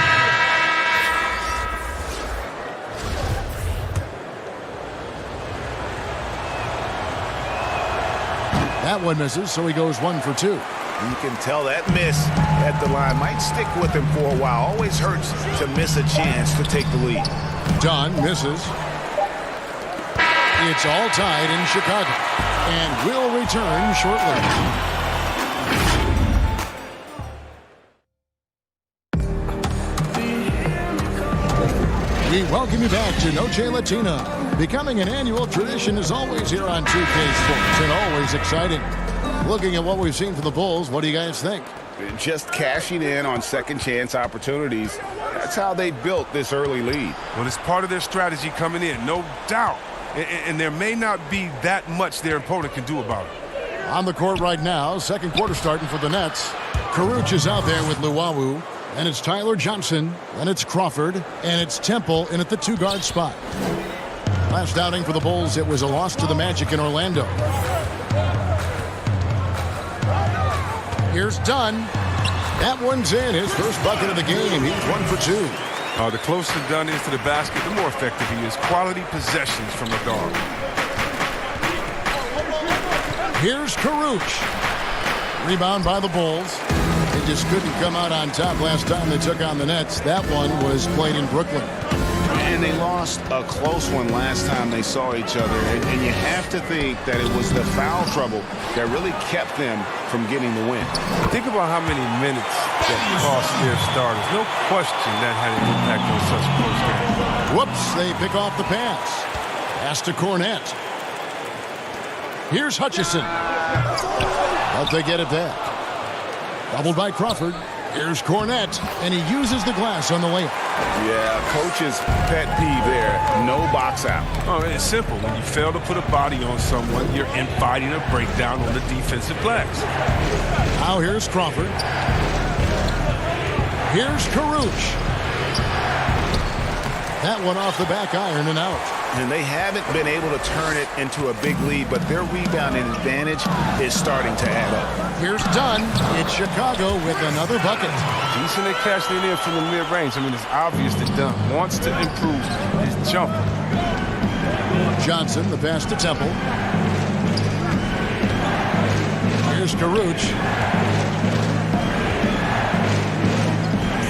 That one misses, so he goes 1 for 2. You can tell that miss at the line might stick with him for a while. Always hurts to miss a chance to take the lead. Dunn misses. It's all tied in Chicago. and we'll return shortly. We welcome you back to Noche Latina. Becoming an annual tradition is always here on 2K Sports and always exciting. Looking at what we've seen from the Bulls, what do you guys think? Just cashing in on second chance opportunities. That's how they built this early lead. Well, it's part of their strategy coming in, no doubt. And there may not be that much their opponent can do about it. On the court right now, second quarter starting for the Nets. Karuch is out there with Luwawu. And it's Tyler Johnson, and it's Crawford, and it's Temple in at the two-guard spot. Last outing for the Bulls, it was a loss to the Magic in Orlando. Here's Dunn. That one's in. His first bucket of the game. He's 1 for 2. The closer Dunn is to the basket, the more effective he is. Quality possessions from the guard. Here's Karuch. Rebound by the Bulls. They just couldn't come out on top last time they took on the Nets. That one was played in Brooklyn. And they lost a close one last time they saw each other. And you have to think that it was the foul trouble that really kept them from getting the win. Think about how many minutes that cost their starters. No question that had an impact on such a close game. Whoops, they pick off the pass. Pass to Cornette. Here's Hutchison. But they get it back. Doubled by Crawford. Here's Cornette, and he uses the glass on the layup. Yeah, coach's pet peeve there. No box out. Oh, it's simple. When you fail to put a body on someone, you're inviting a breakdown on the defensive glass. Now here's Crawford. Here's Karuch. That one off the back iron and out. And they haven't been able to turn it into a big lead, but their rebounding advantage is starting to add up. Here's Dunn. It's Chicago with another bucket. Decent at cashing it in from the mid-range. I mean, it's obvious that Dunn wants to improve his jump. Johnson, the pass to Temple. Here's Karuch.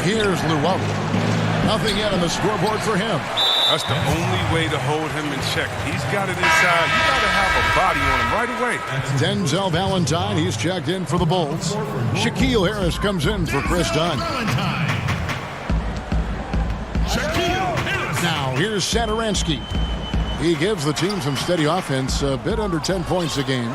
Here's Luwawu. Nothing yet on the scoreboard for him. That's the only way to hold him in check. He's got it inside. You got to have a body on him right away. Denzel Valentine, he's checked in for the Bulls. Shaquille Harris comes in for Chris Dunn. Now, here's Satoransky. He gives the team some steady offense, a bit under 10 points a game.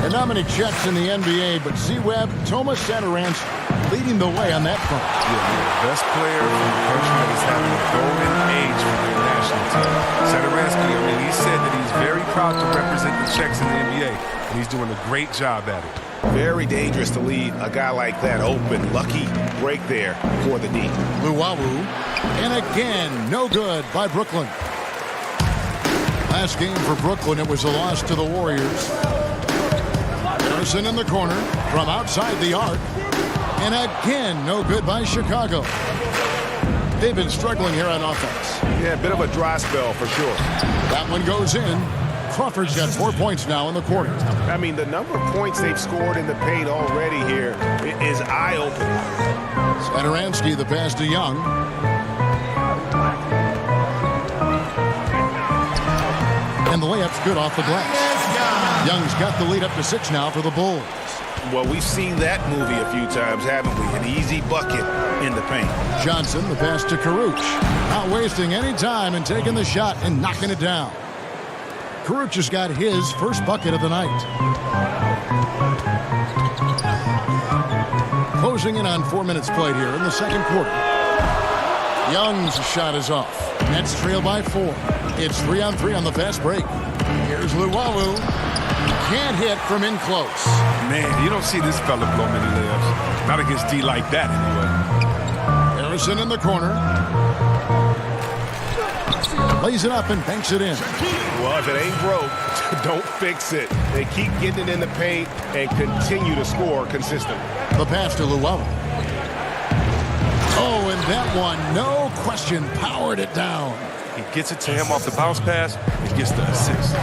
And not many checks in the NBA, but Z-Web, Thomas Satoransky leading the way on that front. Yeah, the best player in the country that is having a golden age for their national team. Satoransky, I mean, he said that he's very proud to represent the Czechs in the NBA, and he's doing a great job at it. Very dangerous to leave a guy like that open. Lucky break there for the D. Luwawu, and again, no good by Brooklyn. Last game for Brooklyn, it was a loss to the Warriors. Harrison in the corner from outside the arc. And again, no good by Chicago. They've been struggling here on offense. Yeah, a bit of a dry spell for sure. That one goes in. Crawford's got 4 points now in the quarter. I mean, the number of points they've scored in the paint already here is eye-opening. Satoransky, the pass to Young. And the layup's good off the glass. Young's got the lead up to 6 now for the Bulls. Well, we've seen that movie a few times, haven't we? An easy bucket in the paint. Johnson, the pass to Karuch. Not wasting any time and taking the shot and knocking it down. Karuch has got his first bucket of the night. Closing in on 4 minutes played here in the second quarter. Young's shot is off. Nets trail by 4. It's 3-on-3 on the fast break. Here's Luwawu. Can't hit from in close. Man, you don't see this fella blow many layups. Not against D like that, anyway. Harrison in the corner. Lays it up and banks it in. Well, if it ain't broke, don't fix it. They keep getting it in the paint and continue to score consistently. The pass to Luwawu. Oh, and that one, no question, powered it down. He gets it to him off the bounce pass and gets the assist.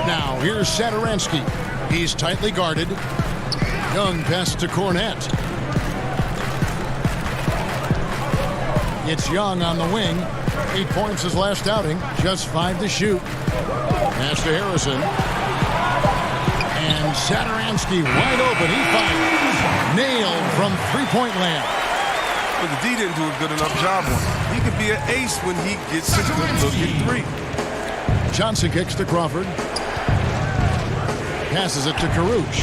Now, here's Satoransky. He's tightly guarded. Young pass to Cornette. It's Young on the wing. 8 points his last outing. Just 5 to shoot. Pass to Harrison. And Saturansky wide open. He fires. Nailed from three-point land. But the D didn't do a good enough job on him. He could be an ace when he gets a good look at three. Johnson kicks to Crawford. Passes it to Karuch.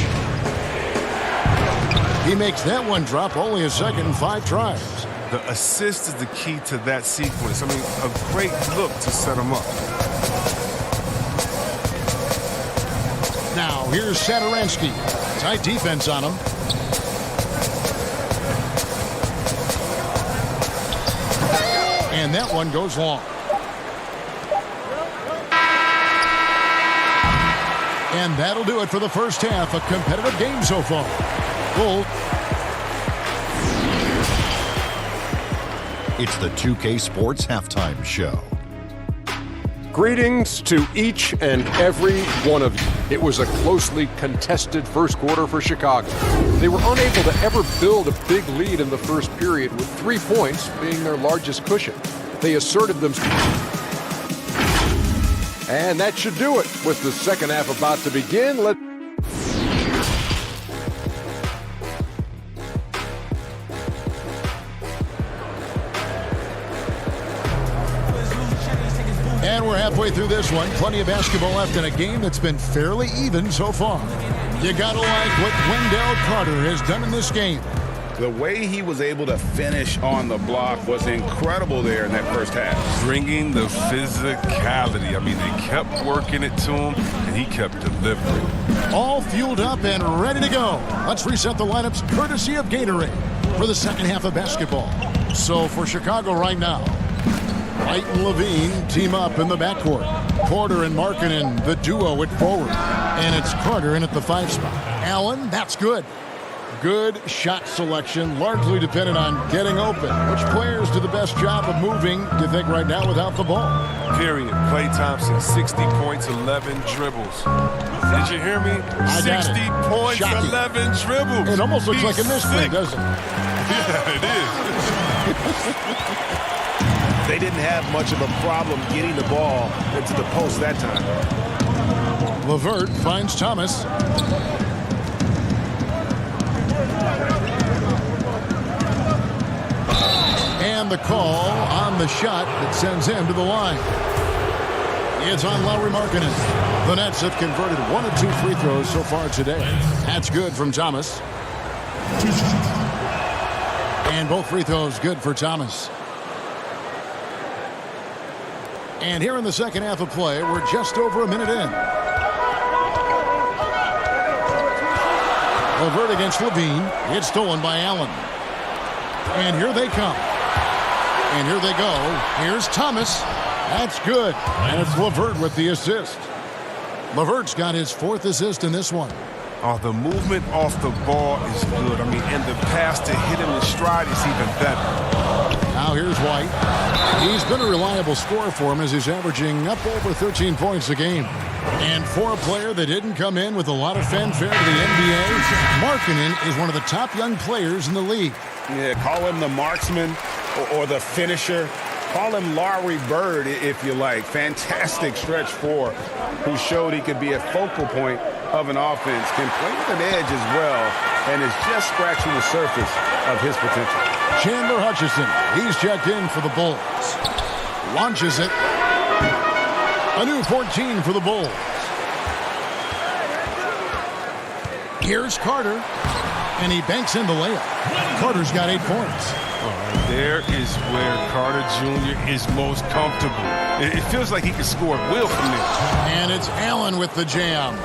He makes that one drop, only a second in 5 tries. The assist is the key to that sequence. I mean, a great look to set him up. Now, here's Saturansky. Tight defense on him. And that one goes long. And that'll do it for the first half. A competitive game so far. Goal. It's the 2K Sports Halftime Show. Greetings to each and every one of you. It was a closely contested first quarter for Chicago. They were unable to ever build a big lead in the first period, with 3 points being their largest cushion. They asserted themselves. And that should do it. With the second half about to begin, And we're halfway through this one. Plenty of basketball left in a game that's been fairly even so far. You gotta like what Wendell Carter has done in this game. The way he was able to finish on the block was incredible there in that first half. Bringing the physicality. I mean, they kept working it to him, and he kept delivering. All fueled up and ready to go. Let's reset the lineups courtesy of Gatorade for the second half of basketball. So for Chicago right now, White and Levine team up in the backcourt. Porter and Markkanen, the duo at forward. And it's Carter in at the 5 spot. Allen, that's good. Good shot selection, largely dependent on getting open. Which players do the best job of moving, do you think, right now without the ball? Period. Klay Thompson, 60 points, 11 dribbles. Did you hear me? 60 points, Shocking. 11 dribbles. It almost looks like a misprint, doesn't it? Yeah, it is. They didn't have much of a problem getting the ball into the post that time. LeVert finds Thomas. And the call on the shot that sends him to the line. It's on Lauri Markkanen. The Nets have converted 1 of 2 free throws so far today. That's good from Thomas. And both free throws good for Thomas. And here in the second half of play, we're just over a minute in. LeVert against Levine. It's stolen by Allen. And here they come. And here they go. Here's Thomas. That's good. And it's LeVert with the assist. LeVert's got his 4th assist in this one. Oh, the movement off the ball is good. I mean, and the pass to hit him in stride is even better. Now here's White. He's been a reliable scorer for him as he's averaging up over 13 points a game. And for a player that didn't come in with a lot of fanfare to the NBA, Markkanen is one of the top young players in the league. Yeah, call him the marksman or the finisher. Call him Larry Bird, if you like. Fantastic stretch 4, who showed he could be a focal point of an offense, can play with an edge as well, and is just scratching the surface of his potential. Chandler Hutchison, he's checked in for the Bulls. Launches it. A new 14 for the Bulls. Here's Carter, and he banks in the layup. Carter's got 8 points. There is where Carter Jr. is most comfortable. It feels like he can score at will from there. And it's Allen with the jam.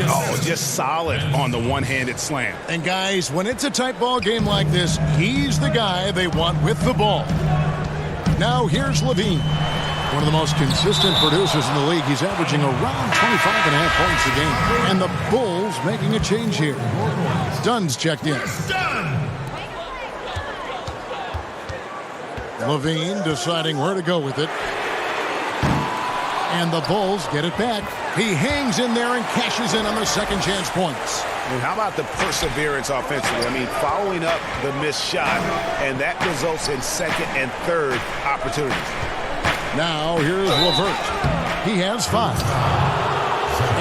Oh, just solid on the one-handed slam. And guys, when it's a tight ball game like this, he's the guy they want with the ball. Now here's Levine. One of the most consistent producers in the league. He's averaging around 25.5 points a game. And the Bulls making a change here. Dunn's checked in. Levine deciding where to go with it. And the Bulls get it back. He hangs in there and cashes in on the second chance points. And how about the perseverance offensively? I mean, following up the missed shot, and that results in second and third opportunities. Now here's LeVert. He has 5.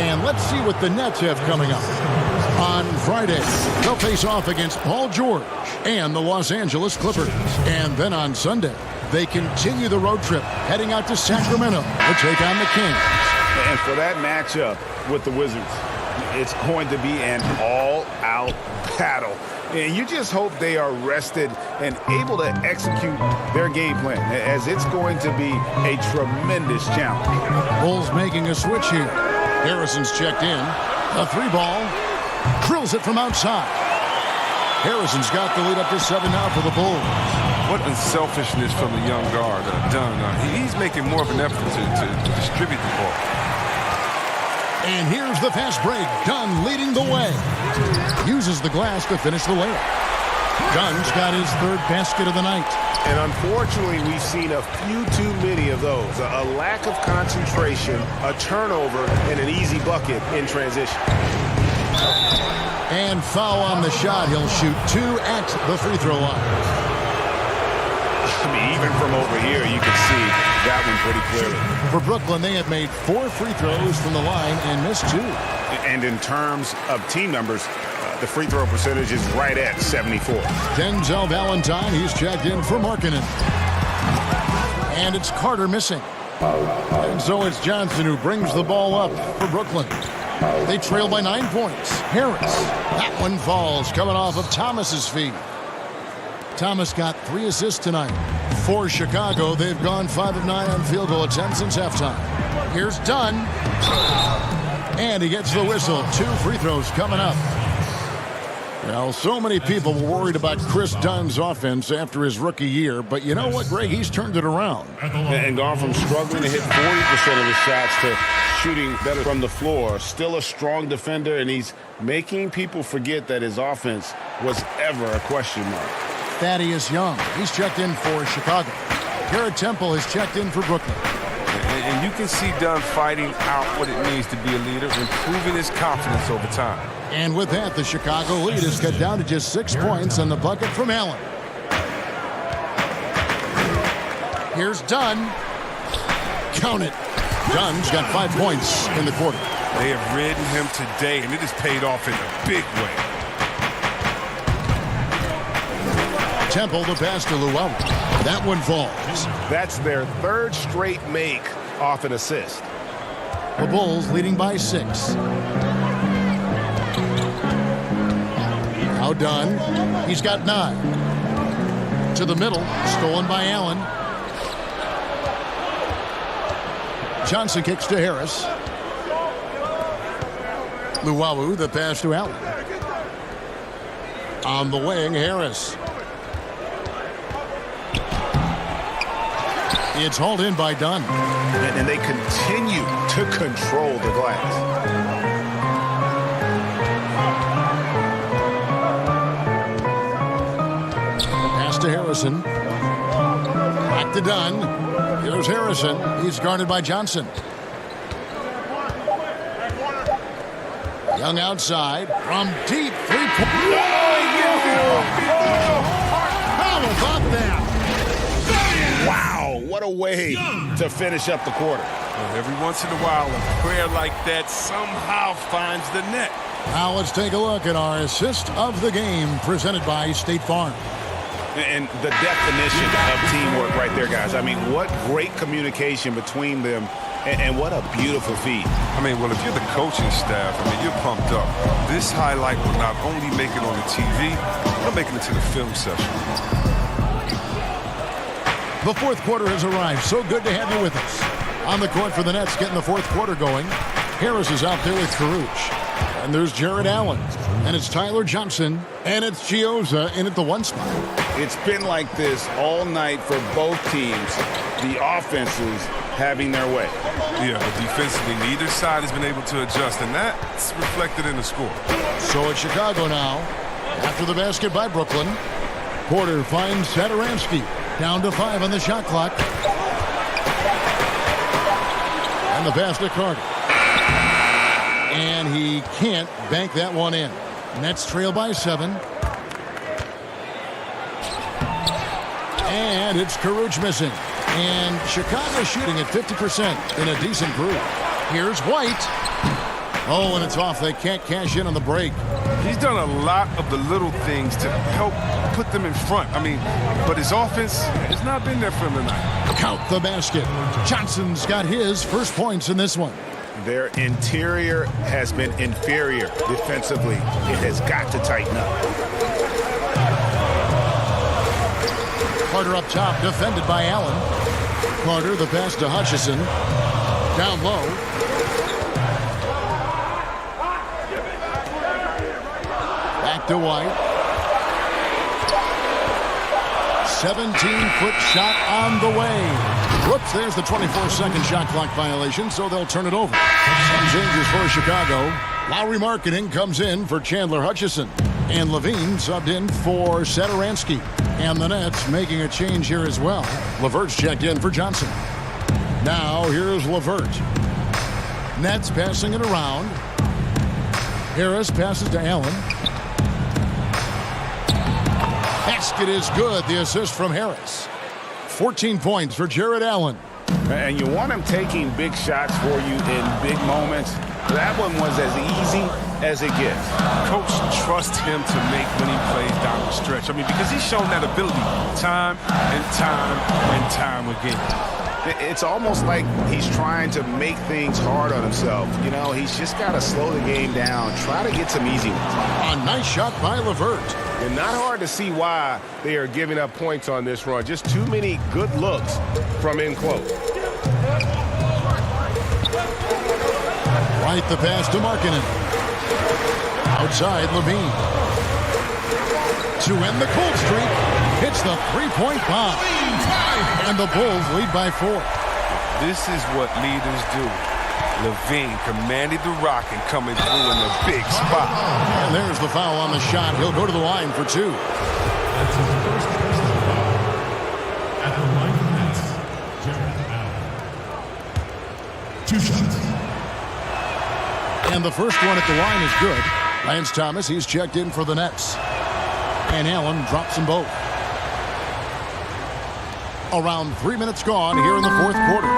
And let's see what the Nets have coming up. On Friday, they'll face off against Paul George and the Los Angeles Clippers. And then on Sunday, they continue the road trip, heading out to Sacramento to take on the Kings. And for that matchup with the Wizards, it's going to be an all-out battle. And you just hope they are rested and able to execute their game plan, as it's going to be a tremendous challenge. Bulls making a switch here. Harrison's checked in. A 3-ball. Drills it from outside. Harrison's got the lead up to 7 now for the Bulls. What unselfishness from the young guard, Dunn. He's making more of an effort to distribute the ball. And here's the fast break. Dunn leading the way. Uses the glass to finish the layup. Dunn's got his 3rd basket of the night. And unfortunately, we've seen a few too many of those. A lack of concentration, a turnover, and an easy bucket in transition. And foul on the shot. He'll shoot 2 at the free throw line. I mean, even from over here, you can see that one pretty clearly. For Brooklyn, they have made 4 free throws from the line and missed 2. And in terms of team numbers, the free throw percentage is right at 74. Denzel Valentine, he's checked in for Markkanen. And it's Carter missing. And so it's Johnson who brings the ball up for Brooklyn. They trail by 9 points. Harris, that one falls, coming off of Thomas's feet. Thomas got 3 assists tonight. For Chicago, they've gone 5 of 9 on field goal attempts since halftime. Here's Dunn. And he gets the whistle. 2 free throws coming up. Well, so many people were worried about Chris Dunn's offense after his rookie year, but you know what, Greg? He's turned it around. And gone from struggling to hit 40% of his shots to shooting better from the floor. Still a strong defender, and he's making people forget that his offense was ever a question mark. Thaddeus Young, he's checked in for Chicago. Garrett Temple has checked in for Brooklyn. And you can see Dunn fighting out what it means to be a leader, improving his confidence over time. And with that, the Chicago lead is cut down to just 6 points on the bucket from Allen. Here's Dunn. Count it. Dunn's got 5 points in the quarter. They have ridden him today, and it has paid off in a big way. Temple, the pass to Llewellyn. That one falls. That's their 3rd straight make off an assist. The Bulls leading by 6. Now Dunn. He's got 9. To the middle. Stolen by Allen. Johnson kicks to Harris. Luwawu, the pass to Allen. On the wing, Harris. It's hauled in by Dunn. And they continue to control the glass. Pass to Harrison. Back to Dunn. Here's Harrison. He's guarded by Johnson. Young outside. From deep 3-point. How about that? Wow, what a way to finish up the quarter. Well, every once in a while, a prayer like that somehow finds the net. Now let's take a look at our assist of the game presented by State Farm. And the definition of teamwork right there, guys. I mean, what great communication between them, and what a beautiful feat. I mean, well, if you're the coaching staff, I mean, you're pumped up. This highlight will not only make it on the TV, it'll make it into the film session. The 4th quarter has arrived. So good to have you with us. On the court for the Nets, getting the 4th quarter going. Harris is out there with Caruch. And there's Jared Allen. And it's Tyler Johnson. And it's Chioza in at the 1 spot. It's been like this all night for both teams. The offenses having their way. Yeah, but defensively, neither side has been able to adjust, and that's reflected in the score. So it's Chicago now. After the basket by Brooklyn. Porter finds Satoransky. Down to 5 on the shot clock. And And the pass to Carter. And he can't bank that one in. Nets trail by 7. And it's Caruth missing. And Chicago shooting at 50% in a decent group. Here's White. Oh, and it's off. They can't cash in on the break. He's done a lot of the little things to help put them in front. I mean, but his offense has not been there for him tonight. Count the basket. Johnson's got his first points in this one. Their interior has been inferior defensively. It has got to tighten up. Carter up top, defended by Allen. Carter, the pass to Hutchison. Down low. Back to White. 17-foot shot on the way. Whoops, there's the 24-second shot clock violation, so they'll turn it over. Some changes for Chicago. Lowry Markkanen comes in for Chandler Hutchison. And Levine subbed in for Satoransky. And the Nets making a change here as well. LeVert's checked in for Johnson. Now here's LeVert. Nets passing it around. Harris passes to Allen. Basket is good. The assist from Harris. 14 points for Jared Allen. And you want him taking big shots for you in big moments. That one was as easy as it gets. Coach trusts him to make winning plays down the stretch. I mean, because he's shown that ability time and time and time again. It's almost like he's trying to make things hard on himself. You know, he's just got to slow the game down, try to get some easy ones. A nice shot by LeVert. And not hard to see why they are giving up points on this run. Just too many good looks from in close. Right, the pass to Markkanen. Outside, Levine. To end the cold streak, hits the three-point bomb. And the Bulls lead by 4. This is what leaders do. Levine commanded the rock and coming through in a big spot. And there's the foul on the shot. He'll go to the line for 2. That's his first personal foul. At the line for the Nets, Jared Allen. 2 shots. And the first one at the line is good. Lance Thomas, he's checked in for the Nets. And Allen drops them both. Around 3 minutes gone here in the fourth quarter.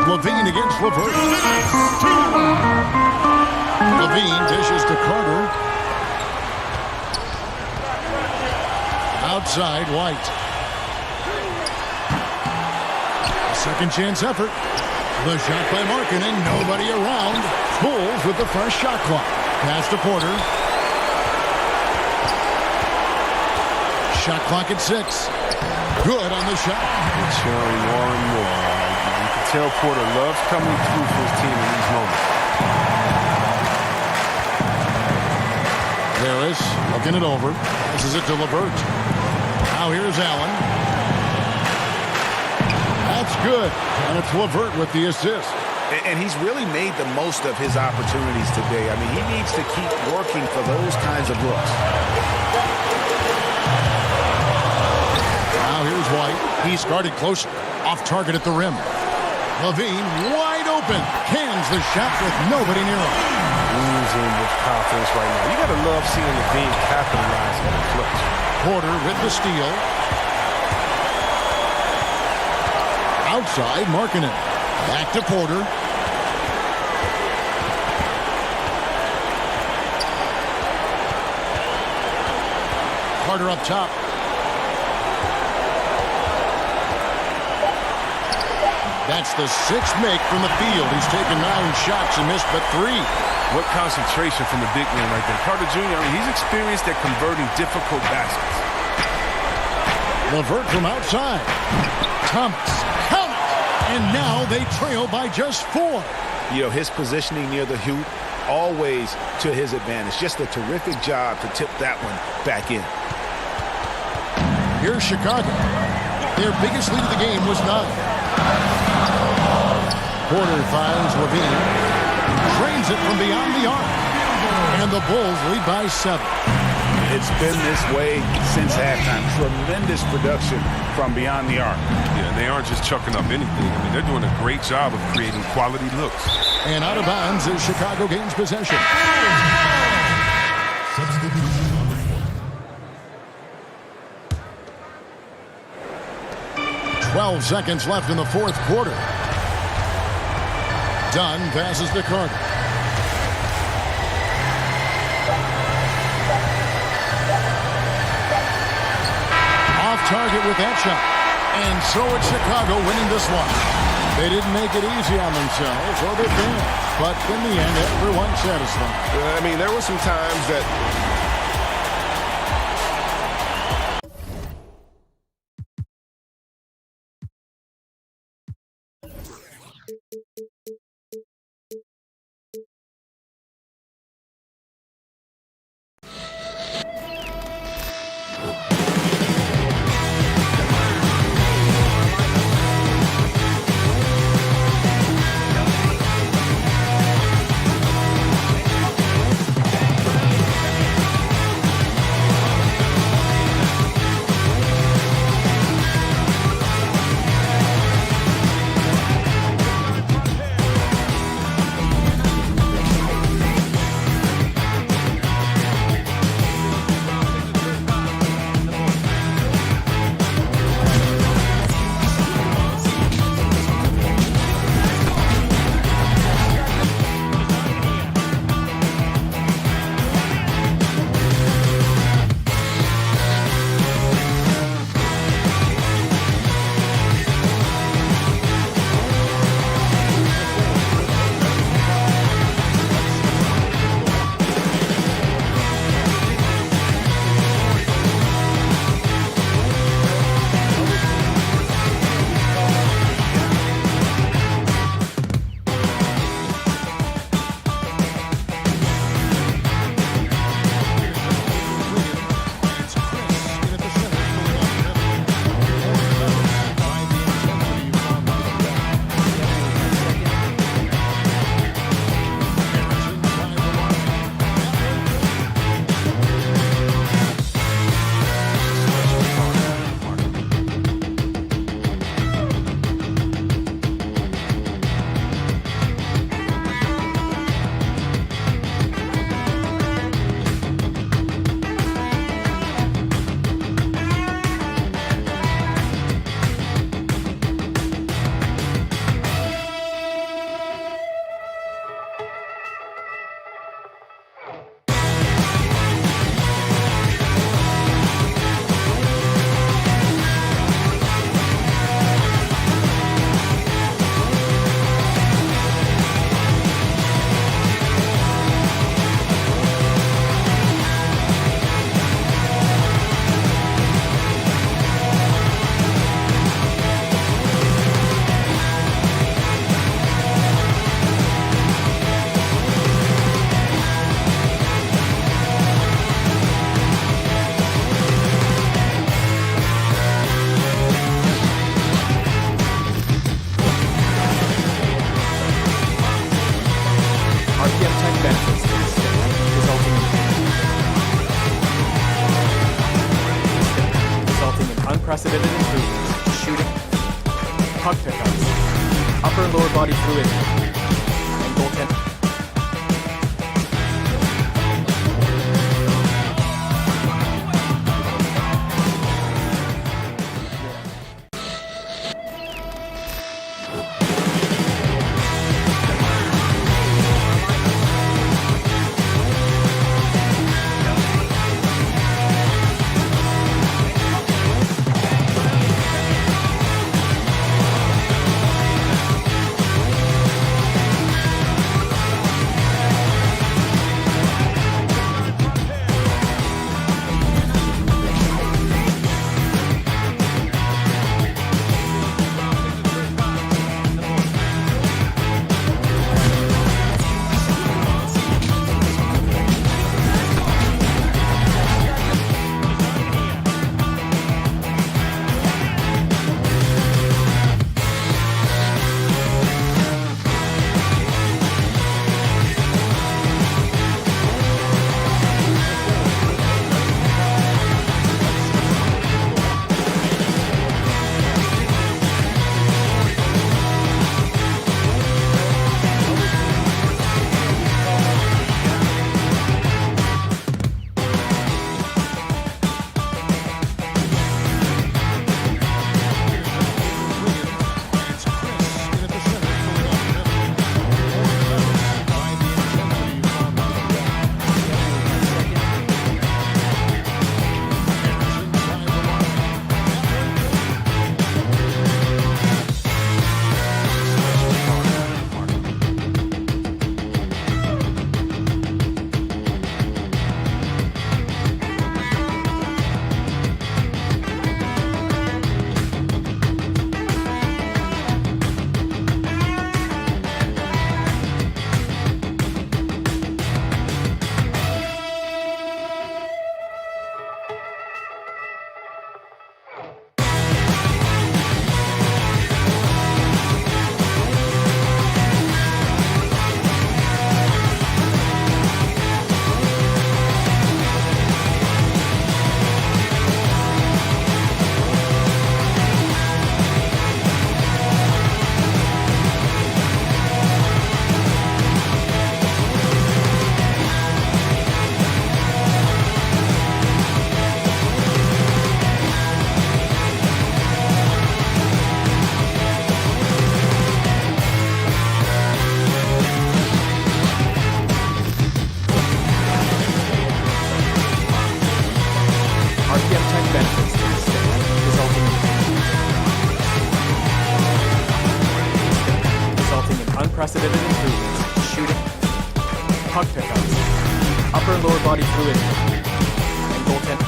Levine against LeVert. Levine dishes to Carter. Outside, White. A second chance effort. The shot by Markkanen, nobody around. Bulls with the fresh shot clock. Pass to Porter. Shot clock at 6. Good on the shot. It's showing more and more. You can tell Porter loves coming through for his team in these moments. Harris looking it over. This is it to LeVert. Now here's Allen. That's good. And it's LeVert with the assist. And he's really made the most of his opportunities today. I mean, he needs to keep working for those kinds of looks. Now here's White. He's guarded close, off target at the rim. Levine wide open. Cans the shot with nobody near him. Losing with confidence right now. You got to love seeing Levine capitalize on the clutch. Porter with the steal. Outside, Markkanen. Back to Porter. Carter up top. That's the 6th make from the field. He's taken 9 shots and missed but 3. What concentration from the big man right there. Carter Jr., I mean, he's experienced at converting difficult baskets. LeVert from outside. Thomas. Count it! And now they trail by just 4. You know, his positioning near the hoop, always to his advantage. Just a terrific job to tip that one back in. Here's Chicago. Their biggest lead of the game was 9. Porter finds Levine. Drains it from beyond the arc. And the Bulls lead by 7. It's been this way since halftime. Tremendous production from beyond the arc. Yeah, they aren't just chucking up anything. I mean, they're doing a great job of creating quality looks. And out of bounds as Chicago gains possession. Substitution on the floor. 12 seconds left in the fourth quarter. Dunn passes to Carter. Off target with that shot. And so it's Chicago winning this one. They didn't make it easy on themselves or their fans. But in the end, everyone's satisfied. I mean, there were some times that unprecedented improvements, shooting, puck pickups, upper and lower body fluidity, and goaltending. puck pickups, upper and lower body fluidity, and goaltending.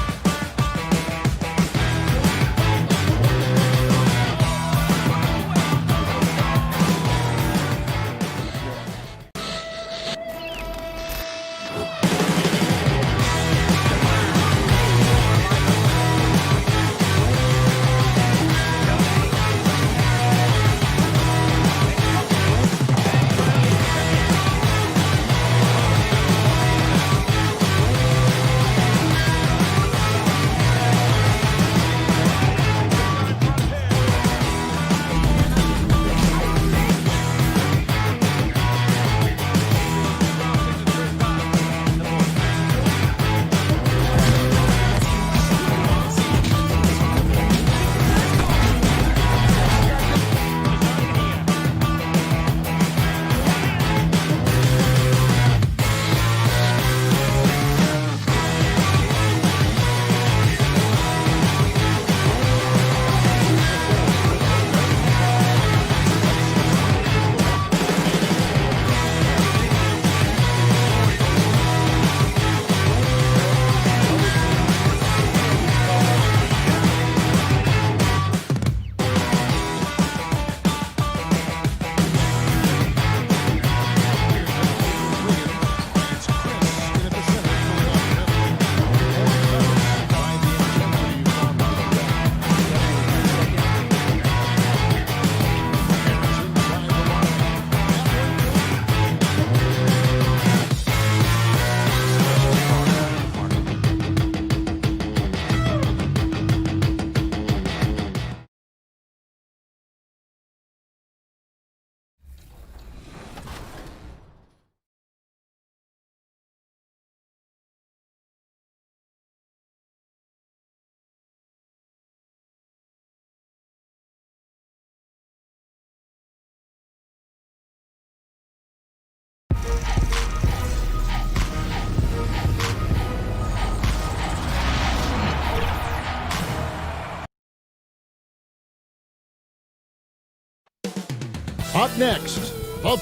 Up next, a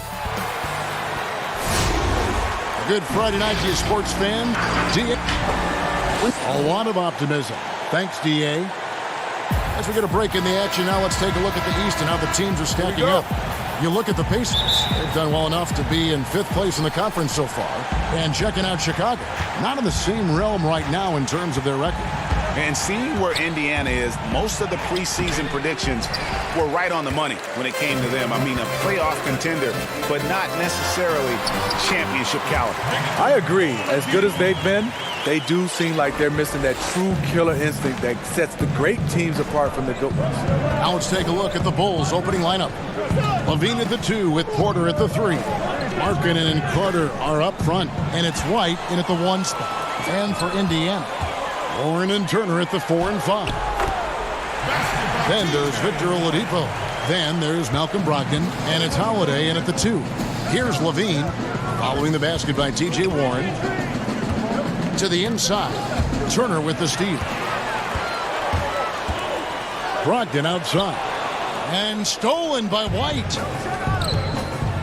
good Friday night to you sports fan. A lot of optimism. Thanks, DA. As we get a break in the action now, let's take a look at the East and how the teams are stacking up. You look at the Pacers. They've done well enough to be in 5th place in the conference so far. And checking out Chicago. Not in the same realm right now in terms of their record. And seeing where Indiana is, most of the preseason predictions were right on the money when it came to them. I mean, a playoff contender, but not necessarily championship caliber. I agree. As good as they've been, they do seem like they're missing that true killer instinct that sets the great teams apart from the good ones. Now let's take a look at the Bulls' opening lineup. Levine at the 2 with Porter at the 3. Markkanen and Carter are up front, and it's White in at the 1 spot. And for Indiana, Warren and Turner at the 4 and 5. Then there's Victor Oladipo. Then there's Malcolm Brogdon, and it's Holiday in at the 2. Here's Levine, following the basket by T.J. Warren. To the inside, Turner with the steal. Brogdon outside. And stolen by White.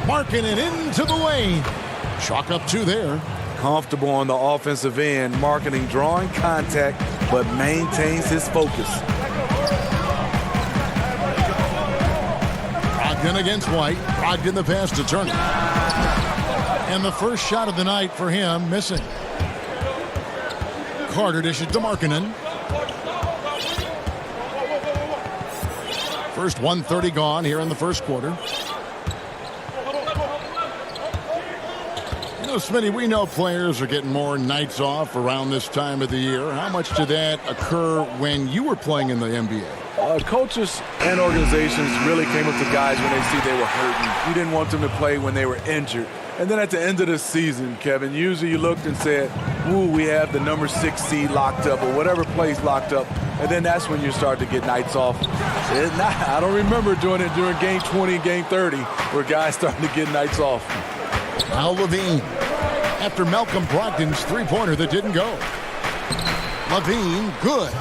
Markkanen into the lane. Chalk up 2 there. Comfortable on the offensive end, Markkanen drawing contact, but maintains his focus. Brogdon against White. Brogdon the pass to Turner. And the first shot of the night for him, missing. Carter dishes to Markkanen. First 1:30 gone here in the first quarter. You know, Smitty, we know players are getting more nights off around this time of the year. How much did that occur when you were playing in the NBA? Coaches and organizations really came up to guys when they see they were hurting. You didn't want them to play when they were injured. And then at the end of the season, Kevin, usually you looked and said, ooh, we have the number 6 seed locked up or whatever place locked up. And then that's when you start to get nights off. I don't remember doing it during game 20 and game 30 where guys starting to get nights off. Now Levine, after Malcolm Brogdon's three-pointer that didn't go. Levine, good.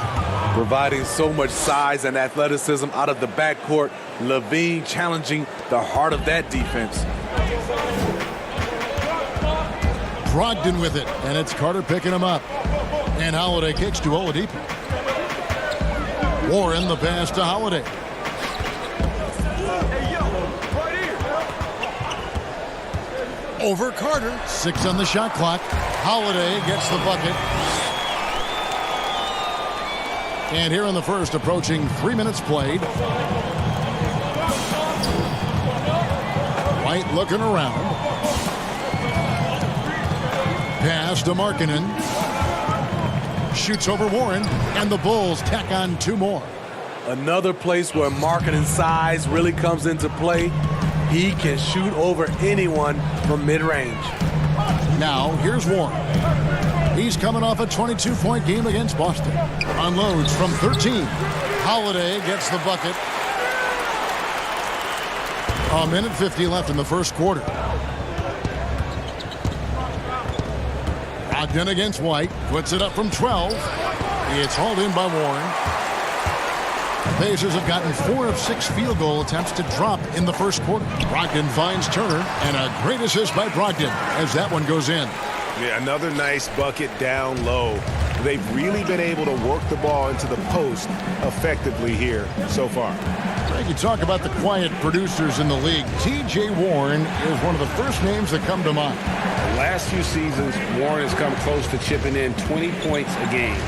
Providing so much size and athleticism out of the backcourt. Levine challenging the heart of that defense. Brogdon with it, and it's Carter picking him up. And Holiday kicks to Oladipo. Warren the pass to Holiday. Over Carter. 6 on the shot clock. Holiday gets the bucket. And here in the first, approaching 3 minutes played. White looking around. Pass to Markkanen. Shoots over Warren, and the Bulls tack on 2 more. Another place where Markkanen's size really comes into play. He can shoot over anyone from mid-range. Now, here's Warren. He's coming off a 22-point game against Boston. Unloads from 13. Holiday gets the bucket. 1:50 left in the first quarter. Brogdon against White. Puts it up from 12. It's hauled in by Warren. The Pacers have gotten 4 of 6 field goal attempts to drop in the first quarter. Brogdon finds Turner, and a great assist by Brogdon as that one goes in. Yeah, another nice bucket down low. They've really been able to work the ball into the post effectively here so far. You talk about the quiet producers in the league. T.J. Warren is one of the first names that come to mind. The last few seasons, Warren has come close to chipping in 20 points a game.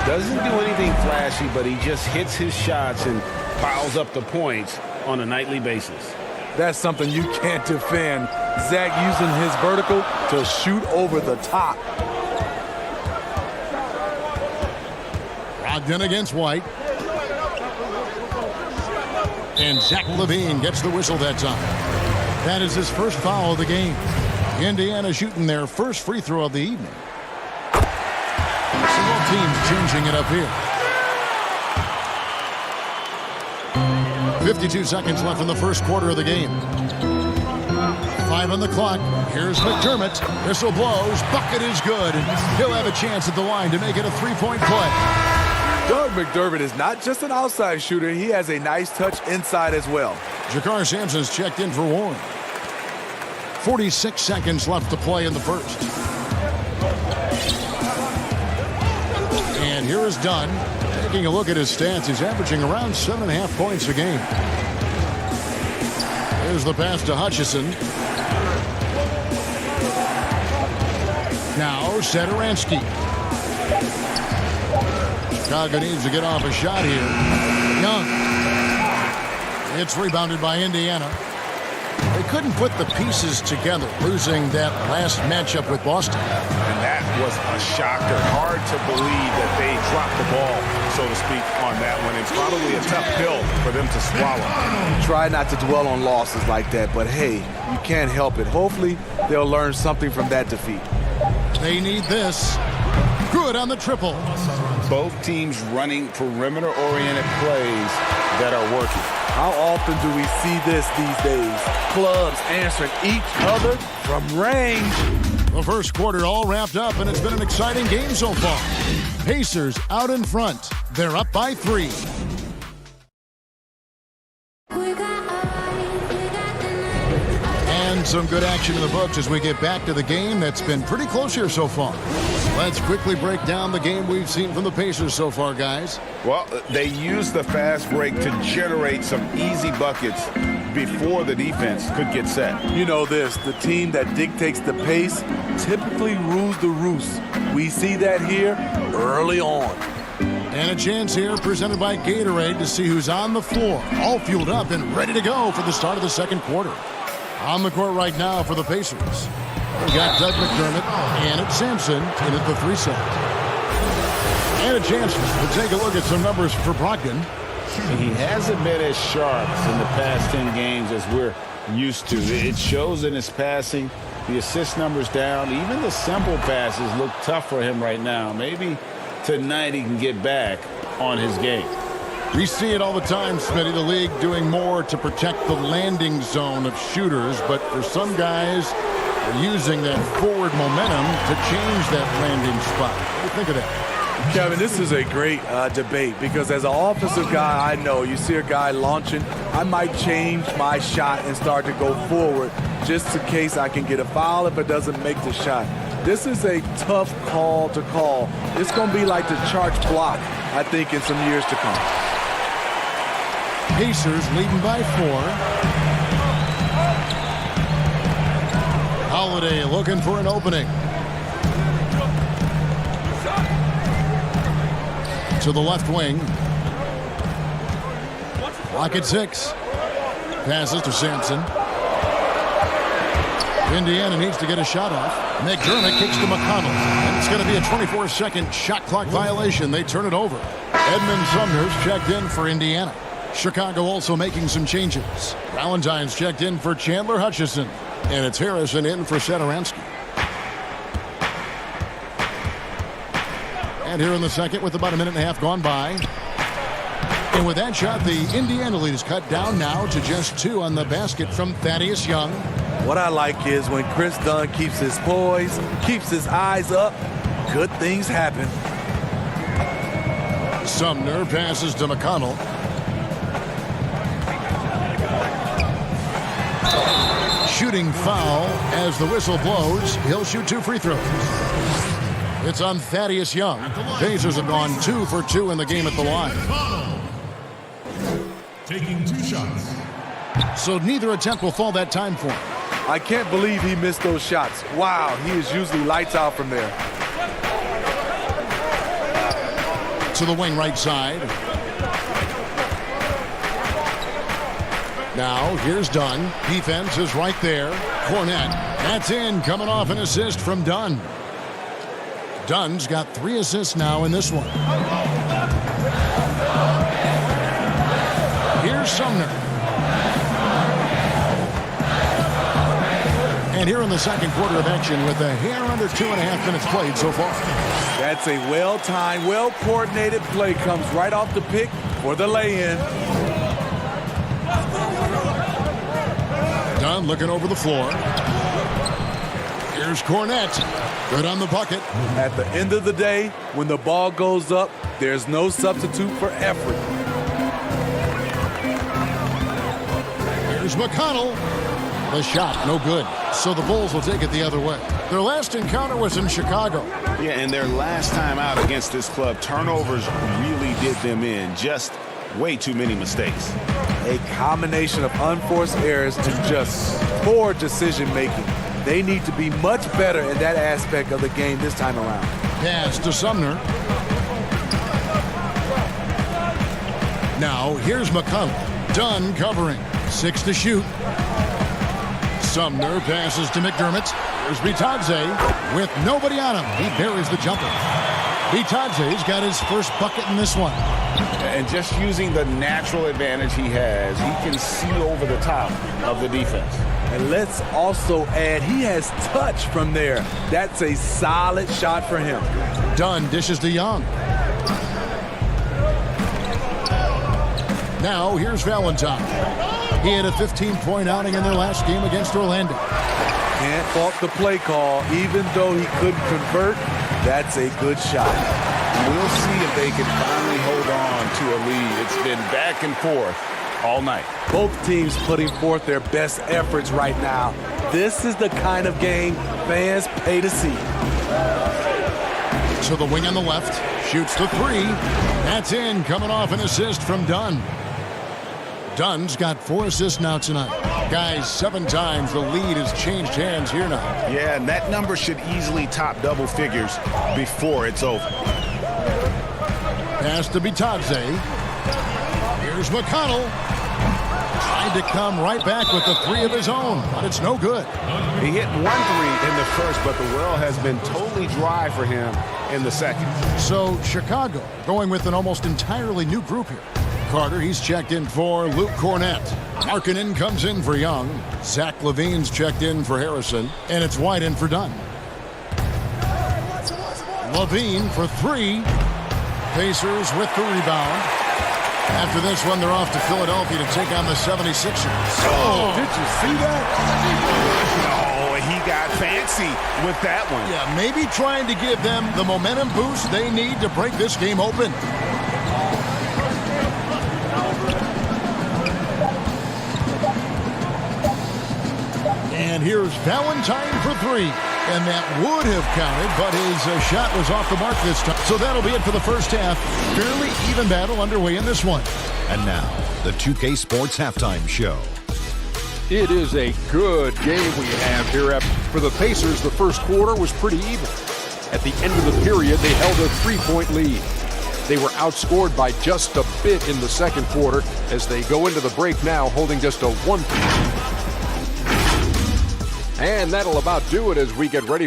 Doesn't do anything flashy, but he just hits his shots and piles up the points on a nightly basis. That's something you can't defend. Zach using his vertical to shoot over the top. Brogdon against White. And Zach LaVine gets the whistle that time. That is his first foul of the game. Indiana shooting their first free throw of the evening. So both teams changing it up here. 52 seconds left in the first quarter of the game. 5 on the clock. Here's McDermott. Whistle blows. Bucket is good. And he'll have a chance at the line to make it a 3-point play. Doug McDermott is not just an outside shooter. He has a nice touch inside as well. Jakar Sampson's checked in for Warren. 46 seconds left to play in the first. And here is Dunn. Taking a look at his stats, he's averaging around 7.5 points a game. Here's the pass to Hutchison. Now Satoransky. Chicago needs to get off a shot here. Young. It's rebounded by Indiana. They couldn't put the pieces together, losing that last matchup with Boston. And that was a shocker. Hard to believe that they dropped the ball, so to speak, on that one. It's probably a tough pill for them to swallow. Try not to dwell on losses like that, but hey, you can't help it. Hopefully, they'll learn something from that defeat. They need this. Good on the triple. Both teams running perimeter-oriented plays that are working. How often do we see this these days? Clubs answering each other from range. The first quarter all wrapped up, and it's been an exciting game so far. Pacers out in front. They're up by 3. And some good action in the books as we get back to the game that's been pretty close here so far. Let's quickly break down the game we've seen from the Pacers so far, guys. Well, they used the fast break to generate some easy buckets before the defense could get set. You know this, the team that dictates the pace typically rules the roost. We see that here early on. And a chance here presented by Gatorade to see who's on the floor, all fueled up and ready to go for the start of the second quarter. On the court right now for the Pacers, we got Doug McDermott and it's Sampson in at the 3 side. And a chance to take a look at some numbers for Brogdon. He hasn't been as sharp in the past 10 games as we're used to. It shows in his passing. The assist numbers down. Even the simple passes look tough for him right now. Maybe tonight he can get back on his game. We see it all the time, Smitty, the league doing more to protect the landing zone of shooters, but for some guys, they're using that forward momentum to change that landing spot. What do you think of that? Kevin, this is a great debate because as an offensive guy, I know you see a guy launching, I might change my shot and start to go forward just in case I can get a foul if it doesn't make the shot. This is a tough call to call. It's going to be like the charge block, I think, in some years to come. Pacers leading by 4. Holiday looking for an opening. To the left wing. Lock at 6. Passes to Sampson. Indiana needs to get a shot off. McDermott kicks to McConnell. And it's going to be a 24-second shot clock violation. They turn it over. Edmund Sumner's checked in for Indiana. Chicago also making some changes. Valentine's checked in for Chandler Hutchison. And it's Harrison in for Satoransky. And here in the second with about a minute and a half gone by. And with that shot, the Indiana lead is cut down now to just 2 on the basket from Thaddeus Young. What I like is when Chris Dunn keeps his poise, keeps his eyes up, good things happen. Sumner passes to McConnell. Shooting foul as the whistle blows. He'll shoot 2 free throws. It's on Thaddeus Young. Pacers have gone 2 for 2 in the game at the line. Taking 2 shots. So neither attempt will fall that time for him. I can't believe he missed those shots. Wow, he is usually lights out from there. To the wing right side. Now here's Dunn. Defense is right there. Cornette. That's in. Coming off an assist from Dunn. Dunn's got 3 assists now in this one. Here's Sumner. And here in the second quarter of action with a hair under 2.5 minutes played so far. That's a well-timed, well-coordinated play. Comes right off the pick for the lay-in. Dunn looking over the floor. Here's Cornette. Good on the bucket. At the end of the day, when the ball goes up, there's no substitute for effort. Here's McConnell. The shot, no good. So the Bulls will take it the other way. Their last encounter was in Chicago. Yeah, and their last time out against this club, turnovers really did them in. Just way too many mistakes. A combination of unforced errors and just poor decision-making. They need to be much better in that aspect of the game this time around. Pass to Sumner. Now, here's McConnell. Dunn covering. 6 to shoot. Sumner passes to McDermott. Here's Bitadze with nobody on him. He buries the jumper. Bitadze's got his first bucket in this one. And just using the natural advantage he has, he can see over the top of the defense. And let's also add, he has touch from there. That's a solid shot for him. Dunn dishes to Young. Now, here's Valentine. He had a 15-point outing in their last game against Orlando. Can't fault the play call. Even though he couldn't convert, that's a good shot. We'll see if they can finally hold on to a lead. It's been back and forth all night. Both teams putting forth their best efforts right now. This is the kind of game fans pay to see. To the wing on the left. Shoots to 3. That's in. Coming off an assist from Dunn. Dunn's got 4 assists now tonight. Guys, 7 times the lead has changed hands here now. Yeah, and that number should easily top double figures before it's over. Pass to Bitadze. Here's McConnell. Tried to come right back with the 3 of his own, but it's no good. He hit 1 3 in the first, but the well has been totally dry for him in the second. So Chicago going with an almost entirely new group here. Carter, he's checked in for Luke Cornette. Markkanen comes in for Young. Zach LaVine's checked in for Harrison. And it's White in for Dunn. LaVine for 3. Pacers with the rebound. After this one, they're off to Philadelphia to take on the 76ers. Oh, did you see that? Oh, he got fancy with that one. Yeah, maybe trying to give them the momentum boost they need to break this game open. And here's Valentine for three. And that would have counted, but his shot was off the mark this time. So that'll be it for the first half. Fairly even battle underway in this one. And now, the 2K Sports Halftime Show. It is a good game we have here. For the Pacers, the first quarter was pretty even. At the end of the period, they held a 3-point lead. They were outscored by just a bit in the second quarter as they go into the break now holding just a 1-point. And that'll about do it as we get ready.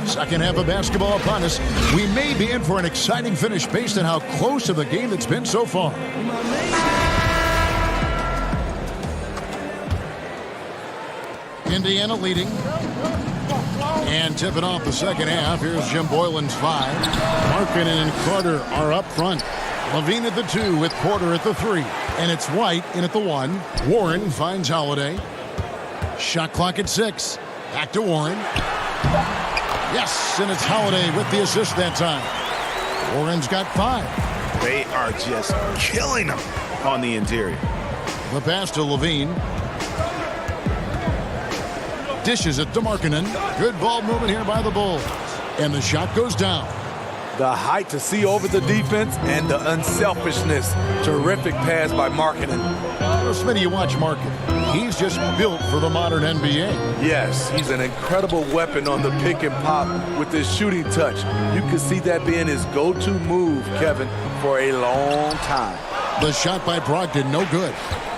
Second half of basketball upon us. We may be in for an exciting finish based on how close of the game it's been so far. Indiana leading. And tipping off the second half. Here's Jim Boylan's 5. Markkanen and Carter are up front. Levine at the 2 with Porter at the 3. And it's White in at the 1. Warren finds Holiday. Shot clock at 6. Back to Warren. Yes, and it's Holiday with the assist that time. Warren's got 5. They are just killing them on the interior. The pass to Levine. Dishes it to Markkanen. Good ball movement here by the Bulls. And the shot goes down. The height to see over the defense and the unselfishness. Terrific pass by Markkanen. Well, Smitty, you watch Markkanen. He's just built for the modern NBA. Yes, he's an incredible weapon on the pick and pop with his shooting touch. You can see that being his go-to move, Kevin, for a long time. The shot by Brogdon, no good.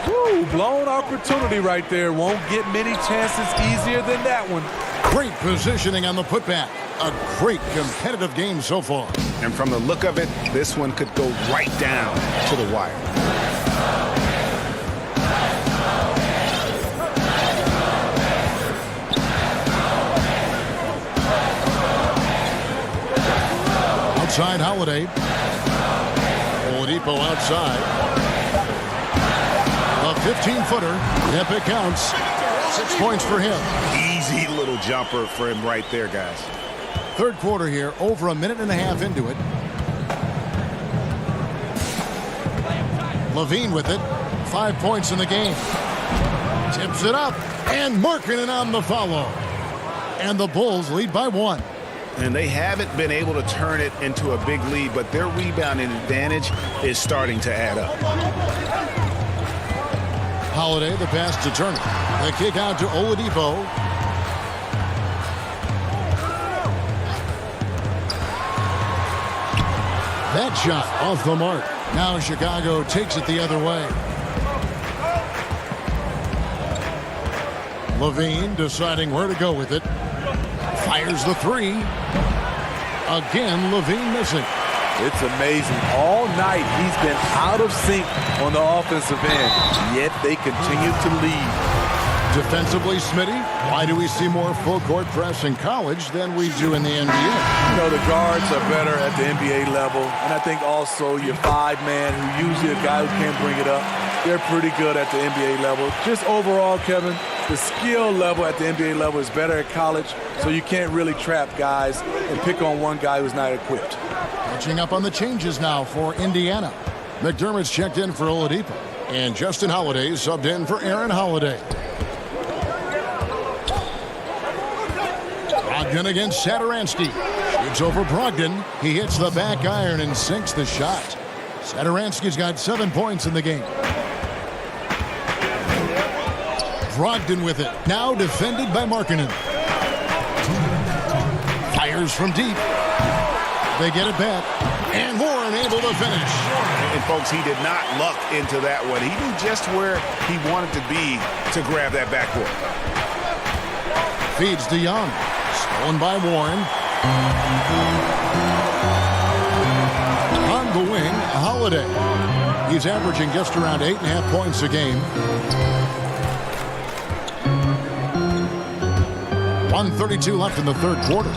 Woo, blown opportunity right there. Won't get many chances easier than that one. Great positioning on the putback. A great competitive game so far. And from the look of it, this one could go right down to the wire. Outside Holiday. Oladipo outside. A 15-footer. If it counts. 6 points for him. Easy little jumper for him right there, guys. Third quarter here, over a minute and a half into it. Levine with it. 5 points in the game. Tips it up. And Markkanen on the follow. And the Bulls lead by 1. And they haven't been able to turn it into a big lead, but their rebounding advantage is starting to add up. Holiday, the pass to Turner. The kick out to Oladipo. That shot off the mark. Now Chicago takes it the other way. Levine deciding where to go with it. Fires the 3. Again, Levine missing. It's amazing. All night he's been out of sync on the offensive end, yet they continue to lead. Defensively, Smitty, why do we see more full-court press in college than we do in the NBA? You know, the guards are better at the NBA level, and I think also your 5-man, who usually a guy who can't bring it up, they're pretty good at the NBA level. Just overall, Kevin, the skill level at the NBA level is better at college, so you can't really trap guys and pick on one guy who's not equipped. Catching up on the changes now for Indiana. McDermott's checked in for Oladipo, and Justin Holiday subbed in for Aaron Holiday. Brogdon against Satoransky. Shoots over Brogdon. He hits the back iron and sinks the shot. Satoransky's got 7 points in the game. Brogdon with it. Now defended by Markkanen. Fires from deep. They get it back. And Warren able to finish. And folks, he did not luck into that one. He knew just where he wanted to be to grab that backboard. Feeds to Young. Stolen by Warren. On the wing, Holiday. He's averaging just around 8.5 points a game. 1:32 left in the third quarter.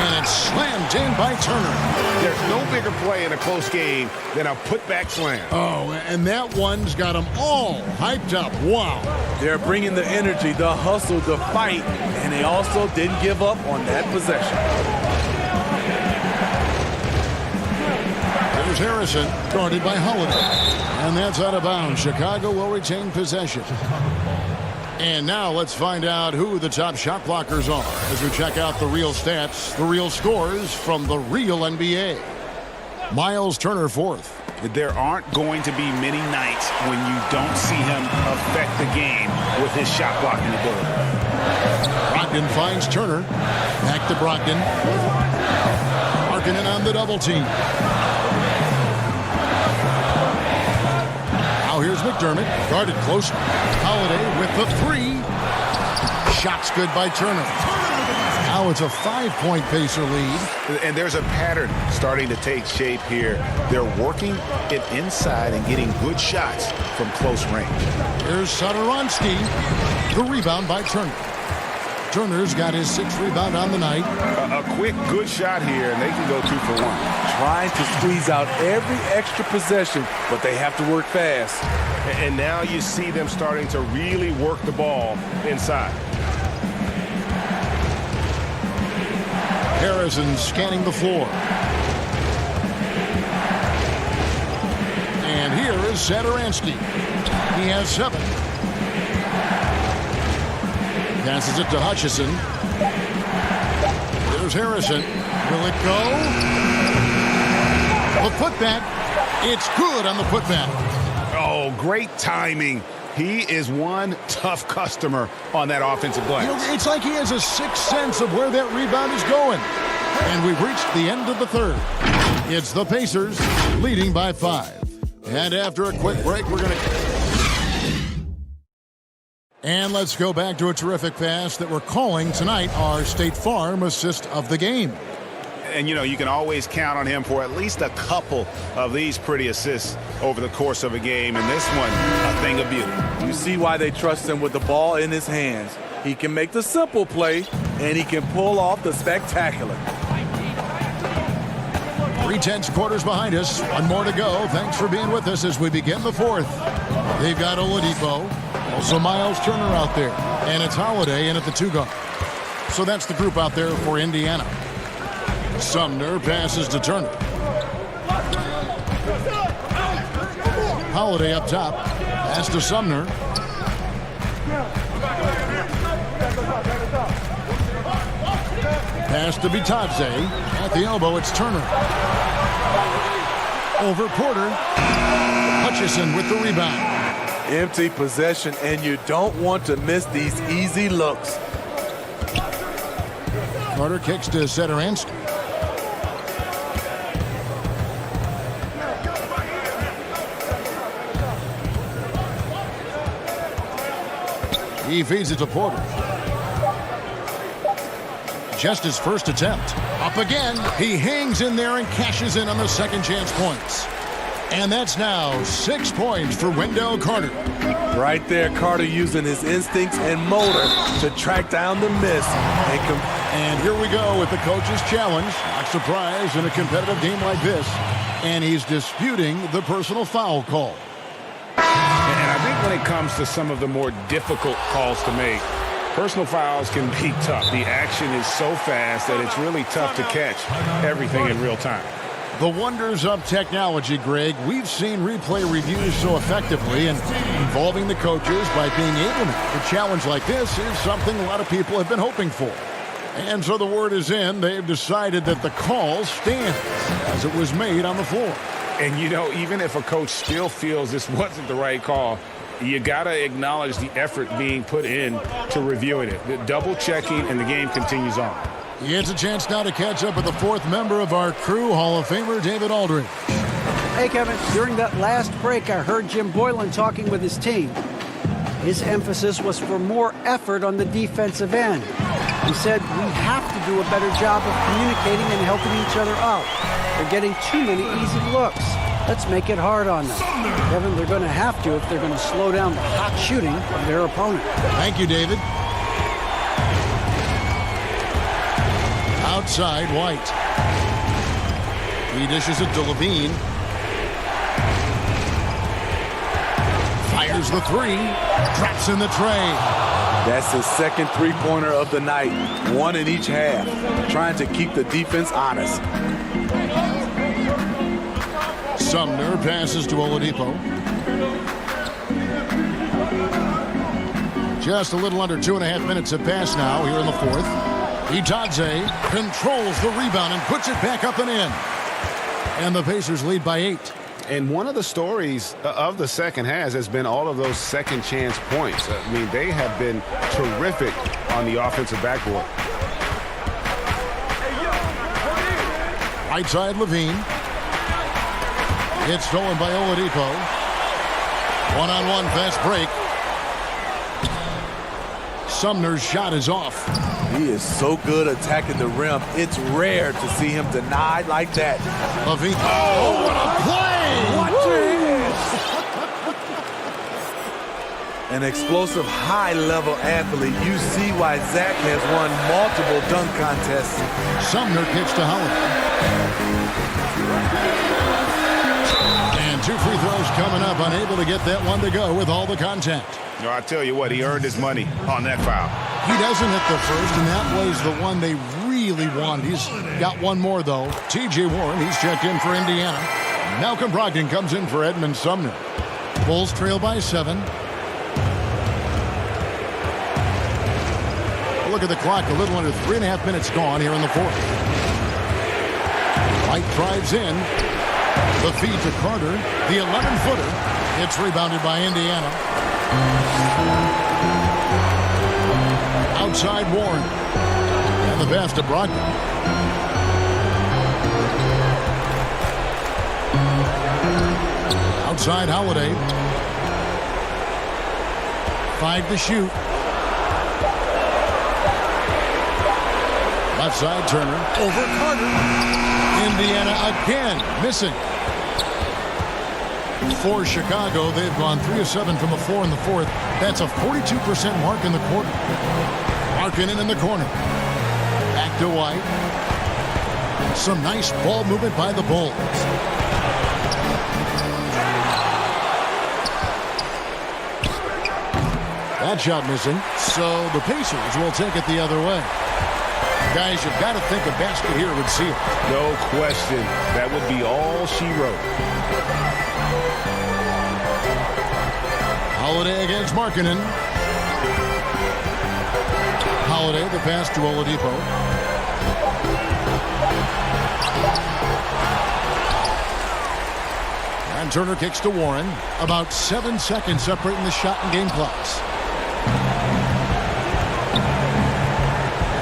And it's slammed in by Turner. There's no bigger play in a close game than a putback slam. Oh, and that one's got them all hyped up. Wow. They're bringing the energy, the hustle, the fight, and they also didn't give up on that possession. There's Harrison, guarded by Holiday. And that's out of bounds. Chicago will retain possession. And now let's find out who the top shot blockers are as we check out the real stats, the real scores from the real NBA. Miles Turner fourth. There aren't going to be many nights when you don't see him affect the game with his shot blocking ability. Brogdon finds Turner. Back to Brogdon. Markkanen on the double team. Now here's McDermott, guarded close. Holiday with the three. Shot's good by Turner. Now it's a 5-point Pacer lead. And there's a pattern starting to take shape here. They're working it inside and getting good shots from close range. Here's Satoransky. The rebound by Turner. Turner's got his 6th rebound on the night. A quick, good shot here, and they can go 2 for 1. Trying to squeeze out every extra possession, but they have to work fast. And now you see them starting to really work the ball inside. Harrison scanning the floor. And here is Satoransky. He has 7. Passes it to Hutchison. There's Harrison. Will it go? The putback. It's good on the putback. Oh, great timing. He is one tough customer on that offensive glass. You know, it's like he has a sixth sense of where that rebound is going. And we've reached the end of the third. It's the Pacers leading by 5. And after a quick break, we're going to... And let's go back to a terrific pass that we're calling tonight our State Farm assist of the game. And, you know, you can always count on him for at least a couple of these pretty assists over the course of a game. And this one, a thing of beauty. You see why they trust him with the ball in his hands. He can make the simple play, and he can pull off the spectacular. 3/10 quarters behind us. One more to go. Thanks for being with us as we begin the fourth. They've got Oladipo. Also Miles Turner out there. And it's Holiday in at the 2 guard. So that's the group out there for Indiana. Sumner passes to Turner. Holiday up top. Pass to Sumner. Pass to Bitadze. At the elbow, it's Turner. Over Porter. Hutchison with the rebound. Empty possession, and you don't want to miss these easy looks. Carter kicks to Satoransky. He feeds it to Porter. Just his first attempt. Up again. He hangs in there and cashes in on the second chance points. And that's now 6 points for Wendell Carter. Right there, Carter using his instincts and motor to track down the miss. And here we go with the coach's challenge. Not surprised in a competitive game like this. And he's disputing the personal foul call. And I think when it comes to some of the more difficult calls to make, personal fouls can be tough. The action is so fast that it's really tough to catch everything in real time. The wonders of technology, Greg. We've seen replay reviews so effectively, and involving the coaches by being able to make a challenge like this is something a lot of people have been hoping for. And so the word is in. They've decided that the call stands as it was made on the floor. And, you know, even if a coach still feels this wasn't the right call, you got to acknowledge the effort being put in to reviewing it. The double checking, and the game continues on. It's a chance now to catch up with the 4th member of our crew, Hall of Famer David Aldridge. Hey, Kevin, during that last break, I heard Jim Boylan talking with his team. His emphasis was for more effort on the defensive end. He said we have to do a better job of communicating and helping each other out. They're getting too many easy looks. Let's make it hard on them. Kevin, they're going to have to if they're going to slow down the hot shooting of their opponent. Thank you, David. Out Outside, White. He dishes it to Levine. Fires the three. Drops in the tray. That's his second three-pointer of the night. One in each half. Trying to keep the defense honest. Sumner passes to Oladipo. Just a little under 2.5 minutes have passed now here in the fourth. Itadze controls the rebound and puts it back up and in. And the Pacers lead by 8. And one of the stories of the second half has been all of those second chance points. I mean, they have been terrific on the offensive backboard. Right side, Levine. It's stolen by Oladipo. One-on-one fast break. Sumner's shot is off. He is so good attacking the rim. It's rare to see him denied like that. Levine. Oh, what a play! Watch it! An explosive, high-level athlete. You see why Zach has won multiple dunk contests. Sumner kicks to Howard. And 2 free throws coming up. Unable to get that one to go with all the contact. No, I tell you what, he earned his money on that foul. He doesn't hit the first, and that was the one they really wanted. He's got one more, though. T.J. Warren, he's checked in for Indiana. Malcolm Brogdon comes in for Edmund Sumner. Bulls trail by 7. Look at the clock, a little under 3.5 minutes gone here in the fourth. White drives in. The feed to Carter. The 11-footer. It's rebounded by Indiana. Outside Warren. And the pass to Brogdon. Outside Holiday. 5 to shoot. Left side Turner. Over Carter. Indiana again missing. For Chicago, they've gone 3 of 7 from the floor in the fourth. That's a 42% mark in the quarter. Markkanen in the corner. Back to White. Some nice ball movement by the Bulls. That shot missing. So the Pacers will take it the other way. Guys, you've got to think a basket here would seal it. No question. That would be all she wrote. Holiday against Markkanen. Holiday, the pass to Oladipo. And Turner kicks to Warren. About 7 seconds separating the shot and game clocks.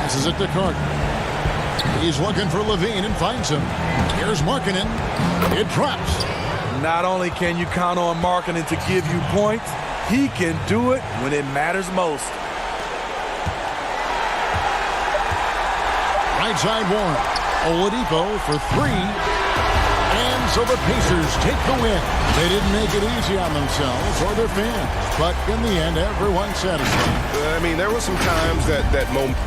Passes it to Carter. He's looking for Levine and finds him. Here's Markkanen. It drops. Not only can you count on Markkanen to give you points, he can do it when it matters most. Right side Warren. Oladipo for 3. And so the Pacers take the win. They didn't make it easy on themselves or their fans. But in the end, everyone's satisfied. I mean, there were some times that moment.